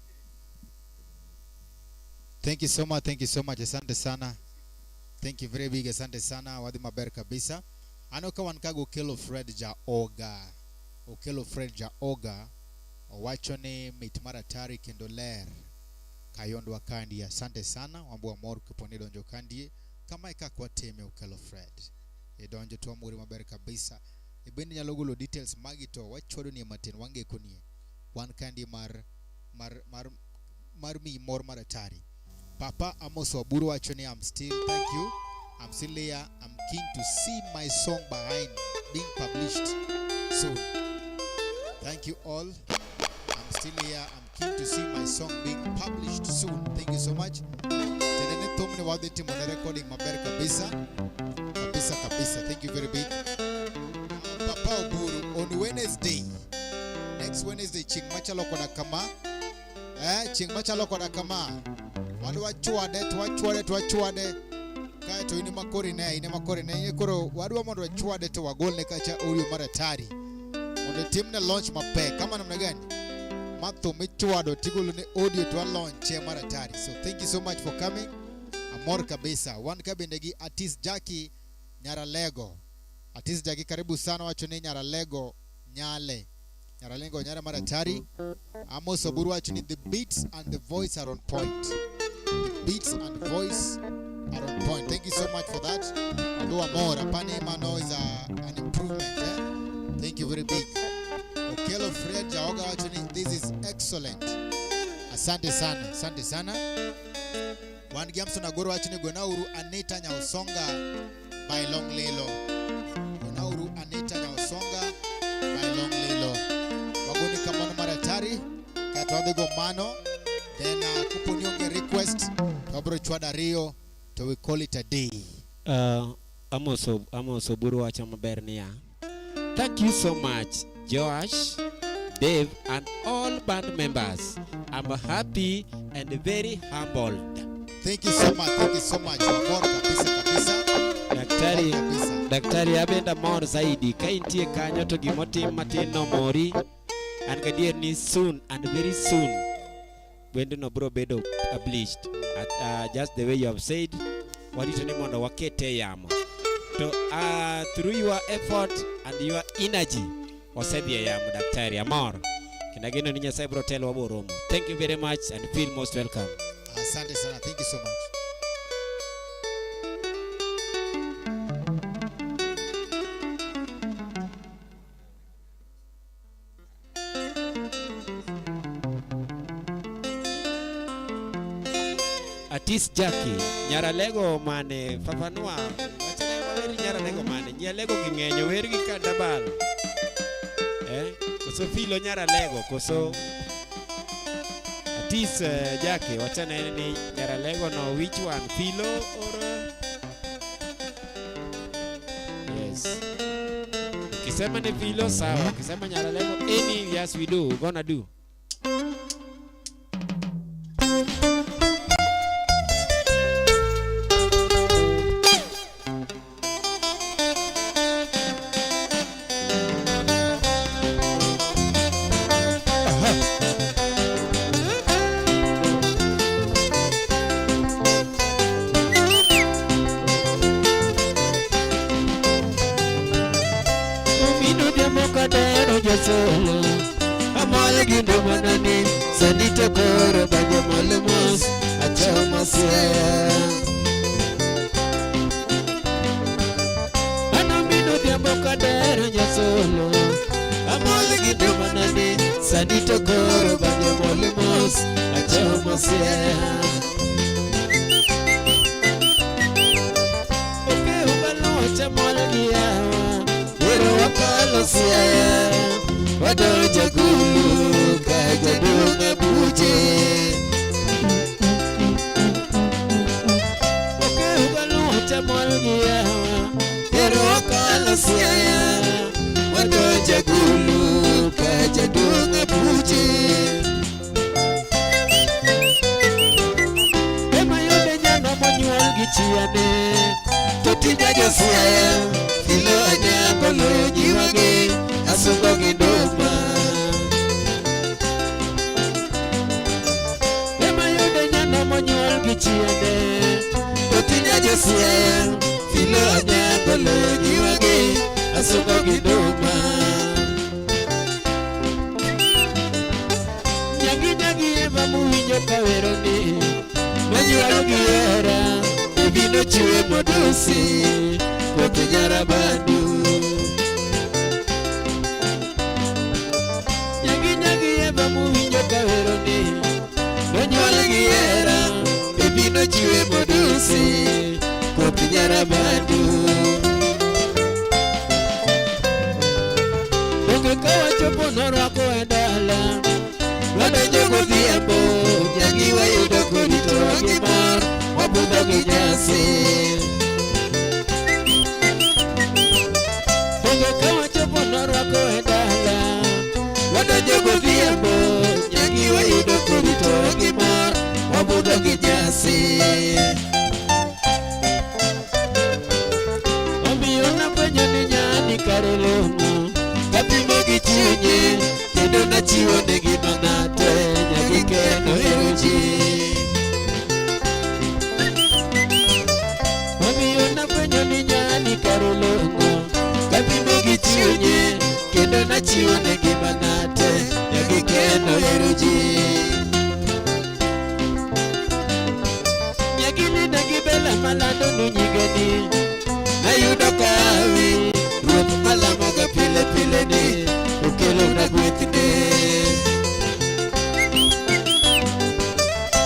S1: Thank you so much, thank you so much. Asante sana. Thank you very big, asante sana. Wadi maber kabisa. Anoka wankago Okelo Fred ja Oga. Okelo Fred ja Oga. Wachone mitmara tari kendo ler. Kayondo wakandi. Asante sana. Wambu wa moru kupone donjo kandi. Kama ika kwa teme Okelo Fred. Donjo tuwa mwuri maber kabisa. Ibeni nyalogulo details magito. Wachodo ni maten wange kunie. One kandi mar mi mor maratari. Papa Amos Waburu wachone, I'm still, thank you. I'm still here. I'm keen to see my song behind being published soon. Thank you all. I'm still here. I'm keen to see my song being published soon. Thank you so much. Tenene tomne wadi timone recording maber kabisa. Kabisa kabisa. Thank you very big. Papa Waburu on Wednesday. Next Wednesday ching machalo kona kama. Ching machalo kona kama. Wadu wachuade kaya to ine makori ne koro wadu wa mondo wachuade to wagolne kacha uriyo maratari mondo team na launch mape kama namna gani matho mechuado tigulu ne audio to launch maratari. So thank you so much for coming. Amor kabisa. One kabindegi artist Jackie Nyaralego. Artist Jackie karibu sana wachone Nyaralego Nyale. Nyaralego Nyara maratari. Amos Waburu wachone the beats and the voice are on point. The beats and voice are on point. Thank you so much for that. Do more. Apani Mano is an improvement. Thank you very big. Okelo Fred Jaoga wachoni, this is excellent. Asante sana. Asante sana. Wan Giamson Agoro wachni gonauru Anita Nyausonga by Long Lilo. Gonauru Anita Nyausonga by Long Lilo. Wagoni kamono maratari kata wadhigo mano. Then kuponi onge request wabro chwada Rio to we call it a day.
S4: Amoso buru wacha maber niya. Thank you so much, Josh, Dave, and all band members. I'm happy and very humbled.
S1: Thank you so much. Thank you so much. Mor kabisa.
S4: Daktari abenda mor zaidi. Ka intie kanyo to gimotim matin no mori. And gadier ni soon and very soon. Wendo no bro bedo obliged. At just the way you have said. Wadito ni mondo wakete yamo. So through your effort and your energy, wasebia yamo daktari amor. Kinageno ni Nyasaye bro telo waboromo. Thank you very much and feel most welcome.
S1: Asante sana. Thank you so much.
S4: Atis Jackie, nyaralego mane fafanua. Wachana maweri nyaralego mane. Nyaralego gingenyo weri gikadabal. Koso filo nyaralego koso Atis Jackie, wachana ni nyaralego no which one, filo or yes. Kisema ni filo sawa, kisema nyaralego any yes we do, gonna do.
S2: Amal gindo manani sanito koro banya malemos achamasya Anamino diambo kadero nyasolo Amal gindo manani sanito koro banya malemos achamasya Oke ubalo chamal giawa Wero wakalo siya Wado jagulu kajadunga buje Oke ugalo chamolgia Pero wakala siya Wado jagulu kajadunga buje Ema yode nyano monyuol gichiane Totinya josiya Filo anyangolo jiwage Asungo gindoma Ema yode nyano monyuol gichiende Totinya josiya Filo anyangolo jiwage Asungo gindoma Nyagi ema muwinjo kaweroni Monyuol giera Ibino chiwe modusi Kote nyarabandu Kaveroni Nonyuol giera Bibino chiwe modusi Kopi nyarabandu Donge kawa chopo norako endala Wado jogo dhiambo Nyagi wayudo kurito wagimor Wabudho ginyasi Donge kawa chopo norako endala Wado jogo dhiambo Nyagi wayudo kurito wagimor Wabudho ginyasi Omiyo napenjo ni nyani kare lomo Kapimo gi chunye Kendo nachiwo negi manate Nyagi kendo eroji Omiyo napenjo ni nyani kare lomo Kapimo gi chunye Kendo nachiwo negi manate Nyagi kendo eroji Nyagi negi bela malando nunyigeni Ayudo kawi Ruoth malamoga pile pile ni Ukelo na gwethne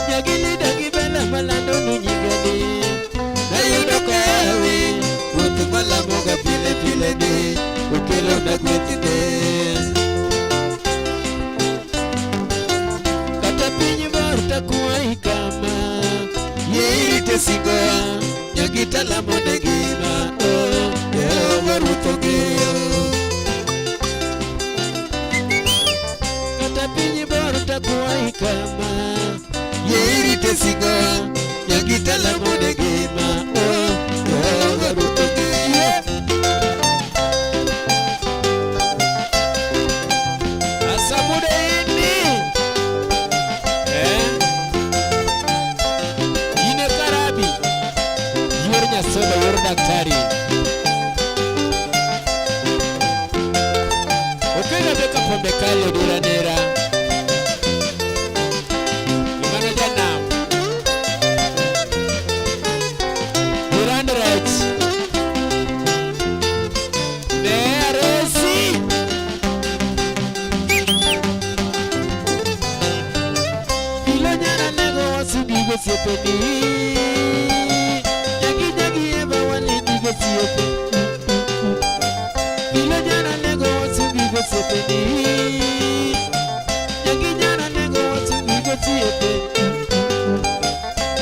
S2: Nyagi bela malando nunyigeni Nyagitala monegima Jehova Ruoth ong'eyo. Kata piny bor takwayi kama yie irite singo Nyagitala monegima Jehova Ruoth ong'eyo. Asamude ini Ine karabi Yor nyasoda yor daktari Okega beka pombe kale dura nera Imana janam Duran rach Neresi Ilo nyana nego wasugi gosepeni Nyagi nyagi eba walini gosiepe Ilo nyana nego wasugi gosepeni Nyagi nyana nego wasugi gosiepe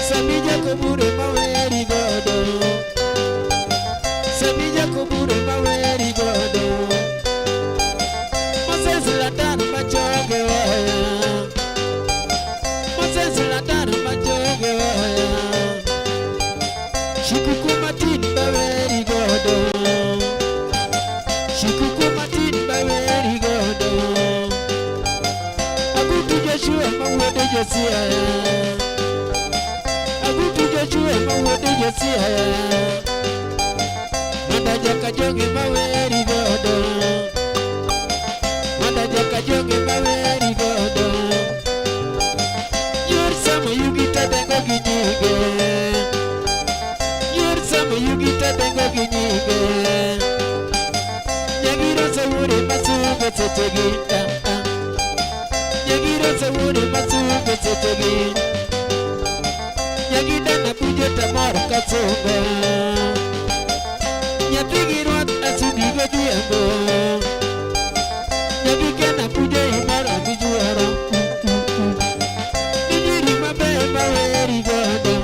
S2: Sami Jakobure maweri godo Sami Jakobure maweri godo Moses Latan machoge waya Moses Latan machoge waya Shikuku matin baweri godo Shikuku matin baweri godo Agutu Joshua mawode Josia Agutu Joshua mawode Josia Manda jaka joge maweri godo Manda jaka joge maweri godo Yor samo yugita dengo ginyige Yor samo yugita dengo ginyige Nyagiro sawure masuge tetegi Nyagiro sawure masuge tetegi Nyagida na puje tamor kasonga Nyatigi ruat asugi goduyambo Nyagika na puje imara bijuara Enyiri mabe maweri godo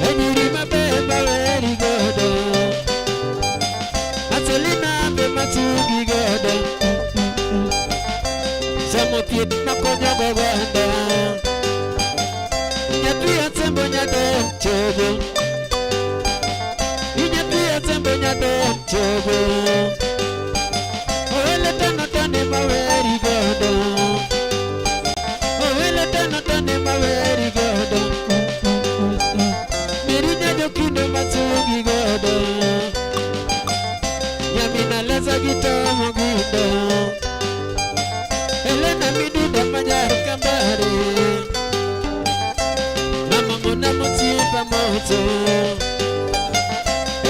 S2: Enyiri mabe maweri godo Aselina be masugi godo Samotiet makonyo gogondo Nyatri asembo nyado chogo Nyatri asembo nyado chogo Oele tano tane maweri godo Oele tano tane maweri godo Mirinya jokindo masugi godo Yamina leza gitomo gindo Elena miduda manyar kambare Mama mona musipa moto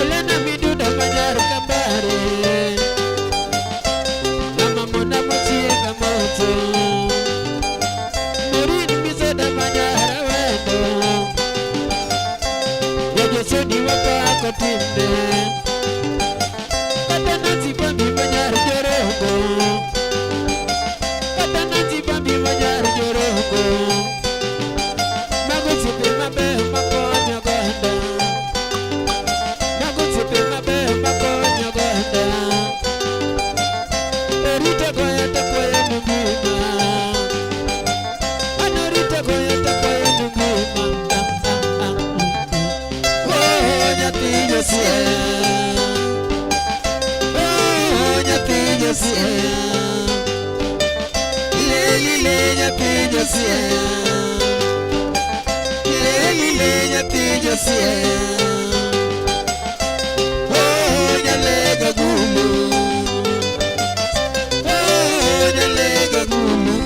S2: Elena miduda manyar kambare Mama mona musipa moto Morini miseda manyar wendo Yojo sodi wapa kotinde Kata nasi bambi manyar jorongo Kata nasi bambi manyar jorongo Mago sipe mabe makonyo ganda Mago sipe mabe makonyo ganda Erita goya tapoya nunguma Anorita goya tapoya nunguma Oh nyati Josia Oh nyati Josia Leli nyati Josia Leli nyati Josia Oh nyalega gulu Oh nyalega gulu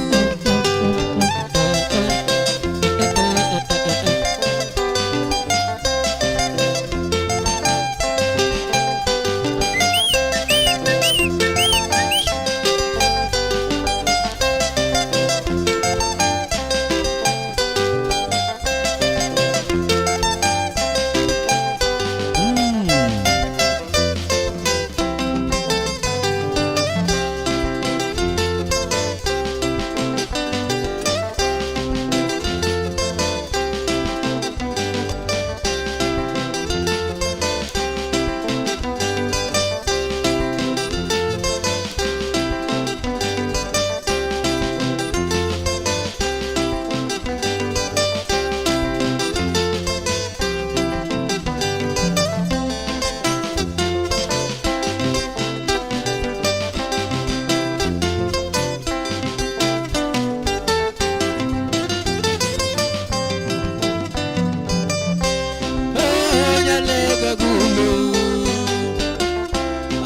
S2: gulu.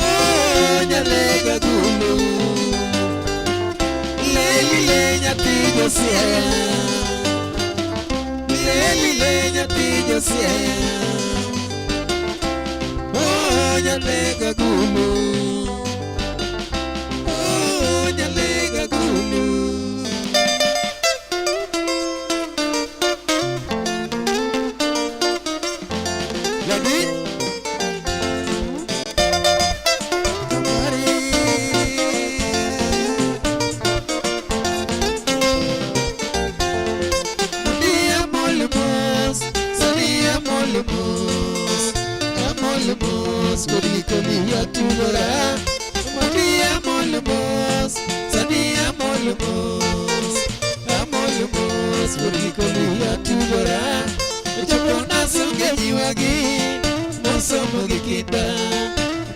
S2: Oh, nyalega gulu. Leli le nyati josia. Leli le nyati josia. Oh, nyalega gulu. Oh, nyalega gulu. Lani Kamari Mudia molemos Sania molemos Molemos Kodi kodi ya tugora Mudia molemos Sania molemos Molemos Kodi kodi ya tugora Chapona sunge jiwagi Mosomo gikida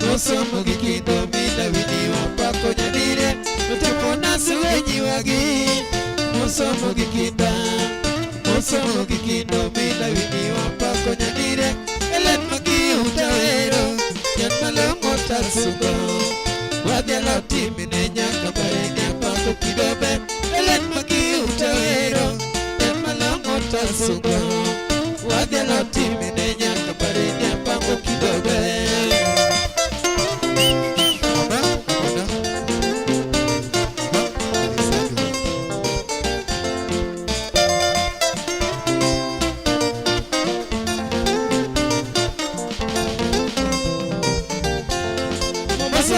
S2: Mosomo gikida Mina wini wapako nyadire Chapona sunge jiwagi Mosomo gikida Mosomo gikida Mina wini wapako nyadire Elen magi utawero Yan malongo tasungo Wadya lauti mine nyaka barenya pako kidobe Elen magi utawero Yan malongo tasungo Wadya lauti mine nyaka barenya pako kidobe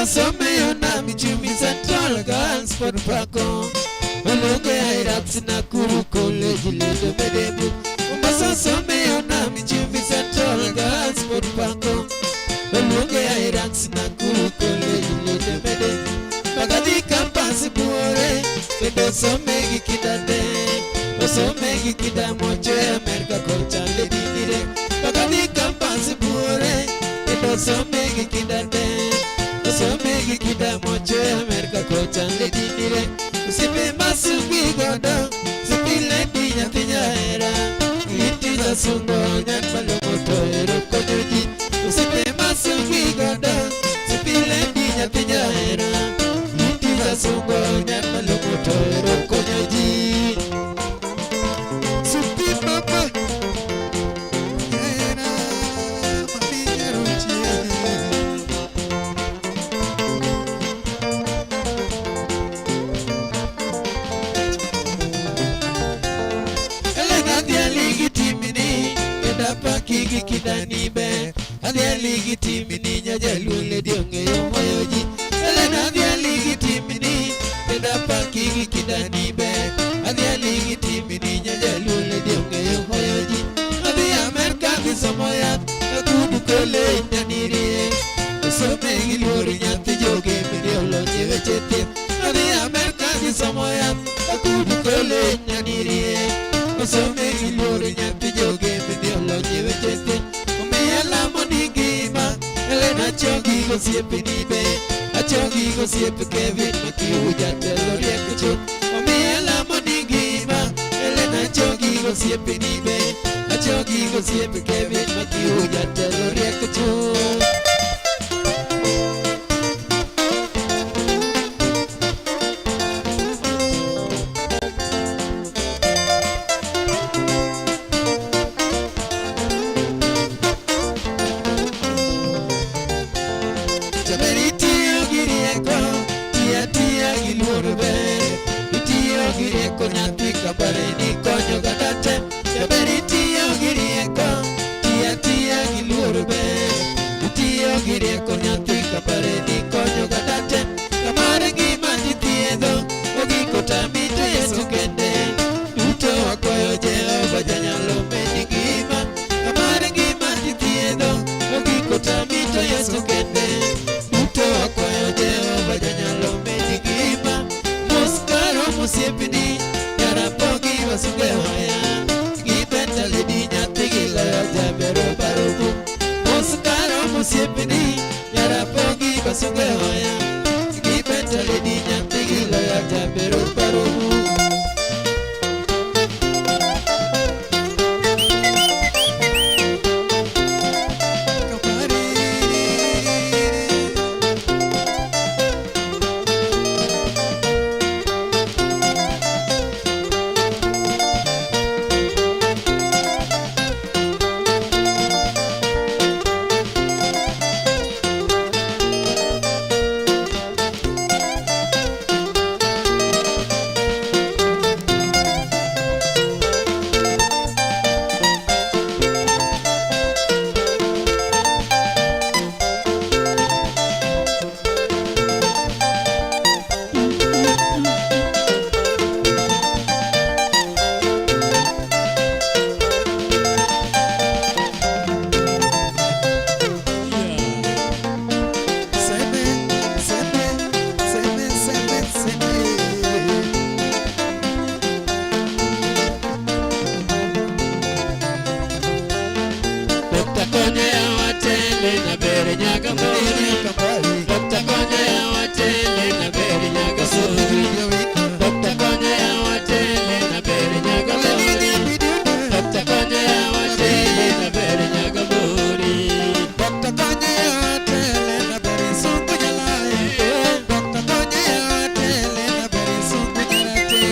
S2: Some na michumi Central Girls for Paco. Ologe Iraqs na Kuru College Ledo Medebu. Masa some na michumi Central Girls for Paco. Ologe Iraqs na Kuru College Ledo Medebu. Magadi campus buore, kedo some gikidade. Some gikidamoche America culture lady dire. Magadi campus buore, kedo some gikidade. Somegi kida moche America kocha lady dire Usipe masuki godo Sipi lady nyatinya era Iti za sungo nyan malomoto ero konyoji Usipe masuki godo Sipi lady nyatinya era Iti za sungo nyan malomoto ero konyoji Supi papa Era Maminya ruchia Kiki kidani be Adia ligi timini nyaja lule dionge yomoyoji Elena adia ligi timini Kedapa kiki kidani be Adia ligi timini nyaja lule dionge yomoyoji Adia Amerika kisomoyat Akudu kole inanirie Some gilori nyati joge miriolo nyevechete Adia Amerika kisomoyat Akudu kole inanirie Some gilori nyati joge miriolo nyevechete Umeala monigima Elena chogi go siepe nibe Achogi go siepe Kevin Makiuja telo riekucho Umeala monigima Elena chogi go siepe nibe Achogi go siepe Kevin Makiuja telo riekucho Dr. Konye awatele na bere nyaga mori. Dr. Konye awatele na bere nyaga mori. Dr. Konye awatele na bere nyaga mori. Dr. Konye awatele na bere nyaga mori.
S4: Dr. Konye awatele na bere sungu jalai. Dr. Konye awatele na bere sungu jalate.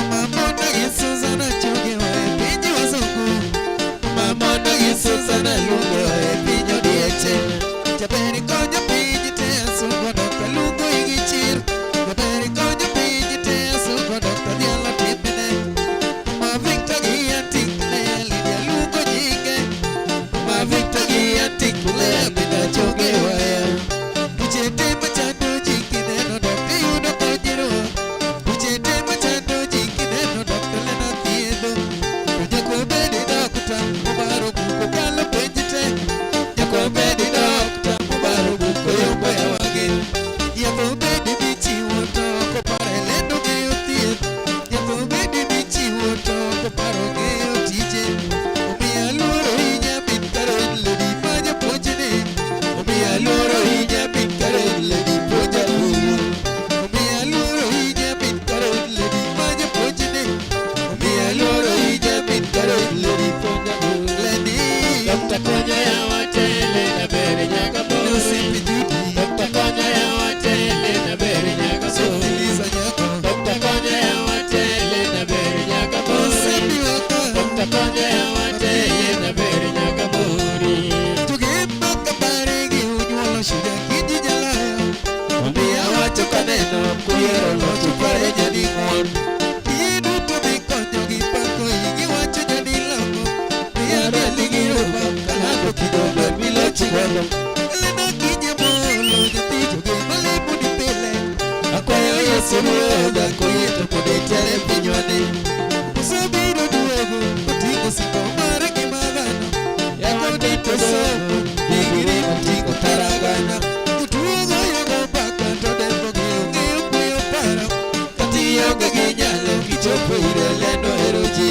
S4: Mama nagi Susana chuge wa pinji wa sungu. Mama nagi Susana lungu wa pinjo diete. Jaberi konye pinji te sungu Dr. lungu igichir. Jaberi konye pinji te sungu Dr. diala tipine. Ma Victor giantikle lidia lungu jige. Ma Victor giantikle mina chuge waya. Ujete machando jikine no Dr. yuno kojiro. Ujete machando jikine no Dr. lena thiedo. Jako bedi dokta mubaro buko kalo penjite. Jako bedi dokta mubaro buko yombo ya wage. Jako bedi bichi woto ko pare lendo geyo thieth. Jako bedi bichi woto ko paro geyo tije. Omiya luoro hinya bin karo ledi maja pojene. Omiya luoro hinya bin karo ledi poja lulu. Omiya luoro hinya bin karo ledi maja pojene. Omiya luoro hinya bin karo ledi poja lulu. Ledi
S2: Dr. Konye awatele na bere nyaga
S4: no
S2: mori.
S4: simpi duty.
S2: Dr. Konye awatele na bere nyaga mori.
S4: Lisa nyako.
S2: Dr. Konye awatele na bere nyaga mori.
S4: Simpi waka.
S2: Dr. Konye awatele na bere nyaga mori.
S4: Tugimba kabari gi unyuolo shida kiji jalaya. Omiya wacho kaneno kuyero locho pare jadi ng'uon. Idu to dhi konyo gi pako igi wacho jadi loko. Miya rali gi roba kalando kidogo milochi godo. Elena kinye molo nyathi joge malemo ni pile. Akwayo Yesu ruodha koyieto pod itere pinywani. Osebiro duogo oting'o simba mare gi madhano. Yako dito somo digiri moting'o taragana. Jotuo goyogo mbaka to dembo gi ong'eyo kuyo paro. Kationge gi nyalo kichopo ire lendo hero ji.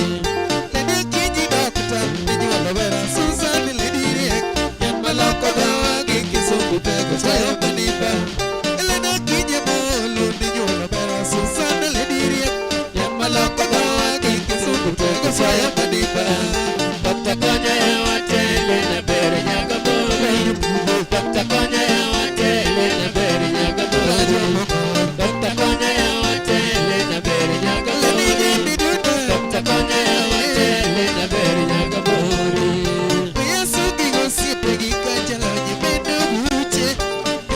S4: Lene kinyi dokta inyuolo vera Susan ledi riek. Yan maloko dhawa gi kisungu tego sayo maniba. Elena kinye molo ninyuolo vera Susan ledi riek. Yan maloko dhawa gi kisungu tego sayo maniba.
S2: Dr. Konye awatele na bere nyaga mori. Dr. Konye awatele na bere nyaga mori. Dr. Konye awatele na bere nyaga mori. Dr. Konye awatele na bere nyaga mori.
S4: Yesu gigo siepe gi kajalo jibedo buche.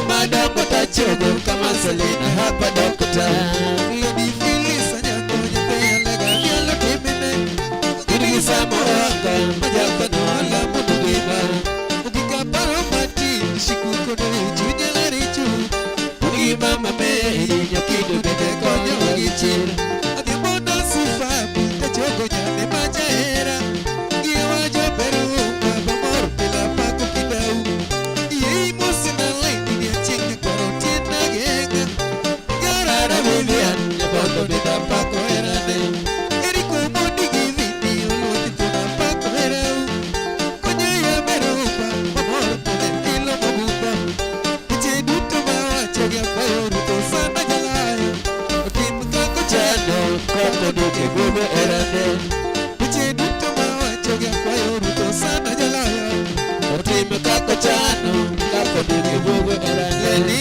S4: Madamo tachogo kama Selina hapa dokta. Lady Phyllis anyako nyathea lega mielo timine. Gidgi samoranga majaka nola munugima. Ugika paro mati shikuko dori chunya larichu. Ugima mame nyakido bende konyo wagichir. Adhiamona sifabu tachogo nyane majahera. Giwa joberu mabamor pila pako kidau. Yei mosina laini ni achinga kwaro tiena genga. Garara Vivian nyabondo nida pako herane. Eriko modi givini uluoti tuna pako herau. Konyo ya merupa mamor pile ilo magupa. Iche duto mawacho gya kwayo ruto sana jalayo. Otim kako chano koko duke gubo herane. Iche duto mawacho gya kwayo ruto sana jalayo. Otim kako chano kako duke gubo herane.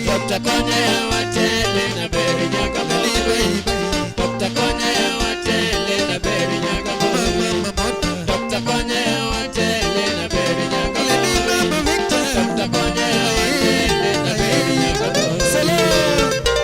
S2: Dr. Konye awatele na bere nyaga mori. Dr. Konye awatele na bere nyaga mori. Dr. Konye awatele na bere nyaga mori. Dr. Konye awatele na bere nyaga mori.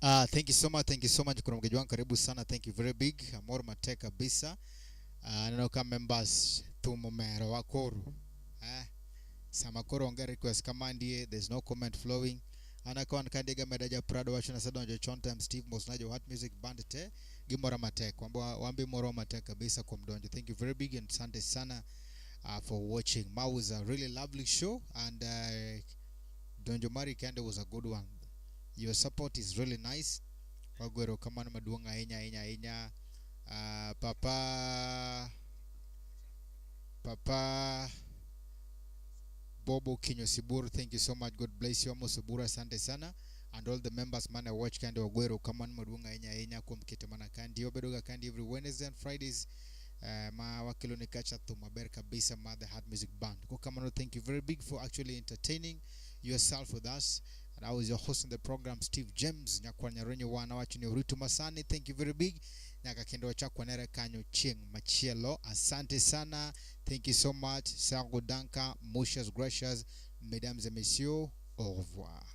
S1: Thank you so much kuna mgeji wangu karibu sana, thank you very big. Amor mate kabisa. Neno kama members tumo mero wakoru. Samakoro onge request kama ndiye, there's no comment flowing. Anakawa nkandega medaja Prado wachuna sadonjo Chontam Steve Mosnajo Hot Music Band te Gimora mate kwamba wambi moro mate kabisa kwa mdonjo. Thank you very big and asante sana for watching. Ma was a really lovely show and Donjo Mari Kande was a good one. Your support is really nice. Wagwero kamana maduanga enya Papa Bobo Kinyo Siburu, thank you so much. God bless you. Amo Sibura sante sana. And all the members man watch Kandi Wagwero kamana maduanga enya kumkite mana Kandi obedoga Kandi every Wednesday and Fridays. Ma wakilo ni kacha tumaber kabisa ma the Hard Music Band. Kwa kamano, thank you very big for actually entertaining yourself with us. And I was your host on the program, Steve James. Nyakwa nyaronyo wana wachu ni Uritu Masani. Thank you very big. Nyaka kendo wachakwa nere kanyo chieng machielo. Asante sana. Thank you so much. Sango danka. Muchas gracias. Mesdames et messieurs. Au revoir.